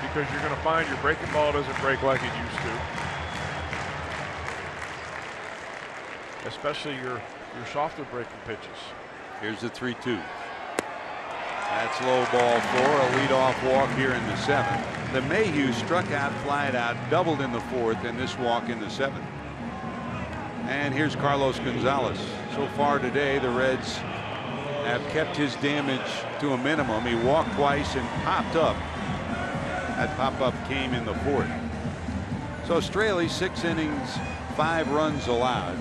Speaker 4: Because you're going to find your breaking ball doesn't break like it used to. Especially your softer breaking pitches.
Speaker 3: Here's the 3-2. That's low ball 4, a leadoff walk here in the 7th. LeMahieu struck out, flied out, doubled in the 4th, and this walk in the 7th. And here's Carlos Gonzalez. So far today, the Reds have kept his damage to a minimum. He walked twice and popped up. That pop-up came in the 4th. So Straley, 6 innings, 5 runs allowed,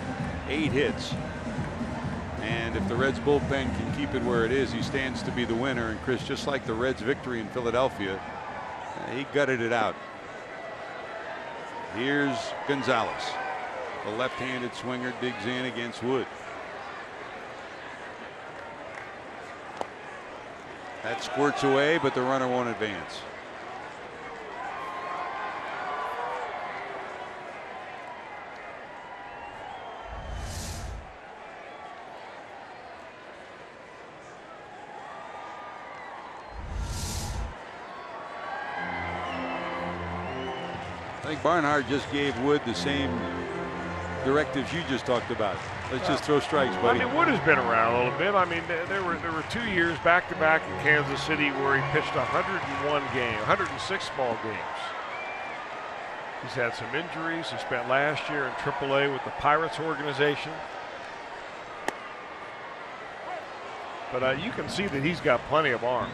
Speaker 3: 8 hits. And if the Reds bullpen can keep it where it is, he stands to be the winner. And Chris, just like the Reds' victory in Philadelphia, he gutted it out. Here's Gonzalez. The left-handed swinger digs in against Wood. That squirts away, but the runner won't advance. I think Barnhart just gave Wood the same directives you just talked about. Let's just throw strikes, buddy.
Speaker 4: I mean, Wood has been around a little bit. I mean, there were 2 years back-to-back in Kansas City where he pitched 101 games, 106 ball games. He's had some injuries. He spent last year in AAA with the Pirates organization. But you can see that he's got plenty of arm.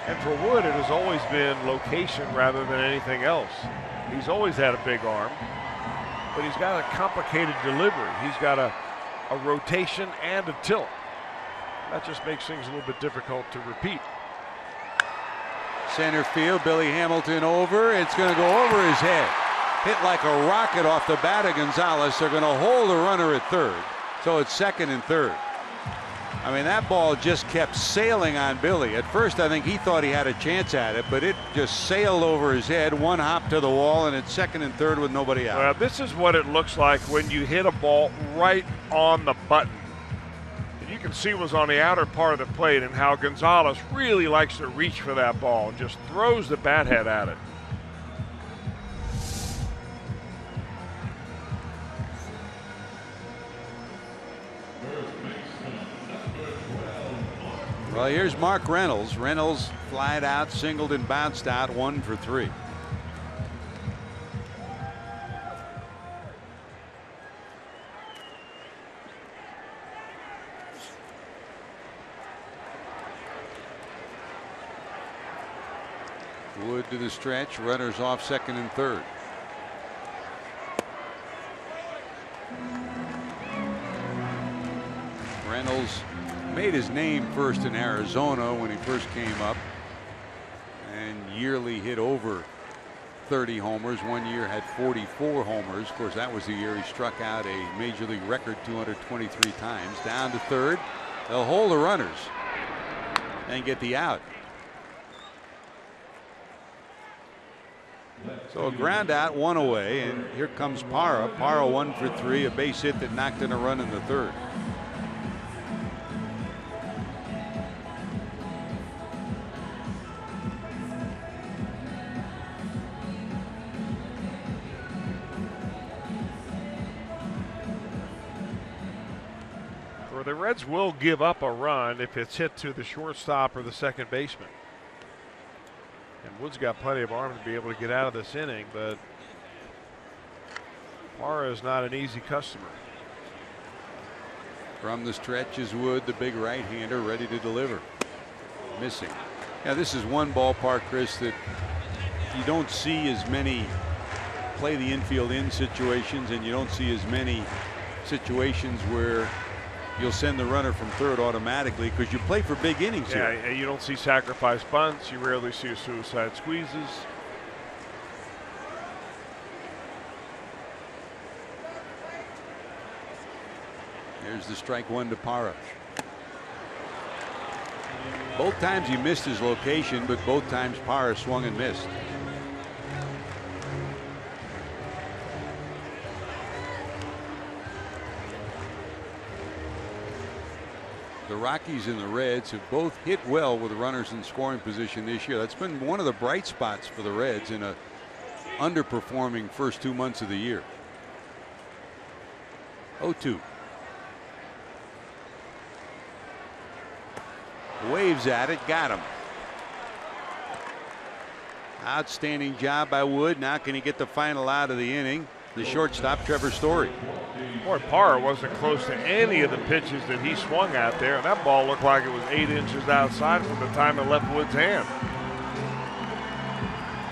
Speaker 4: And for Wood, it has always been location rather than anything else. He's always had a big arm, but he's got a complicated delivery. He's got a rotation and a tilt. That just makes things a little bit difficult to repeat.
Speaker 3: Center field, Billy Hamilton over. It's going to go over his head. Hit like a rocket off the bat of Gonzalez. They're going to hold the runner at third. So it's second and third. I mean, that ball just kept sailing on Billy. At first, I think he thought he had a chance at it, but it just sailed over his head, one hop to the wall, and it's second and third with nobody out.
Speaker 4: Well, this is what it looks like when you hit a ball right on the button. And you can see what's on the outer part of the plate and how Gonzalez really likes to reach for that ball and just throws the bat head at it.
Speaker 3: Well, here's Mark Reynolds. Reynolds flied out, singled and bounced out, 1 for 3. Wood to the stretch, runners off second and third. Reynolds made his name first in Arizona when he first came up, and yearly hit over 30 homers. One year had 44 homers. Of course, that was the year he struck out a major league record 223 times. Down to third. They'll hold the runners and get the out. So a ground out, one away, and here comes Parra. Parra 1 for 3, a base hit that knocked in a run in the third.
Speaker 4: The Reds will give up a run if it's hit to the shortstop or the second baseman. And Wood's got plenty of arm to be able to get out of this inning, but Parra is not an easy customer.
Speaker 3: From the stretch is Wood, the big right-hander, ready to deliver. Missing. Yeah, this is one ballpark, Chris, that you don't see as many play the infield in situations, and you don't see as many situations where you'll send the runner from third automatically because you play for big innings here.
Speaker 4: Yeah, you don't see sacrifice bunts. You rarely see suicide squeezes.
Speaker 3: There's the strike one to Parra. Both times he missed his location, but both times Parra swung and missed. The Rockies and the Reds have both hit well with runners in scoring position this year. That's been one of the bright spots for the Reds in a underperforming first 2 months of the year. 0-2. Waves at it, got him. Outstanding job by Wood. Now can he get the final out of the inning? The shortstop, Trevor Story.
Speaker 4: Boy, Parra wasn't close to any of the pitches that he swung out there, and that ball looked like it was 8 inches outside from the time it left Wood's hand.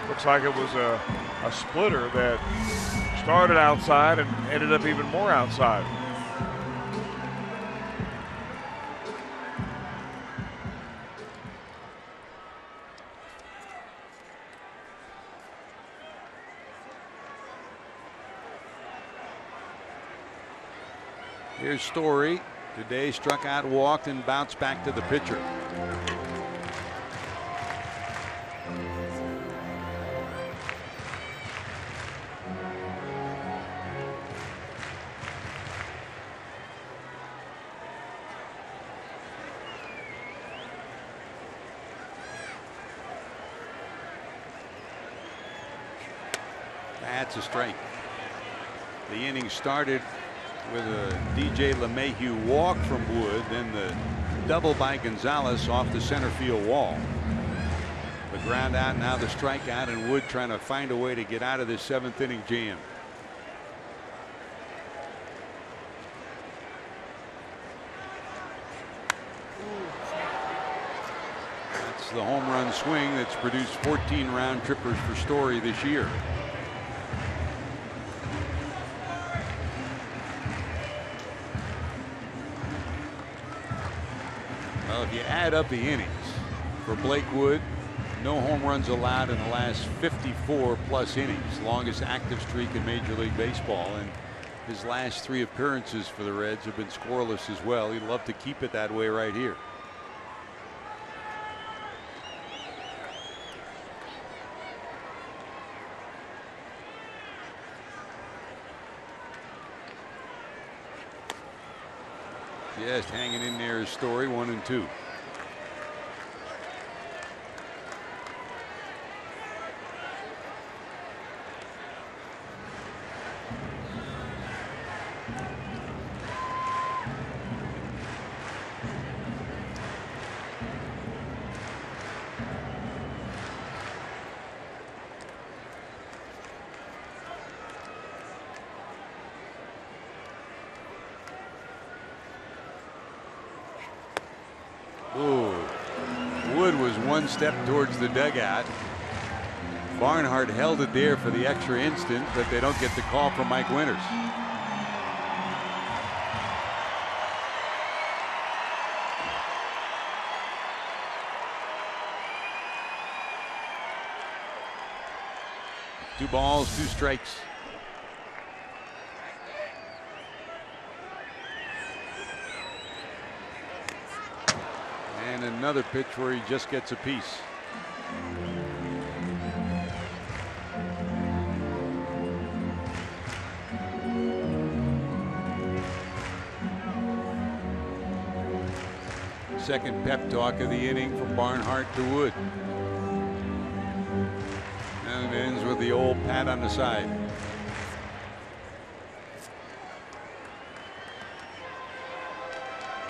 Speaker 4: Looks like it was a splitter that started outside and ended up even more outside.
Speaker 3: Here's Story. Today struck out, walked, and bounced back to the pitcher. That's a strike. The inning started with a DJ LeMahieu walk from Wood, then the double by Gonzalez off the center field wall. The ground out, now the strikeout, and Wood trying to find a way to get out of this 7th inning jam. That's the home run swing that's produced 14 round trippers for Story this year. Well, if you add up the innings for Blake Wood, no home runs allowed in the last 54 plus innings, longest active streak in Major League Baseball, and his last 3 appearances for the Reds have been scoreless as well. He'd love to keep it that way right here. Just hanging in there is Story, 1-2. Step towards the dugout. Barnhart held it there for the extra instant, but they don't get the call from Mike Winters. Two balls, 2 strikes. And another pitch where he just gets a piece. Second pep talk of the inning from Barnhart to Wood. And it ends with the old pat on the side.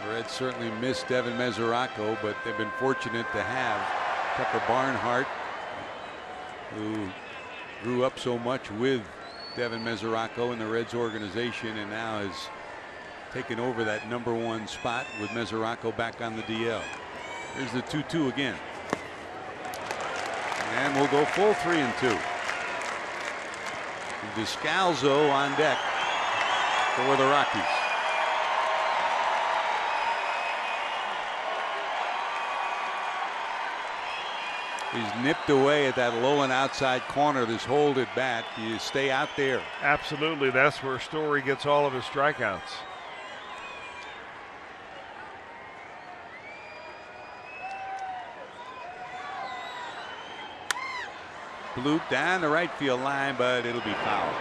Speaker 3: The Reds certainly missed Devin Mesoraco, but they've been fortunate to have Pepper Barnhart, who grew up so much with Devin Mesoraco in the Reds organization and now has taken over that #1 spot with Mesoraco back on the DL. Here's the 2-2 again. And we'll go full 3-2. Descalzo on deck for the Rockies. He's nipped away at that low and outside corner. This hold at bat. You stay out there.
Speaker 4: Absolutely. That's where Story gets all of his strikeouts.
Speaker 3: Bloop down the right field line, but it'll be foul.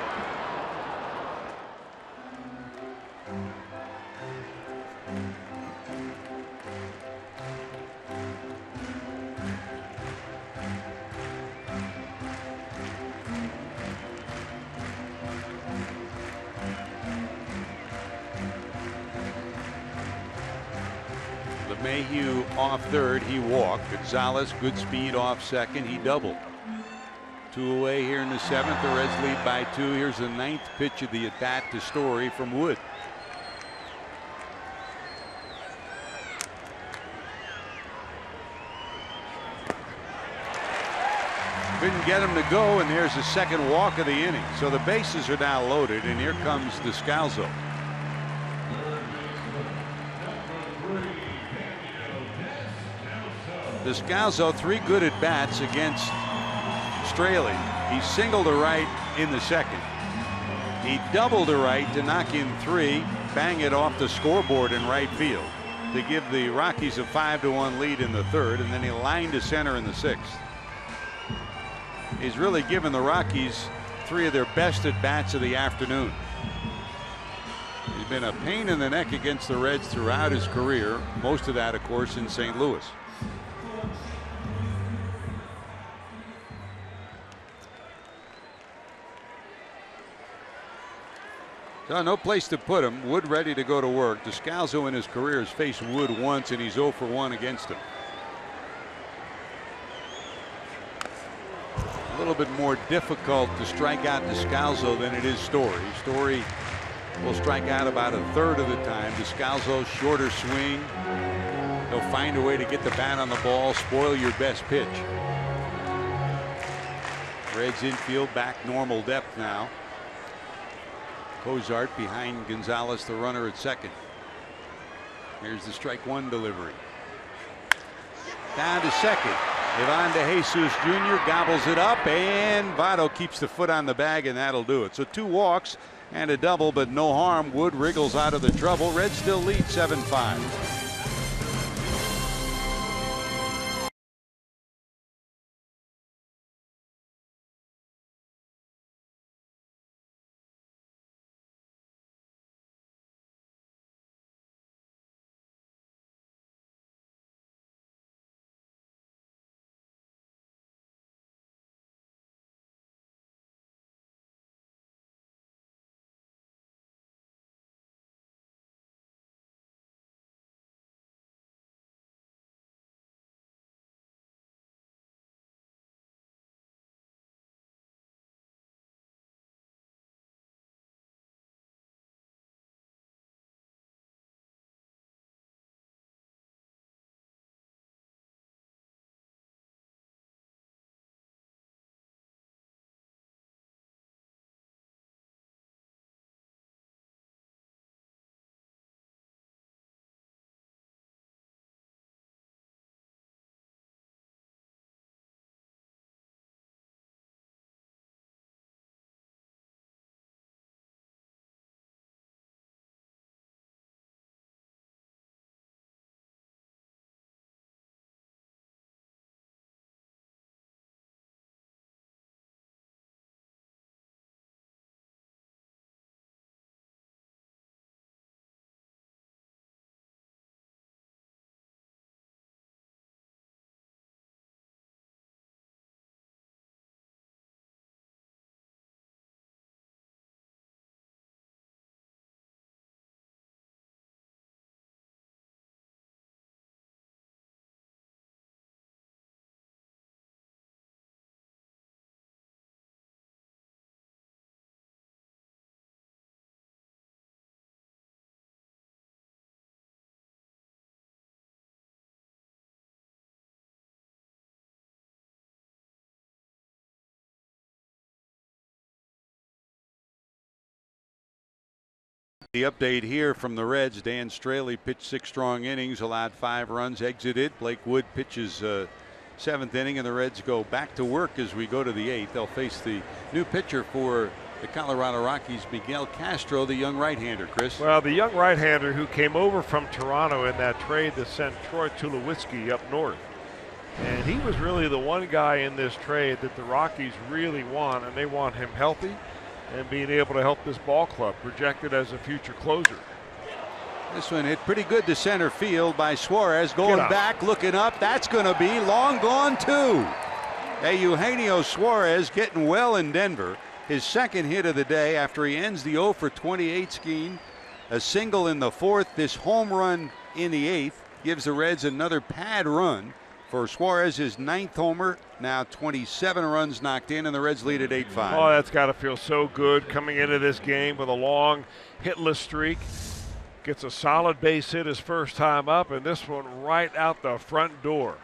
Speaker 3: LeMahieu off third, he walked. Gonzalez, good speed off second, he doubled. 2 away here in the 7th. The Reds lead by 2. Here's the 9th pitch of the at bat to Story from Wood. Couldn't get him to go, and there's the second walk of the inning. So the bases are now loaded, and here comes Descalzo. Descalzo, 3 good at bats against Straley. He singled to right in the 2nd. He doubled to right to knock in 3, bang it off the scoreboard in right field to give the Rockies a 5-1 lead in the 3rd, and then he lined to center in the 6th. He's really given the Rockies 3 of their best at bats of the afternoon. He's been a pain in the neck against the Reds throughout his career, most of that of course in St. Louis. So no place to put him. Wood ready to go to work. Descalzo in his career has faced Wood once, and he's 0 for 1 against him. A little bit more difficult to strike out Descalzo than it is Story. Story will strike out about a third of the time. Descalzo, shorter swing. He'll find a way to get the bat on the ball, spoil your best pitch. Reds infield back normal depth now. Cozart behind Gonzalez, the runner at second. Here's the strike 1 delivery. Down to second. Ivan De Jesus Jr. gobbles it up, and Votto keeps the foot on the bag, and that'll do it. So 2 walks and a double, but no harm. Wood wriggles out of the trouble. Reds still lead 7-5. The update here from the Reds. Dan Straley pitched 6 strong innings, allowed 5 runs, exited. Blake Wood pitches 7th inning, and the Reds go back to work as we go to the 8th. They'll face the new pitcher for the Colorado Rockies, Miguel Castro, the young right-hander, Chris.
Speaker 4: Well, the young right-hander who came over from Toronto in that trade that sent Troy Tulowitzki up north. And he was really the one guy in this trade that the Rockies really want, and they want him healthy and being able to help this ball club, projected as a future closer.
Speaker 3: This one hit pretty good to center field by Suarez, going back, looking up. That's going to be long gone too. Eugenio Suarez getting well in Denver. His 2nd hit of the day after he ends the 0 for 28 scheme. A single in the 4th. This home run in the 8th gives the Reds another pad run for Suarez, his 9th homer. Now 27 runs knocked in, and the Reds lead at 8-5.
Speaker 4: Oh, that's got to feel so good coming into this game with a long hitless streak. Gets a solid base hit his first time up, and this one right out the front door.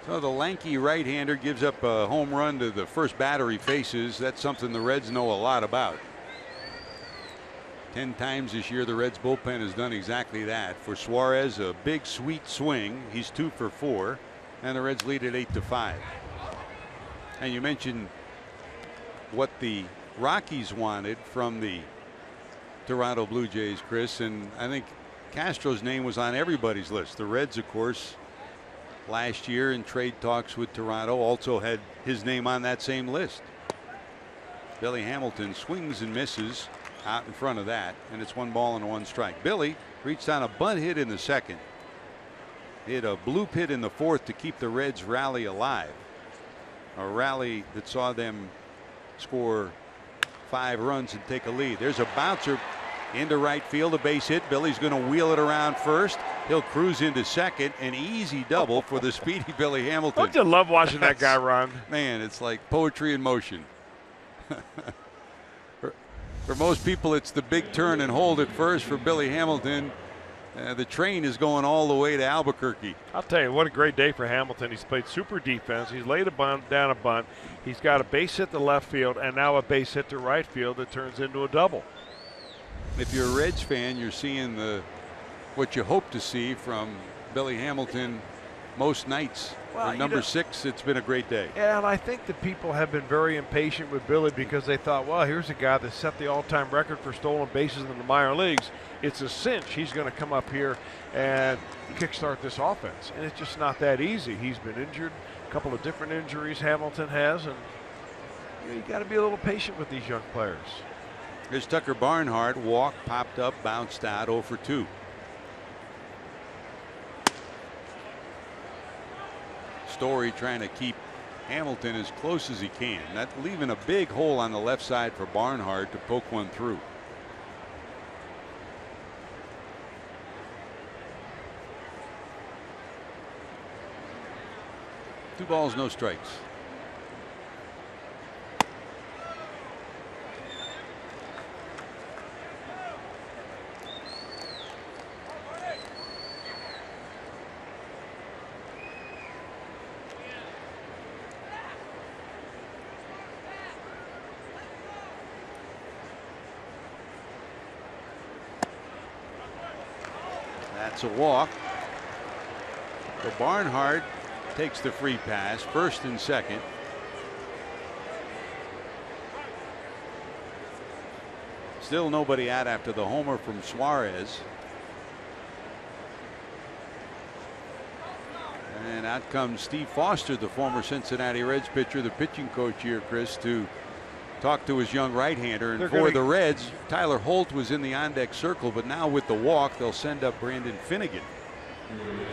Speaker 3: So the lanky right-hander gives up a home run to the first batter he faces. That's something the Reds know a lot about. 10 times this year the Reds bullpen has done exactly that. For Suarez, a big sweet swing. He's 2 for 4, and the Reds lead at 8-5. And you mentioned what the Rockies wanted from the Toronto Blue Jays, Chris, and I think Castro's name was on everybody's list. The Reds, of course, last year in trade talks with Toronto, also had his name on that same list. Billy Hamilton swings and misses out in front of that, and it's 1 ball and 1 strike. Billy reached on a bunt hit in the 2nd. Hit a bloop hit in the 4th to keep the Reds rally alive. A rally that saw them score 5 runs and take a lead. There's a bouncer into right field, a base hit. Billy's going to wheel it around first. He'll cruise into 2nd, an easy double for the speedy Billy Hamilton.
Speaker 4: Don't you love watching that guy run?
Speaker 3: Man, it's like poetry in motion. For most people, it's the big turn and hold at first. For Billy Hamilton, the train is going all the way to Albuquerque.
Speaker 4: I'll tell you, what a great day for Hamilton. He's played super defense. He's laid down a bunt. He's got a base hit to left field and now a base hit to right field that turns into a double.
Speaker 3: If you're a Reds fan, you're seeing what you hope to see from Billy Hamilton most nights.
Speaker 4: Well,
Speaker 3: for number 6, it's been a great day.
Speaker 4: And I think that people have been very impatient with Billy because they thought, well, here's a guy that set the all-time record for stolen bases in the minor leagues. It's a cinch. He's going to come up here and kickstart this offense. And it's just not that easy. He's been injured, a couple of different injuries Hamilton has, and you got to be a little patient with these young players.
Speaker 3: Here's Tucker Barnhart. Walk, popped up, bounced out, 0 for 2. Story trying to keep Hamilton as close as he can. That leaving a big hole on the left side for Barnhart to poke one through. Two balls, no strikes. That's a walk. So Barnhart takes the free pass, 1st and 2nd. Still nobody out after the homer from Suarez. And out comes Steve Foster, the former Cincinnati Reds pitcher, the pitching coach here, Chris, to talk to his young right-hander. And for the Reds, Tyler Holt was in the on-deck circle, but now with the walk, they'll send up Brandon Finnegan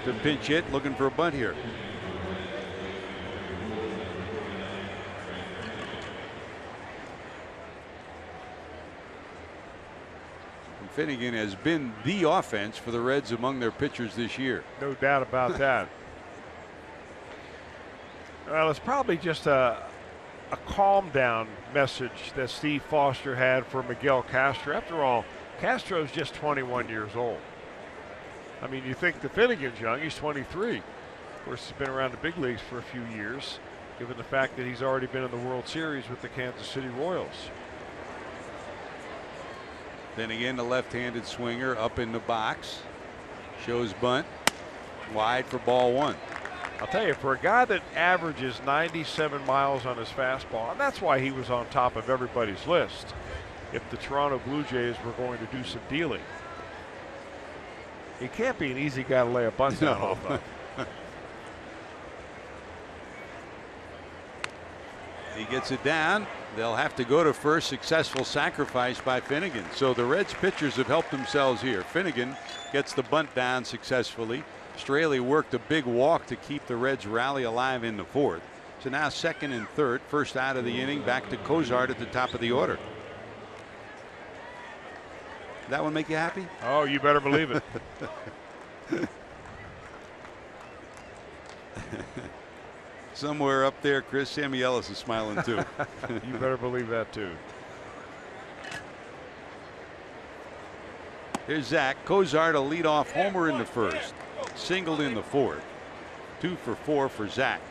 Speaker 3: to pinch hit, looking for a bunt here. And Finnegan has been the offense for the Reds among their pitchers this year.
Speaker 4: No doubt about that. Well, it's probably just a calm down message that Steve Foster had for Miguel Castro. After all, Castro's just 21 years old. I mean, you think the Finnegan's young, he's 23. Of course, he's been around the big leagues for a few years, given the fact that he's already been in the World Series with the Kansas City Royals.
Speaker 3: Then again, the left-handed swinger up in the box. Shows bunt. Wide for ball 1.
Speaker 4: I'll tell you, for a guy that averages 97 miles on his fastball, and that's why he was on top of everybody's list if the Toronto Blue Jays were going to do some dealing. He can't be an easy guy to lay a bunt down off of.
Speaker 3: He gets it down. They'll have to go to first. Successful sacrifice by Finnegan. So the Reds pitchers have helped themselves here. Finnegan gets the bunt down successfully. Straley worked a big walk to keep the Reds rally alive in the 4th. So now second and third. First out of the inning. Back to Cozart at the top of the order. That one make you happy?
Speaker 4: Oh, you better believe it.
Speaker 3: Somewhere up there, Chris, Sammy Ellis is smiling too.
Speaker 4: You better believe that too.
Speaker 3: Here's Zach. Cozart a leadoff homer in the 1st. Singled in the 4th. 2 for 4 for Zach.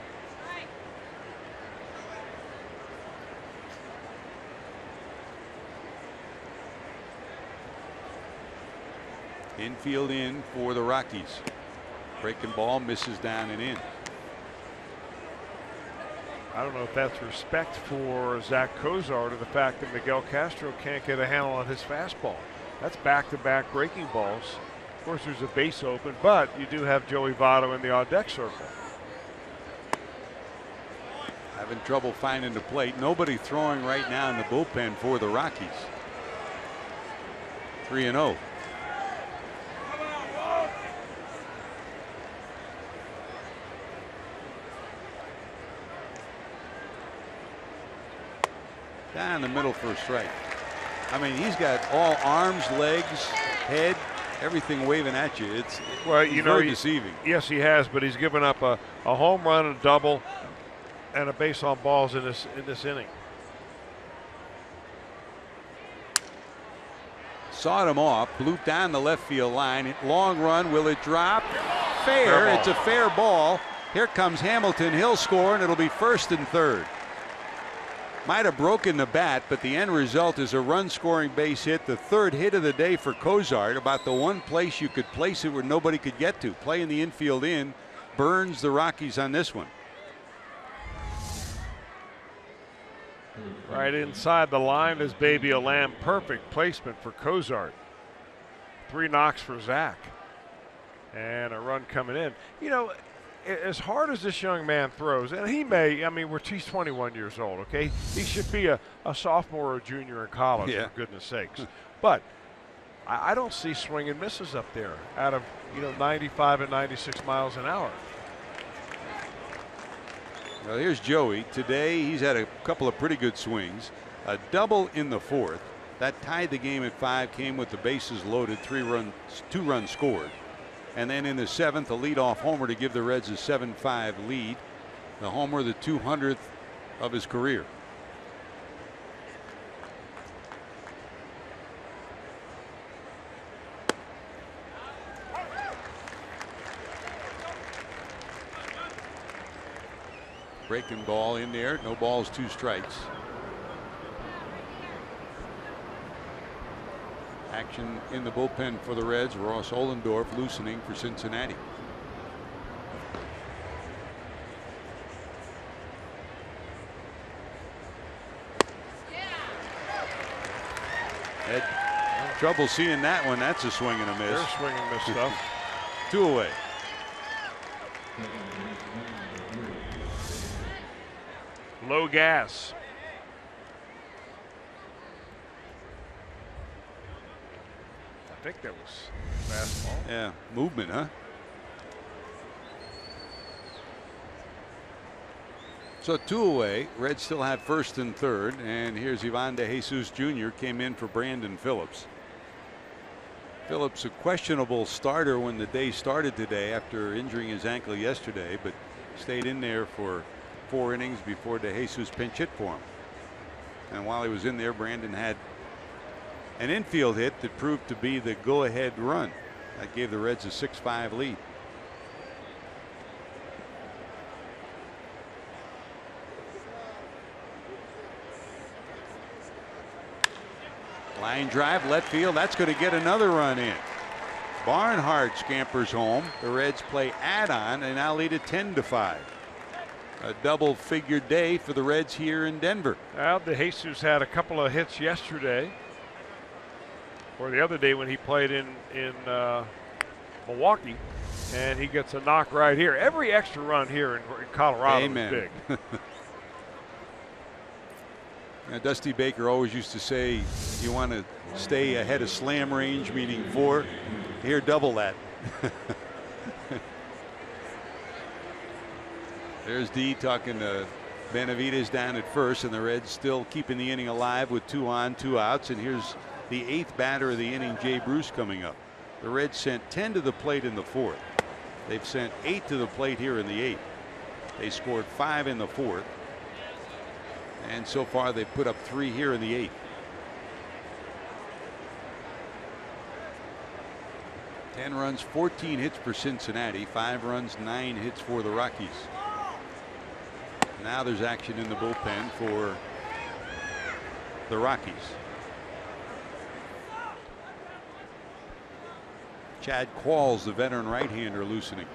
Speaker 3: Infield in for the Rockies. Breaking ball misses down and in.
Speaker 4: I don't know if that's respect for Zach Cozart or the fact that Miguel Castro can't get a handle on his fastball. That's back-to-back breaking balls. Of course, there's a base open, but you do have Joey Votto in the on-deck circle.
Speaker 3: Having trouble finding the plate. Nobody throwing right now in the bullpen for the Rockies. 3-0. Down the middle for a strike. I mean, he's got all arms, legs, head, everything waving at you. It's
Speaker 4: well, you know,
Speaker 3: very deceiving.
Speaker 4: Yes, he has, but he's given up a home run, a double, and a base on balls in this inning.
Speaker 3: Sawed him off, blew down the left field line. Long run, will it drop? Fair. It's a fair ball. Here comes Hamilton. He'll score, and it'll be first and third. Might have broken the bat, but the end result is a run-scoring base hit, the 3rd hit of the day for Cozart. About the one place you could place it where nobody could get to. Playing the infield in, burns the Rockies on this one.
Speaker 4: Right inside the line is Baby a Lamb. Perfect placement for Cozart. 3 knocks for Zach. And a run coming in. You know, as hard as this young man throws, and he may, I mean, he's 21 years old, okay? He should be a sophomore or junior in college, for goodness sakes. But I don't see swing and misses up there out of, 95 and 96 miles an hour.
Speaker 3: Well, here's Joey. Today he's had a couple of pretty good swings. A double in the 4th. That tied the game at 5, came with the bases loaded, 2 runs scored. And then in the 7th, a leadoff homer to give the Reds a 7-5 lead. The homer, the 200th of his career. Breaking ball in there. No balls, 2 strikes. Action in the bullpen for the Reds. Ross Ohlendorf loosening for Cincinnati. Had trouble seeing that one. That's a swing and a miss.
Speaker 4: They're swing and miss stuff.
Speaker 3: 2 away.
Speaker 4: Low gas. I think that was fastball.
Speaker 3: Yeah, movement, huh? So 2 away. Reds still have first and third, and here's Ivan De Jesus Jr. came in for Brandon Phillips. Phillips, a questionable starter when the day started today after injuring his ankle yesterday, but stayed in there for 4 innings before De Jesus pinch hit for him. And while he was in there, Brandon had an infield hit that proved to be the go-ahead run that gave the Reds a 6-5 lead. Line drive, left field. That's going to get another run in. Barnhart scampers home. The Reds play add-on. They now lead it 10-5. A double-figure day for the Reds here in Denver.
Speaker 4: Well, De Jesus had a couple of hits yesterday, or the other day when he played in Milwaukee, and he gets a knock right here. Every extra run here in Colorado is big.
Speaker 3: Now, Dusty Baker always used to say you want to stay ahead of slam range, meaning 4. Here, double that. There's D talking to Benavidez down at first, and the Reds still keeping the inning alive with 2 on, 2 outs. And here's the 8th batter of the inning, Jay Bruce, coming up. The Reds sent 10 to the plate in the 4th. They've sent 8 to the plate here in the 8th. They scored 5 in the 4th. And so far they've put up 3 here in the 8th. 10 runs, 14 hits for Cincinnati, 5 runs, 9 hits for the Rockies. Now there's action in the bullpen for the Rockies. Chad Qualls, the veteran right-hander, loosening.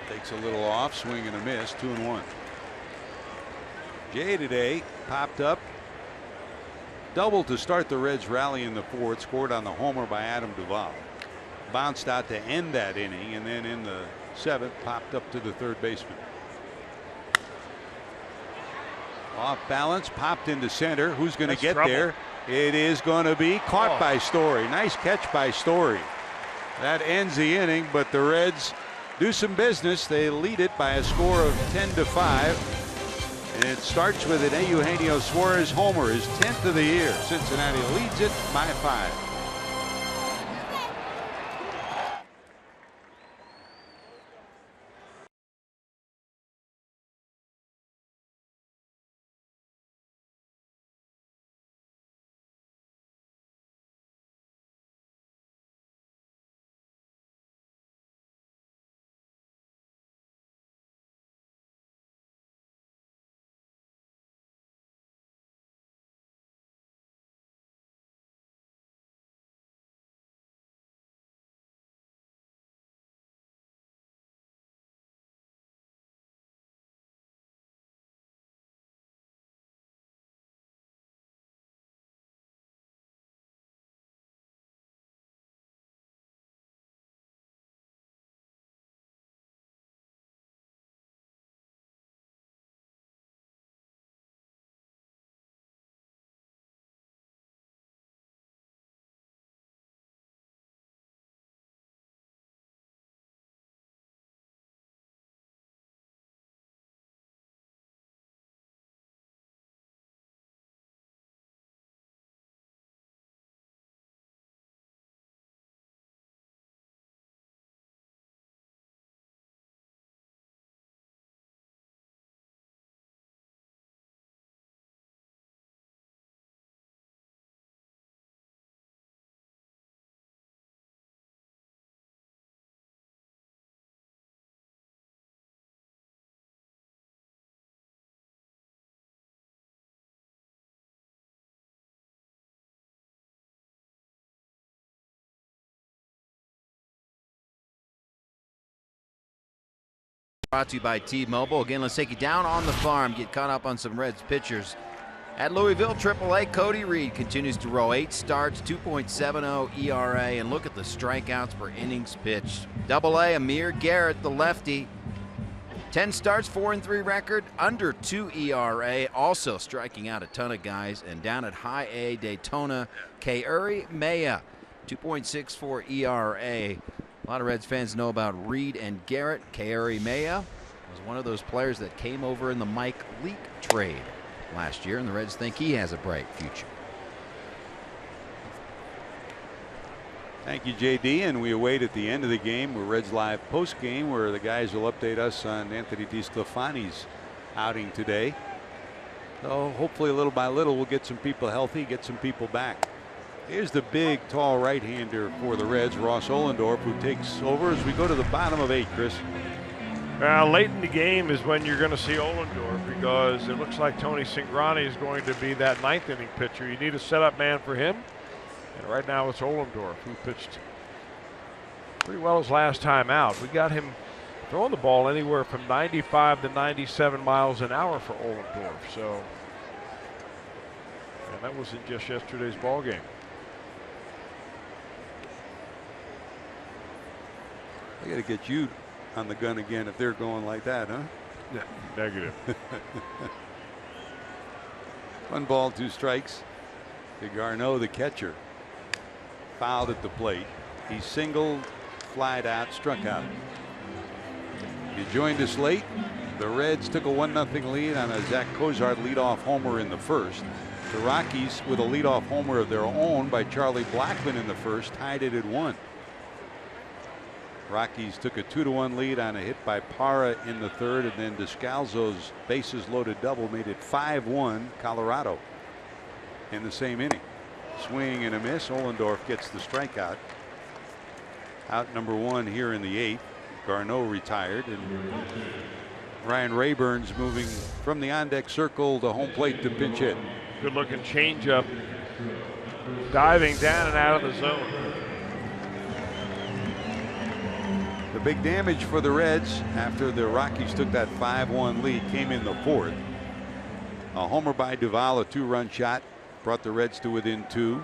Speaker 3: Takes a little off, swing and a miss, 2-1. Jay today popped up. Double to start the Reds rally in the 4th, scored on the homer by Adam Duvall. Bounced out to end that inning, and then in the 7th popped up to the 3rd baseman. Off balance, popped into center. Who's going to get there? It is going to be caught by Story. Nice catch by Story. That ends the inning, but the Reds do some business. They lead it by a score of 10-5. And it starts with an Eugenio Suarez homer, his 10th of the year. Cincinnati leads it by 5.
Speaker 6: Brought to you by T-Mobile. Again, let's take you down on the farm, get caught up on some Reds pitchers. At Louisville, AAA, Cody Reed continues to roll. 8 starts, 2.70 ERA, and look at the strikeouts per innings pitched. AA, Amir Garrett, the lefty. 10 starts, 4-3 record, under 2 ERA, also striking out a ton of guys. And down at High A, Daytona, Kairi Maya, 2.64 ERA. A lot of Reds fans know about Reed and Garrett. Kairi Maya was one of those players that came over in the Mike Leake trade last year, and the Reds think he has a bright future.
Speaker 3: Thank you, JD, and we await at the end of the game. We're Reds Live post game, where the guys will update us on Anthony DeSclafani's outing today. So hopefully, little by little, we'll get some people healthy, get some people back. Here's the big, tall right-hander for the Reds, Ross Ollendorf, who takes over as we go to the bottom of 8, Chris.
Speaker 4: Late in the game is when you're going to see Ollendorf, because it looks like Tony Cingrani is going to be that ninth inning pitcher. You need a setup man for him. And right now it's Ollendorf, who pitched pretty well his last time out. We got him throwing the ball anywhere from 95 to 97 miles an hour for Ollendorf. So, and that was in just yesterday's ball game.
Speaker 3: I got to get you on the gun again if they're going like that, huh?
Speaker 4: Yeah, negative.
Speaker 3: 1 ball, 2 strikes. Garneau, the catcher, fouled at the plate. He singled, flied out, struck out. You joined us late. The Reds took a 1-0 lead on a Zach Cozart leadoff homer in the first. The Rockies, with a leadoff homer of their own by Charlie Blackmon in the first, tied it at 1. Rockies took a 2-1 lead on a hit by Parra in the third, and then Descalzo's bases loaded double made it 5-1 Colorado in the same inning. Swing and a miss. Ollendorf gets the strikeout. Out number 1 here in the 8th. Garneau retired, and Ryan Rayburn's moving from the on-deck circle to home plate to pinch hit.
Speaker 4: Good looking changeup, diving down and out of the zone.
Speaker 3: The big damage for the Reds after the Rockies took that 5-1 lead came in the 4th. A homer by Duvall, a 2-run shot, brought the Reds to within 2.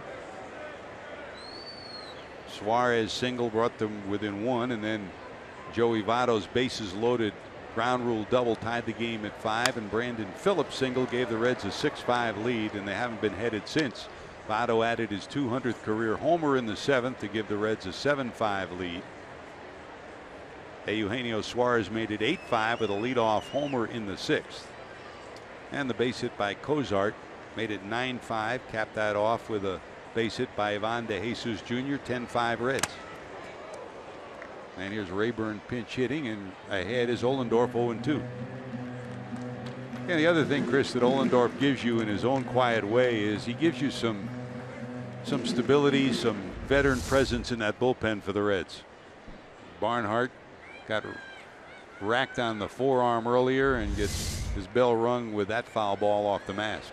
Speaker 3: Suarez single brought them within 1, and then Joey Votto's bases loaded ground rule double tied the game at 5, and Brandon Phillips single gave the Reds a 6-5 lead, and they haven't been headed since. Votto added his 200th career homer in the 7th to give the Reds a 7-5 lead. Eugenio Suarez made it 8-5 with a leadoff homer in the 6th. And the base hit by Cozart made it 9-5, capped that off with a base hit by Ivan De Jesus Jr. 10-5 Reds. And here's Rayburn pinch hitting, and ahead is Ollendorf 0-2. And the other thing, Chris, that Ollendorf gives you in his own quiet way is he gives you some stability, some veteran presence in that bullpen for the Reds. Barnhart got racked on the forearm earlier and gets his bell rung with that foul ball off the mask.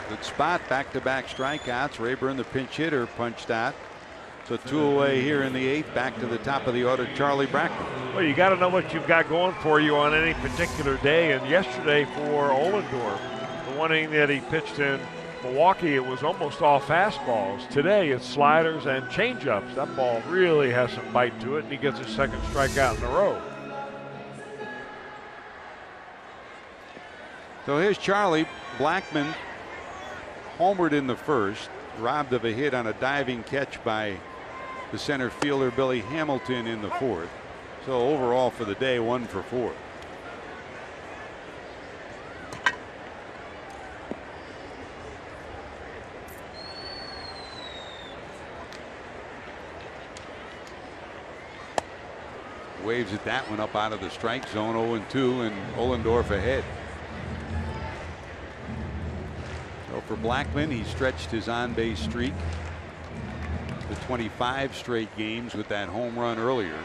Speaker 3: Good spot, back-to-back strikeouts. Rayburn, the pinch hitter, punched out. So 2 away here in the 8th. Back to the top of the order, Charlie Blackmon.
Speaker 4: Well, you got to know what you've got going for you on any particular day. And yesterday for Ollendorf, the one inning that he pitched in Milwaukee, it was almost all fastballs. Today it's sliders and changeups. That ball really has some bite to it, and he gets his 2nd strikeout in a row.
Speaker 3: So here's Charlie Blackmon, homered in the first, robbed of a hit on a diving catch by the center fielder Billy Hamilton in the 4th. So overall for the day, 1 for 4. Waves at that one up out of the strike zone, 0-2, and Ollendorf ahead. So for Blackmon, he stretched his on-base streak to 25 straight games with that home run earlier.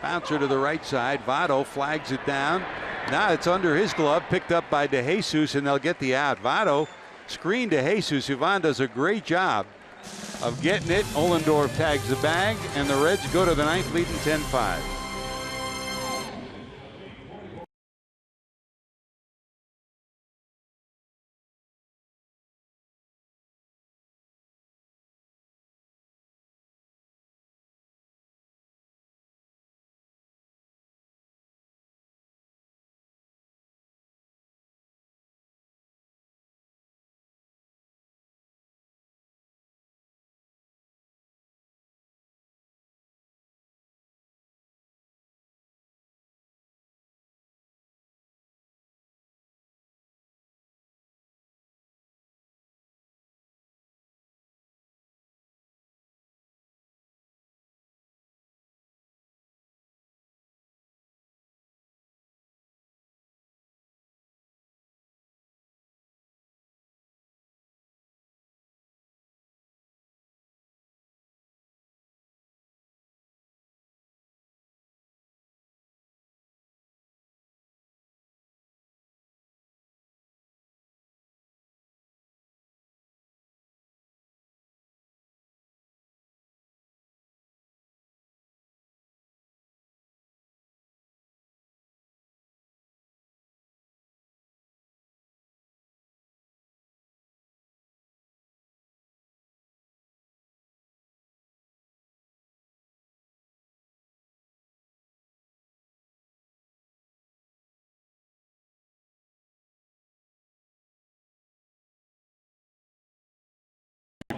Speaker 3: Bouncer to the right side. Votto flags it down. Now it's under his glove, picked up by De Jesus, and they'll get the out. Votto screened De Jesus. Ivan does a great job of getting it. Ollendorf tags the bag, and the Reds go to the 9th, leading 10-5.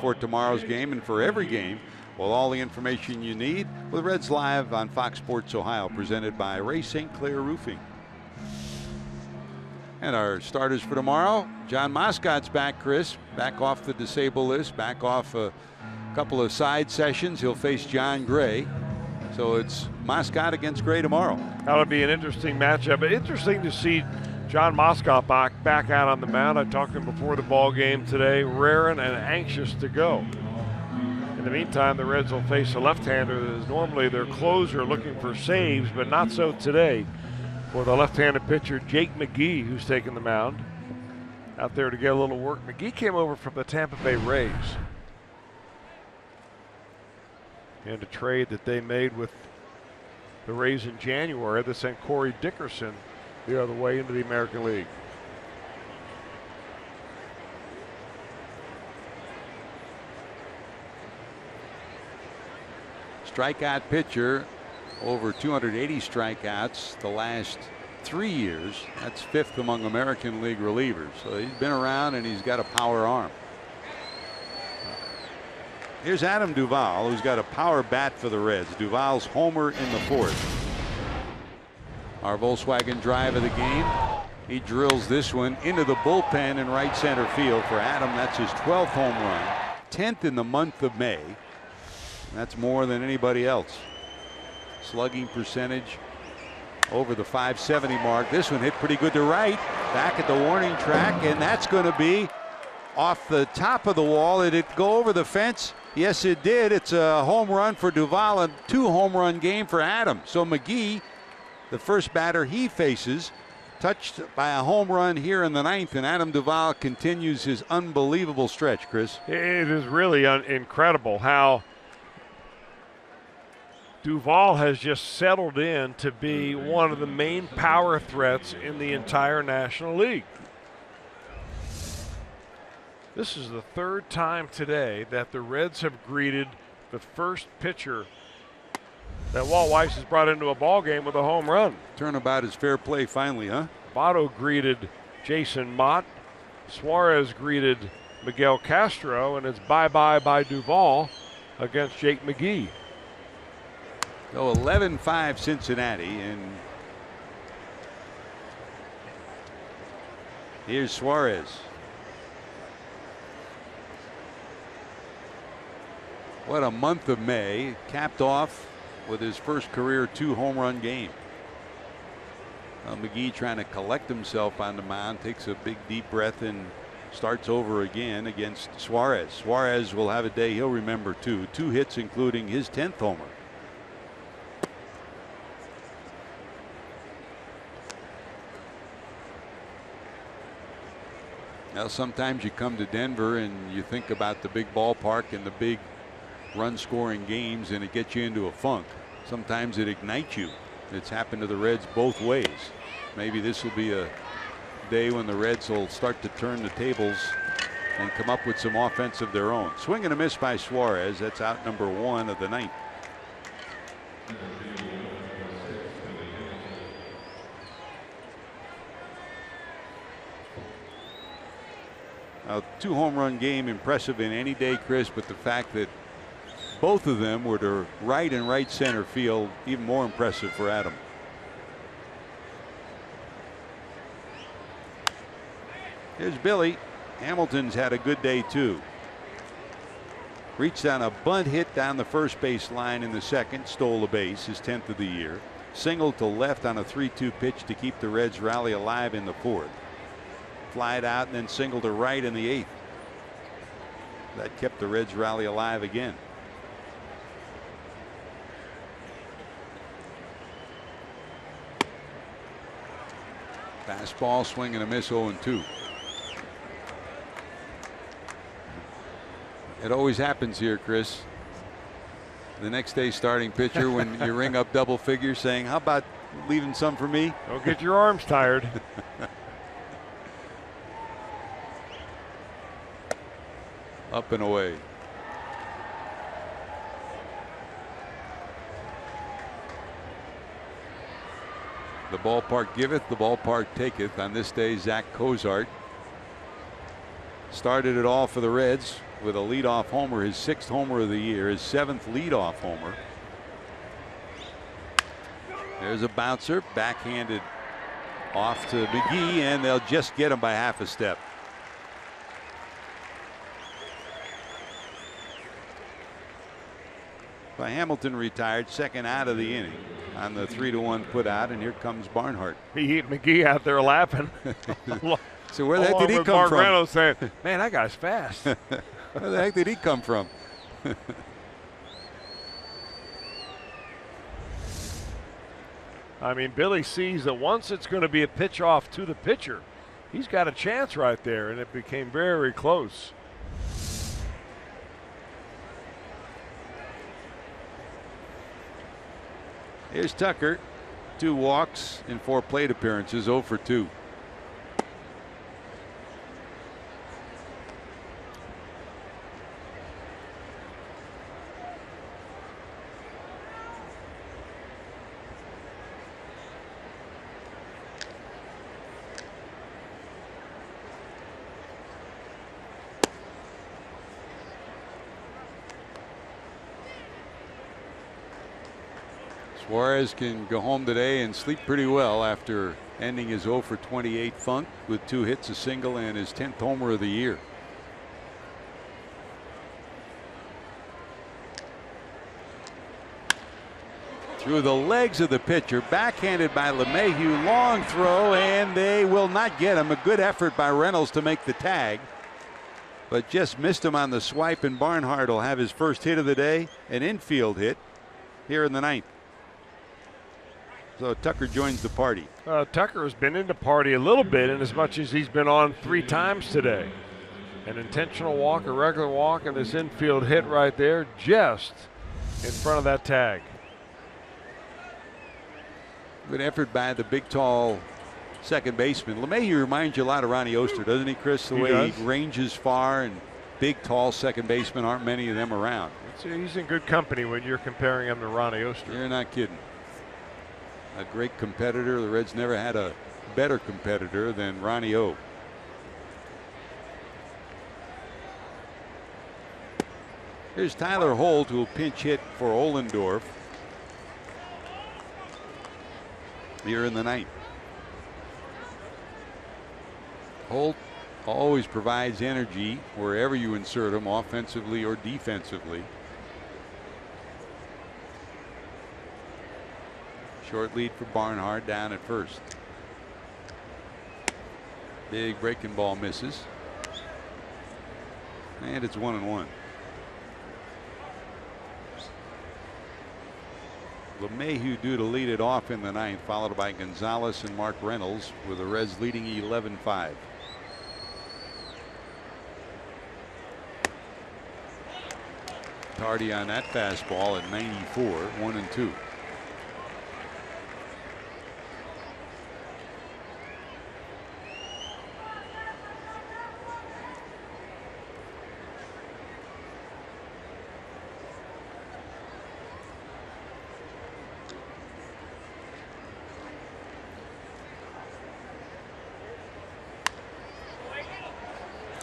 Speaker 3: for tomorrow's game and for every game. Well, all the information you need with Reds Live on Fox Sports Ohio, presented by Ray St. Clair Roofing. And our starters for tomorrow, John Moscott's back, Chris, back off the disabled list, back off a couple of side sessions. He'll face John Gray. So it's Moscott against Gray tomorrow.
Speaker 4: That'll be an interesting matchup. Interesting to see John Moscott back out on the mound. I talked to him before the ball game today, raring and anxious to go. In the meantime, the Reds will face a left-hander that is normally their closer, looking for saves, but not so today for the left-handed pitcher Jake McGee, who's taking the mound out there to get a little work. McGee came over from the Tampa Bay Rays in a trade that they made with the Rays in January that sent Corey Dickerson the other way into the American League.
Speaker 3: Strikeout pitcher, over 280 strikeouts the last 3 years. That's 5th among American League relievers. So he's been around and he's got a power arm. Here's Adam Duvall, who's got a power bat for the Reds. Duvall's homer in the 4th. Our Volkswagen drive of the game. He drills this one into the bullpen in right center field for Adam. That's his 12th home run, 10th in the month of May. That's more than anybody else. Slugging percentage over the .570 mark. This one hit pretty good to right, back at the warning track, and that's going to be off the top of the wall. Did it go over the fence? Yes, it did. It's a home run for Duvall, a 2-home run game for Adam. So McGee, the first batter he faces, touched by a home run here in the 9th, and Adam Duvall continues his unbelievable stretch, Chris.
Speaker 4: It is really incredible how Duvall has just settled in to be one of the main power threats in the entire National League. This is the 3rd time today that the Reds have greeted the first pitcher that Walt Weiss has brought into a ball game with a home run.
Speaker 3: Turnabout is fair play finally, huh?
Speaker 4: Votto greeted Jason Mott. Suarez greeted Miguel Castro, and it's bye-bye by Duvall against Jake McGee.
Speaker 3: So 11-5 Cincinnati, and here's Suarez. What a month of May, capped off with his first career 2-home run game. McGee trying to collect himself on the mound, takes a big deep breath and starts over again against Suarez. Suarez will have a day he'll remember too. 2 hits, including his 10th homer. Now, sometimes you come to Denver and you think about the big ballpark and the big run-scoring games, and it gets you into a funk. Sometimes it ignites you. It's happened to the Reds both ways. Maybe this will be a day when the Reds will start to turn the tables and come up with some offense of their own. Swing and a miss by Suarez. That's out number 1 of the 9th. A 2-home run game, impressive in any day, Chris, but the fact that both of them were to right and right center field, even more impressive for Adam. Here's Billy. Hamilton's had a good day too. Reached on a bunt hit down the first base line in the 2nd, stole a base, his 10th of the year. Singled to left on a 3-2 pitch to keep the Reds rally alive in the 4th. Flied out and then singled to right in the 8th. That kept the Reds rally alive again. Fastball, swing and a miss, 0-2. It always happens here, Chris. The next day starting pitcher, when you ring up double figures saying, how about leaving some for me?
Speaker 4: Don't get your arms tired.
Speaker 3: Up and away. The ballpark giveth, the ballpark taketh. On this day, Zach Cozart started it all for the Reds with a leadoff homer, his 6th homer of the year, his 7th leadoff homer. There's a bouncer, backhanded off to McGee, and they'll just get him by half a step. Hamilton retired, 2nd out of the inning on the 3-1 put out, and here comes Barnhart.
Speaker 4: McGee out there laughing.
Speaker 3: So where the heck did he come from?
Speaker 4: Reynolds saying, "Man, that guy's fast."
Speaker 3: Where the heck did he come from?
Speaker 4: I mean, Billy sees that once it's going to be a pitch off to the pitcher, he's got a chance right there, and it became very close.
Speaker 3: Here's Tucker, 2 walks in 4 plate appearances, 0 for 2. Suarez can go home today and sleep pretty well after ending his 0 for 28 funk with 2 hits, a single, and his 10th homer of the year. Through the legs of the pitcher, backhanded by LeMahieu, long throw, and they will not get him. A good effort by Reynolds to make the tag, but just missed him on the swipe, and Barnhart will have his first hit of the day, an infield hit here in the 9th. So Tucker joins the party.
Speaker 4: Tucker has been in the party a little bit, in as much as he's been on 3 times today. An intentional walk, a regular walk, and this infield hit right there, just in front of that tag.
Speaker 3: Good effort by the big, tall second baseman. LeMahieu reminds you a lot of Ronnie Oster, doesn't he, Chris? The way he ranges far, and big, tall second baseman, aren't many of them around.
Speaker 4: He's in good company when you're comparing him to Ronnie Oster.
Speaker 3: You're not kidding. A great competitor. The Reds never had a better competitor than Ronnie O. Here's Tyler Holt, who will pinch hit for Ohlendorf here in the 9th. Holt always provides energy wherever you insert him, offensively or defensively. Short lead for Barnhart down at first. Big breaking ball misses. And it's 1-1. LeMahieu due to lead it off in the 9th, followed by Gonzalez and Mark Reynolds, with the Reds leading 11-5. Tardy on that fastball at 94, 1-2.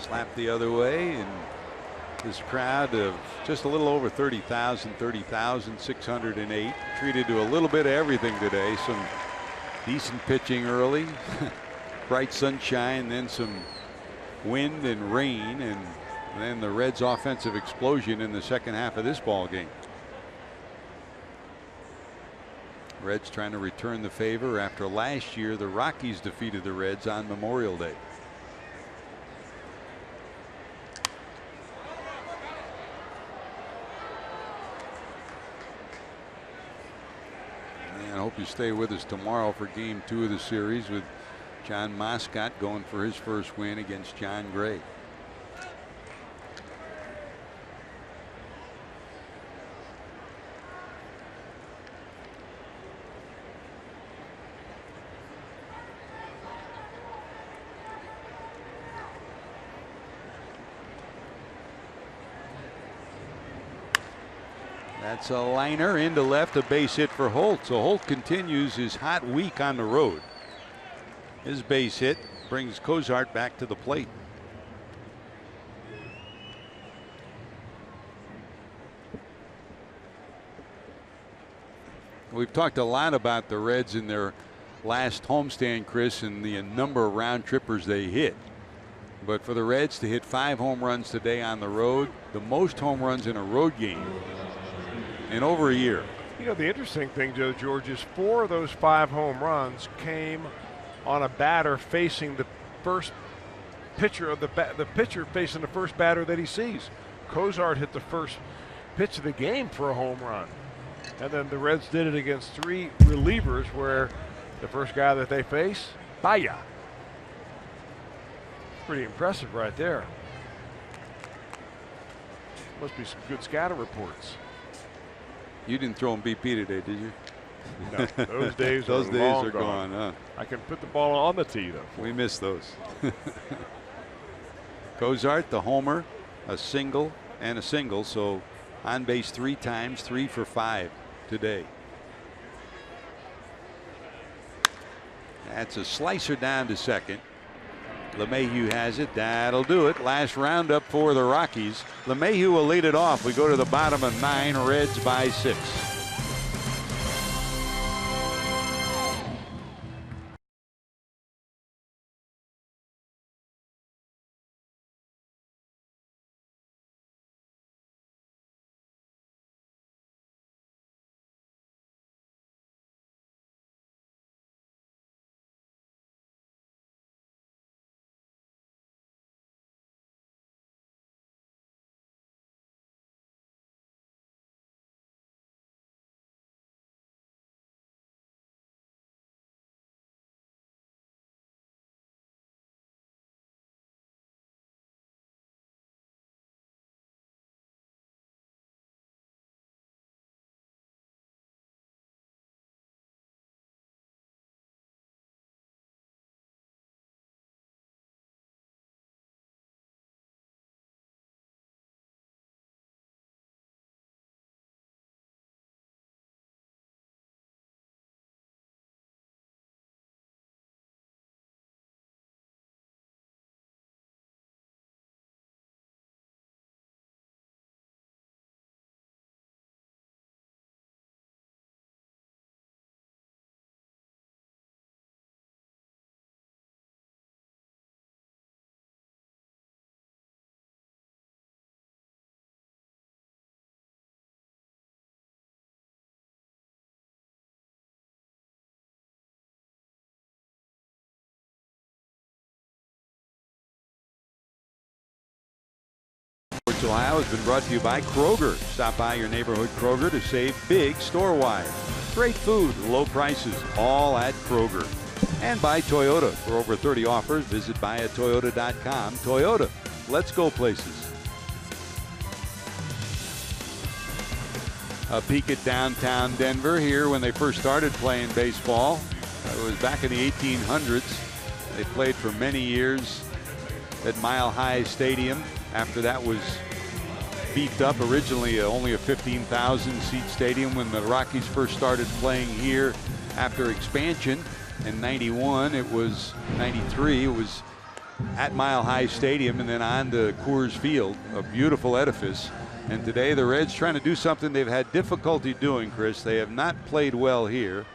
Speaker 3: Slapped the other way, and this crowd of just a little over 30,000, 30,608, treated to a little bit of everything today. Some decent pitching early, bright sunshine, then some wind and rain, and then the Reds' offensive explosion in the second half of this ball game. Reds trying to return the favor after last year the Rockies defeated the Reds on Memorial Day. I hope you stay with us tomorrow for game 2 of the series, with John Moscott going for his first win against John Gray. That's a liner into left, a base hit for Holt. So Holt continues his hot week on the road. His base hit brings Cozart back to the plate. We've talked a lot about the Reds in their last homestand, Chris, and the number of round trippers they hit. But for the Reds to hit 5 home runs today on the road, the most home runs in a road game in over a year.
Speaker 4: You know, the interesting thing, Joe George, is 4 of those 5 home runs came on a batter facing the first pitcher of the pitcher facing the first batter that he sees. Cozart hit the first pitch of the game for a home run. And then the Reds did it against 3 relievers where the first guy that they face, Baya. Pretty impressive right there. Must be some good scouting reports.
Speaker 3: You didn't throw him BP today, did you?
Speaker 4: No, those days
Speaker 3: those
Speaker 4: are
Speaker 3: days
Speaker 4: long
Speaker 3: are gone. Huh?
Speaker 4: I can put the ball on the tee, though.
Speaker 3: We miss those. Cozart, the homer, a single, and a single. So on base 3 times, 3 for 5 today. That's a slicer down to second. LeMahieu has it. That'll do it. Last roundup for the Rockies. LeMahieu will lead it off. We go to the bottom of 9. Reds by 6. Ohio has been brought to you by Kroger. Stop by your neighborhood Kroger to save big store-wide. Great food, low prices, all at Kroger. And by Toyota. For over 30 offers, visit buyatoyota.com. Toyota, let's go places. A peek at downtown Denver here when they first started playing baseball. It was back in the 1800s. They played for many years at Mile High Stadium. After that was beefed up, originally only a 15,000 seat stadium when the Rockies first started playing here after expansion in 91. It was 93. It was at Mile High Stadium and then on to Coors Field, a beautiful edifice. And today the Reds trying to do something they've had difficulty doing, Chris. They have not played well here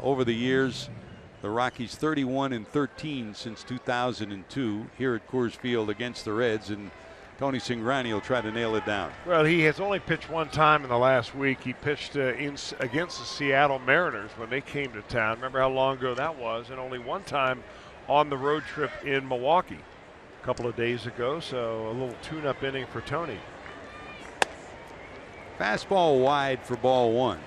Speaker 3: over the years. The Rockies 31-13 since 2002 here at Coors Field against the Reds, and Tony Cingrani will try to nail it down.
Speaker 4: Well, he has only pitched one time in the last week. He pitched against the Seattle Mariners when they came to town. Remember how long ago that was? And only one time on the road trip in Milwaukee a couple of days ago. So a little tune-up inning for Tony.
Speaker 3: Fastball wide for ball 1.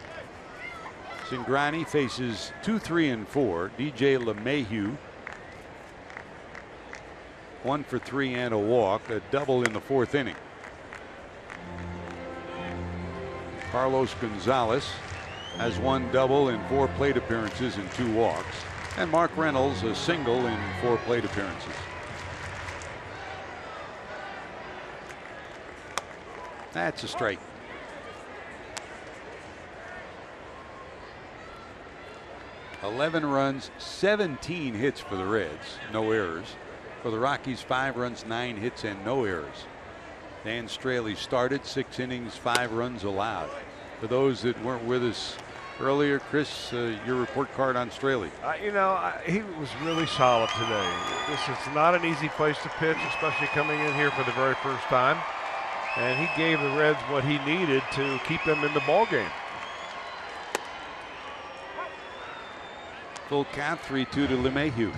Speaker 3: Cingrani faces 2, 3, and 4. DJ LeMahieu 1 for 3 and a walk, a double in the 4th inning. Carlos Gonzalez has 1 double in 4 plate appearances and 2 walks, and Mark Reynolds a single in 4 plate appearances. That's a strike. $11 runs, 17 hits for the Reds, no errors. For the Rockies, 5 runs, 9 hits, and no errors. Dan Straley started 6 innings, 5 runs allowed. For those that weren't with us Earlier, Chris, your report card on Straley.
Speaker 4: He was really solid today. This is not an easy place to pitch, especially coming in here for the very first time. And he gave the Reds what he needed to keep them in the ball game.
Speaker 3: Full count, 3-2 to LeMahieu.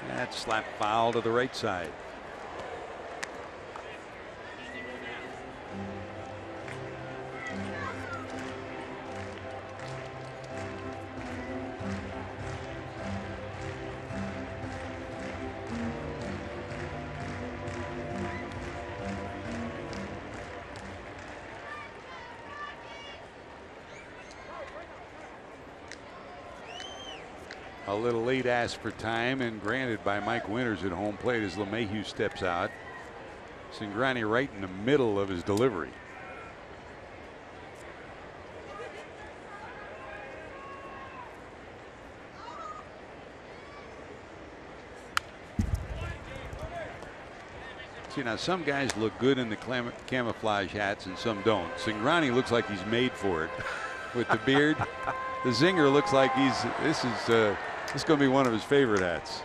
Speaker 3: That slap foul to the right side. A little late ask for time and granted by Mike Winters at home plate as LeMahieu steps out. Cingrani right in the middle of his delivery. See, now some guys look good in the camouflage hats and some don't. Cingrani looks like he's made for it with the beard. The zinger looks like this is going to be one of his favorite hats.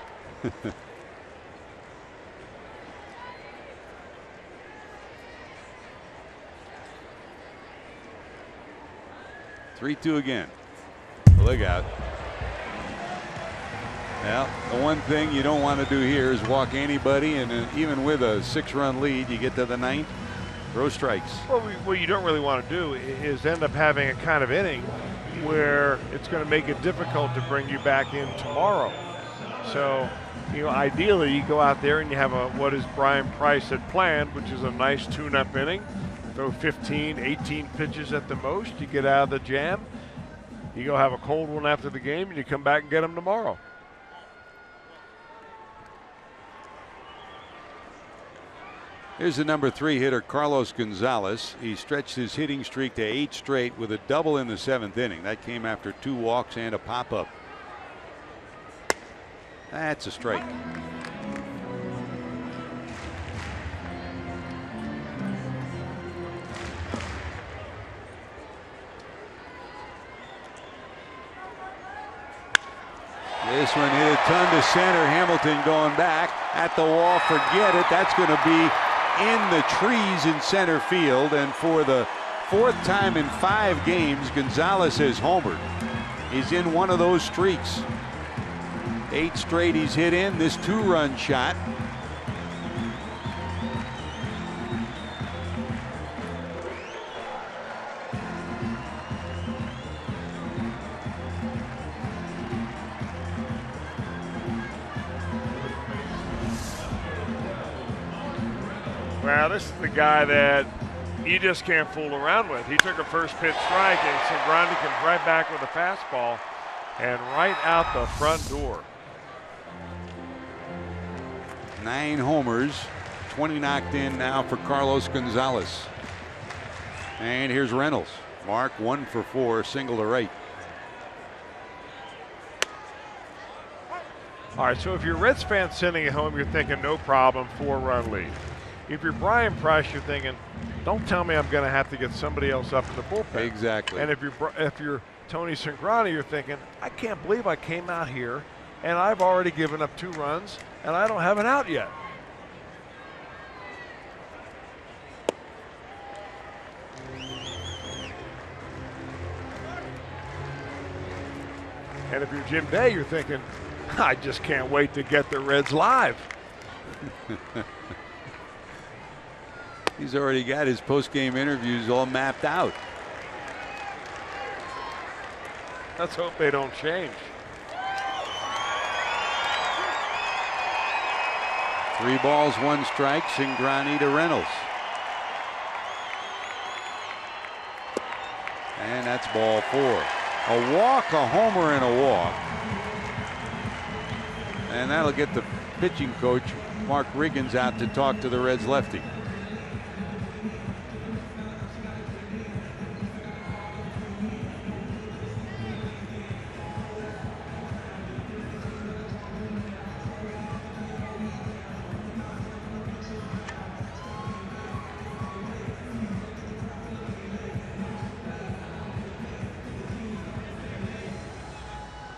Speaker 3: 3-2 again. Look out. Well, the one thing you don't want to do here is walk anybody, and even with a 6-run lead, you get to the 9th, throw strikes.
Speaker 4: Well, what you don't really want to do is end up having a kind of inning where it's going to make it difficult to bring you back in tomorrow. So, ideally you go out there and you have what is Brian Price had planned, which is a nice tune-up inning. Throw 15, 18 pitches at the most. You get out of the jam. You go have a cold one after the game, and you come back and get them tomorrow.
Speaker 3: Here's the number 3 hitter, Carlos Gonzalez. He stretched his hitting streak to 8 straight with a double in the 7th inning. That came after 2 walks and a pop-up. That's a strike. This one hit a ton to center. Hamilton going back at the wall. Forget it. That's going to be in the trees in center field. And for the 4th time in 5 games, Gonzalez has homered. He's in one of those streaks. 8 straight he's hit in. This 2-run shot.
Speaker 4: Well, this is the guy that you just can't fool around with. He took a first pitch strike, and Cingrani comes right back with a fastball and right out the front door.
Speaker 3: 9 homers, 20 knocked in now for Carlos Gonzalez. And here's Reynolds. Mark 1 for 4, single to right.
Speaker 4: All right, so if you're a Reds fan sitting at home, you're thinking no problem, 4-run lead. If you're Brian Price, you're thinking, don't tell me I'm going to have to get somebody else up in the bullpen.
Speaker 3: Exactly.
Speaker 4: And if you're Tony Cingrani, you're thinking, I can't believe I came out here and I've already given up 2 runs and I don't have an out yet. And if you're Jim Day, you're thinking, I just can't wait to get the Reds live.
Speaker 3: He's already got his post-game interviews all mapped out.
Speaker 4: Let's hope they don't change.
Speaker 3: 3 balls, 1 strike. Cingrani to Reynolds. And that's ball 4. A walk, a homer, and a walk. And that'll get the pitching coach, Mark Riggins, out to talk to the Reds lefty.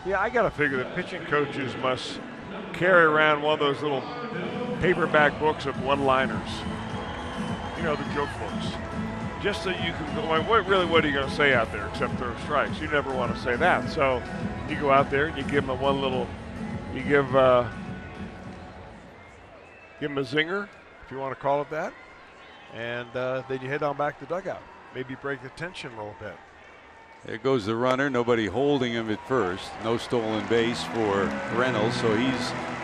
Speaker 4: Yeah, I got to figure that pitching coaches must carry around one of those little paperback books of one-liners. You know, the joke books. Just so you can go, like, what are you going to say out there except throw strikes? You never want to say that. So you go out there and you give them you give them a zinger, if you want to call it that. And then you head on back to the dugout. Maybe break the tension a little bit.
Speaker 3: There goes the runner. Nobody holding him at first. No stolen base for Reynolds, so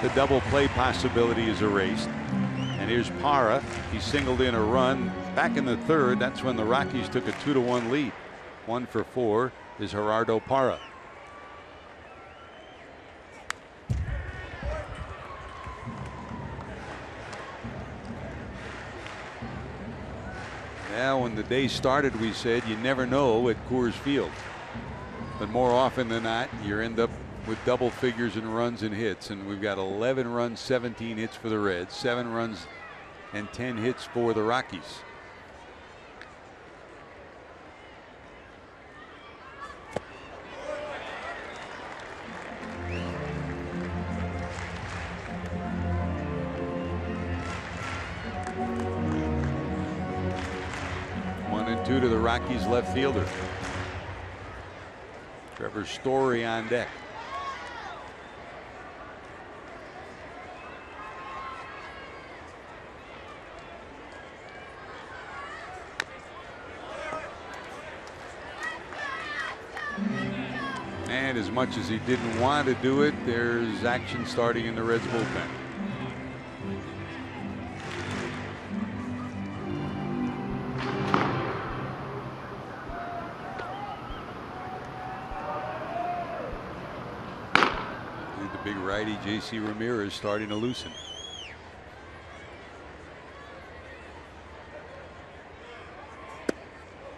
Speaker 3: the double play possibility is erased. And here's Parra. He singled in a run back in the third. That's when the Rockies took a 2-1 lead. 1 for 4 is Gerardo Parra. Now, when the day started, we said you never know at Coors Field. But more often than not, you end up with double figures in runs and hits. And we've got 11 runs, 17 hits for the Reds, 7 runs and 10 hits for the Rockies. Two to the Rockies left fielder. Trevor Story on deck. And as much as he didn't want to do it, there's action starting in the Reds bullpen. J.C. Ramirez starting to loosen.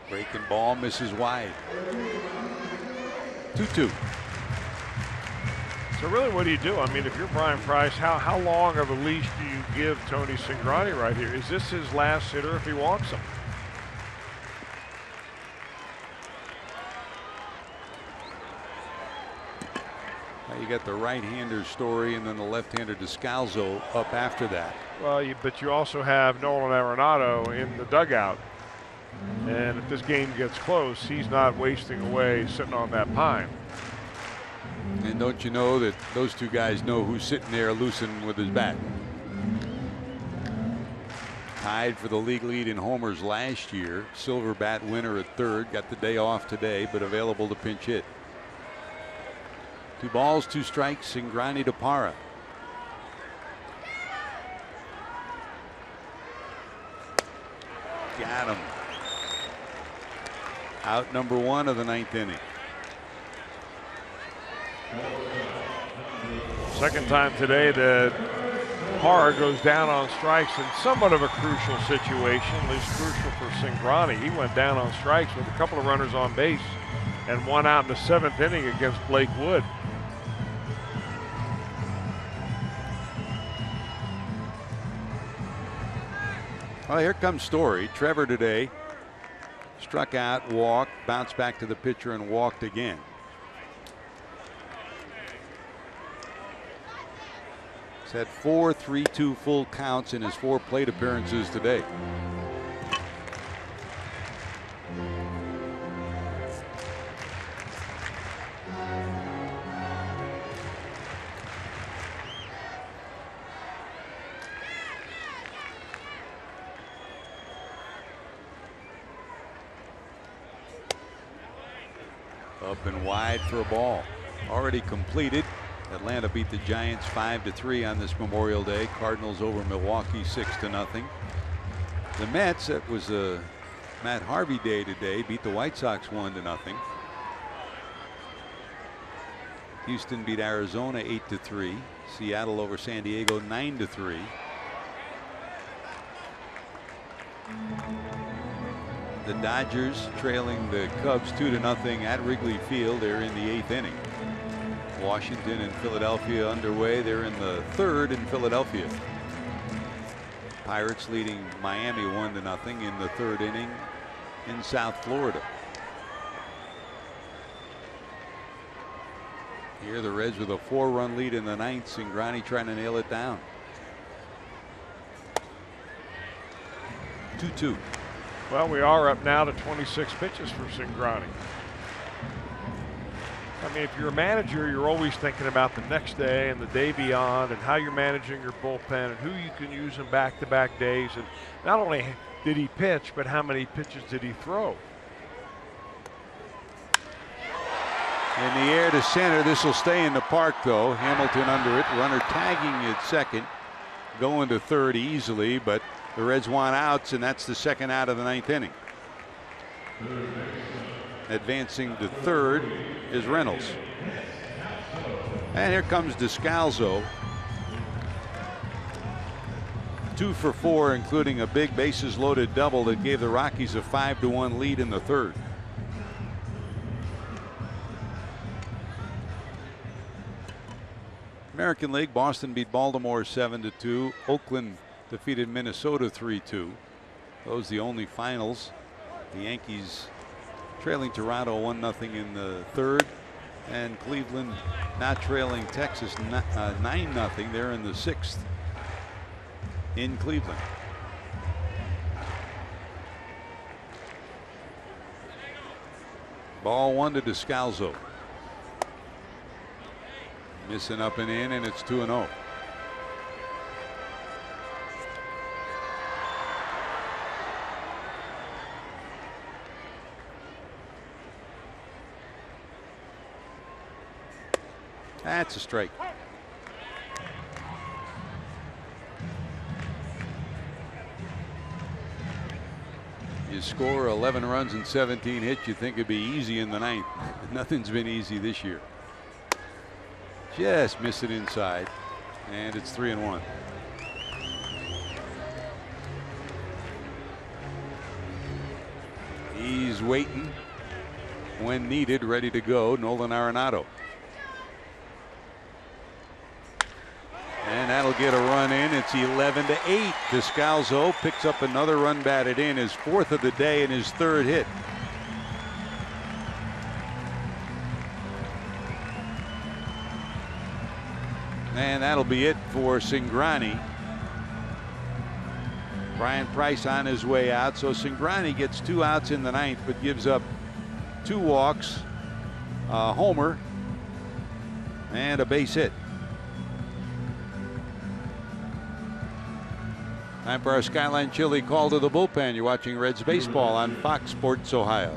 Speaker 3: Breaking ball misses wide. 2-2.
Speaker 4: So really, what do you do? I mean, if you're Brian Price, how long of a leash do you give Tony Cingrani right here? Is this his last hitter if he walks him?
Speaker 3: You got the right-hander Story and then the left-hander Descalzo up after that.
Speaker 4: Well, but you also have Nolan Arenado in the dugout. And if this game gets close, he's not wasting away sitting on that pine.
Speaker 3: And don't you know that those two guys know who's sitting there loosened with his bat? Tied for the league lead in homers last year. Silver bat winner at third. Got the day off today, but available to pinch hit. 2 balls, 2 strikes, Cingrani to Parra. Got him. Out number 1 of the 9th inning.
Speaker 4: Second time today that Parra goes down on strikes in somewhat of a crucial situation, at least crucial for Cingrani. He went down on strikes with a couple of runners on base and 1 out in the 7th inning against Blake Wood.
Speaker 3: Well, here comes Story. Trevor today struck out, walked, bounced back to the pitcher and walked again. He's had 4 3-2 full counts in his 4 plate appearances today. Up and wide for a ball. Already completed. Atlanta beat the Giants 5-3 on this Memorial Day. Cardinals over Milwaukee 6-0. The Mets, it was a Matt Harvey day today, beat the White Sox 1-0. Houston beat Arizona 8-3. Seattle over San Diego 9-3. The Dodgers trailing the Cubs 2-0 at Wrigley Field. They're in the 8th inning. Washington and Philadelphia underway. They're in the 3rd in Philadelphia. Pirates leading Miami 1-0 in the 3rd inning in South Florida. Here the Reds with a 4-run lead in the ninth. Cingrani trying to nail it down. 2-2.
Speaker 4: Well, we are up now to 26 pitches for Cingrani. I mean, if you're a manager, you're always thinking about the next day and the day beyond and how you're managing your bullpen and who you can use in back-to-back days. And not only did he pitch, but how many pitches did he throw?
Speaker 3: In the air to center. This will stay in the park, though. Hamilton under it. Runner tagging at second. Going to third easily, but the Reds want outs, and that's the second out of the ninth inning. Advancing to third is Reynolds. And here comes Descalzo. 2 for 4, including a big bases loaded double that gave the Rockies a 5-1 lead in the third. American League, Boston beat Baltimore 7-2. Oakland defeated Minnesota 3-2. Those the only finals. The Yankees trailing Toronto 1-0 in the third, and Cleveland not trailing Texas 9-0. They're in the sixth in Cleveland. Ball 1 to Descalzo. Missing up and in, and it's 2-0. That's a strike. You score 11 runs and 17 hits, you think it'd be easy in the ninth. Nothing's been easy this year. Just miss it inside, and it's 3-1. He's waiting when needed, ready to go. Nolan Arenado. And that'll get a run in. It's 11-8. Descalzo picks up another run batted in, his 4th of the day and his 3rd hit. And that'll be it for Cingrani. Brian Price on his way out. So Cingrani gets 2 outs in the ninth, but gives up 2 walks, a homer, and a base hit. Time for our Skyline Chili call to the bullpen. You're watching Reds baseball on Fox Sports Ohio.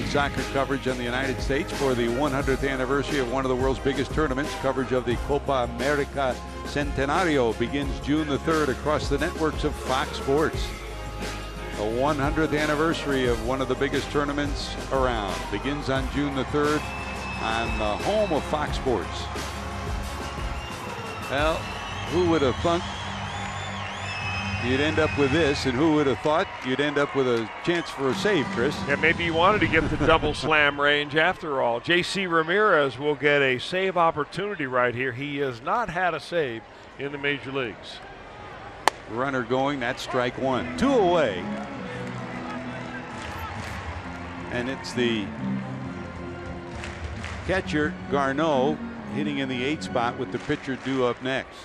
Speaker 3: Soccer coverage on the United States for the 100th anniversary of one of the world's biggest tournaments. Coverage of the Copa America Centenario begins June the 3rd across the networks of Fox Sports. The 100th anniversary of one of the biggest tournaments around begins on June the 3rd on the home of Fox Sports. Well, Who would have thunk you'd end up with this, and who would have thought you'd end up with a chance for a save, Chris?
Speaker 4: Yeah, maybe you wanted to get the double slam range after all. J.C. Ramirez will get a save opportunity right here. He has not had a save in the major leagues.
Speaker 3: Runner going, that's strike one. 2 away. And it's the catcher, Garneau, hitting in the 8th spot with the pitcher due up next.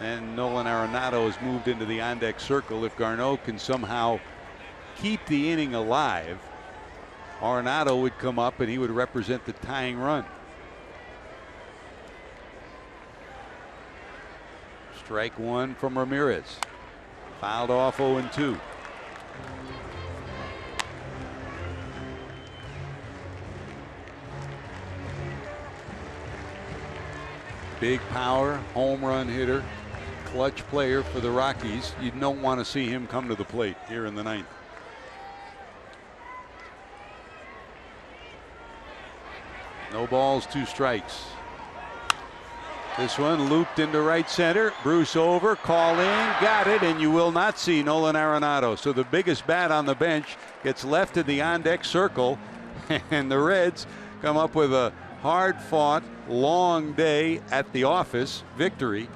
Speaker 3: And Nolan Arenado has moved into the on-deck circle. If Garneau can somehow keep the inning alive, Arenado would come up and he would represent the tying run. Strike one from Ramirez. Fouled off 0-2. Big power, home run hitter, clutch player for the Rockies. You don't want to see him come to the plate here in the 9th. No balls, 2 strikes. This one looped into right center. Bruce over, call in, got it, and you will not see Nolan Arenado. So the biggest bat on the bench gets left in the on-deck circle, and the Reds come up with a hard-fought, long day at the office victory.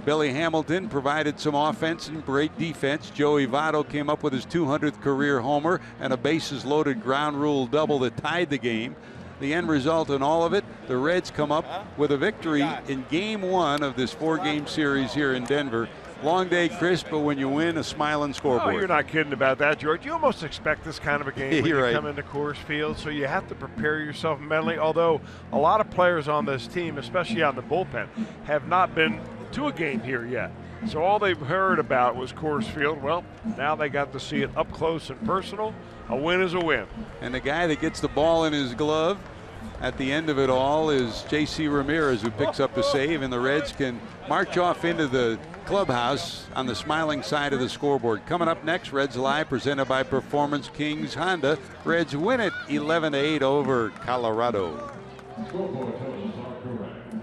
Speaker 3: Billy Hamilton provided some offense and great defense. Joey Votto came up with his 200th career homer and a bases-loaded ground rule double that tied the game. The end result in all of it, the Reds come up with a victory in Game 1 of this 4-game series here in Denver. Long day, Chris, but when you win, a smiling scoreboard.
Speaker 4: Oh, you're not kidding about that, George. You almost expect this kind of a game when you
Speaker 3: right.
Speaker 4: come into Coors Field, so you have to prepare yourself mentally, although a lot of players on this team, especially on the bullpen, have not been to a game here yet. So all they've heard about was Coors Field. Well, now they got to see it up close and personal. A win is a win.
Speaker 3: And the guy that gets the ball in his glove at the end of it all is J.C. Ramirez, who picks up the save, and the Reds can march off into the clubhouse on the smiling side of the scoreboard. Coming up next, Reds Live, presented by Performance Kings Honda. Reds win it 11-8 over Colorado.
Speaker 2: Scoreboard totals are correct.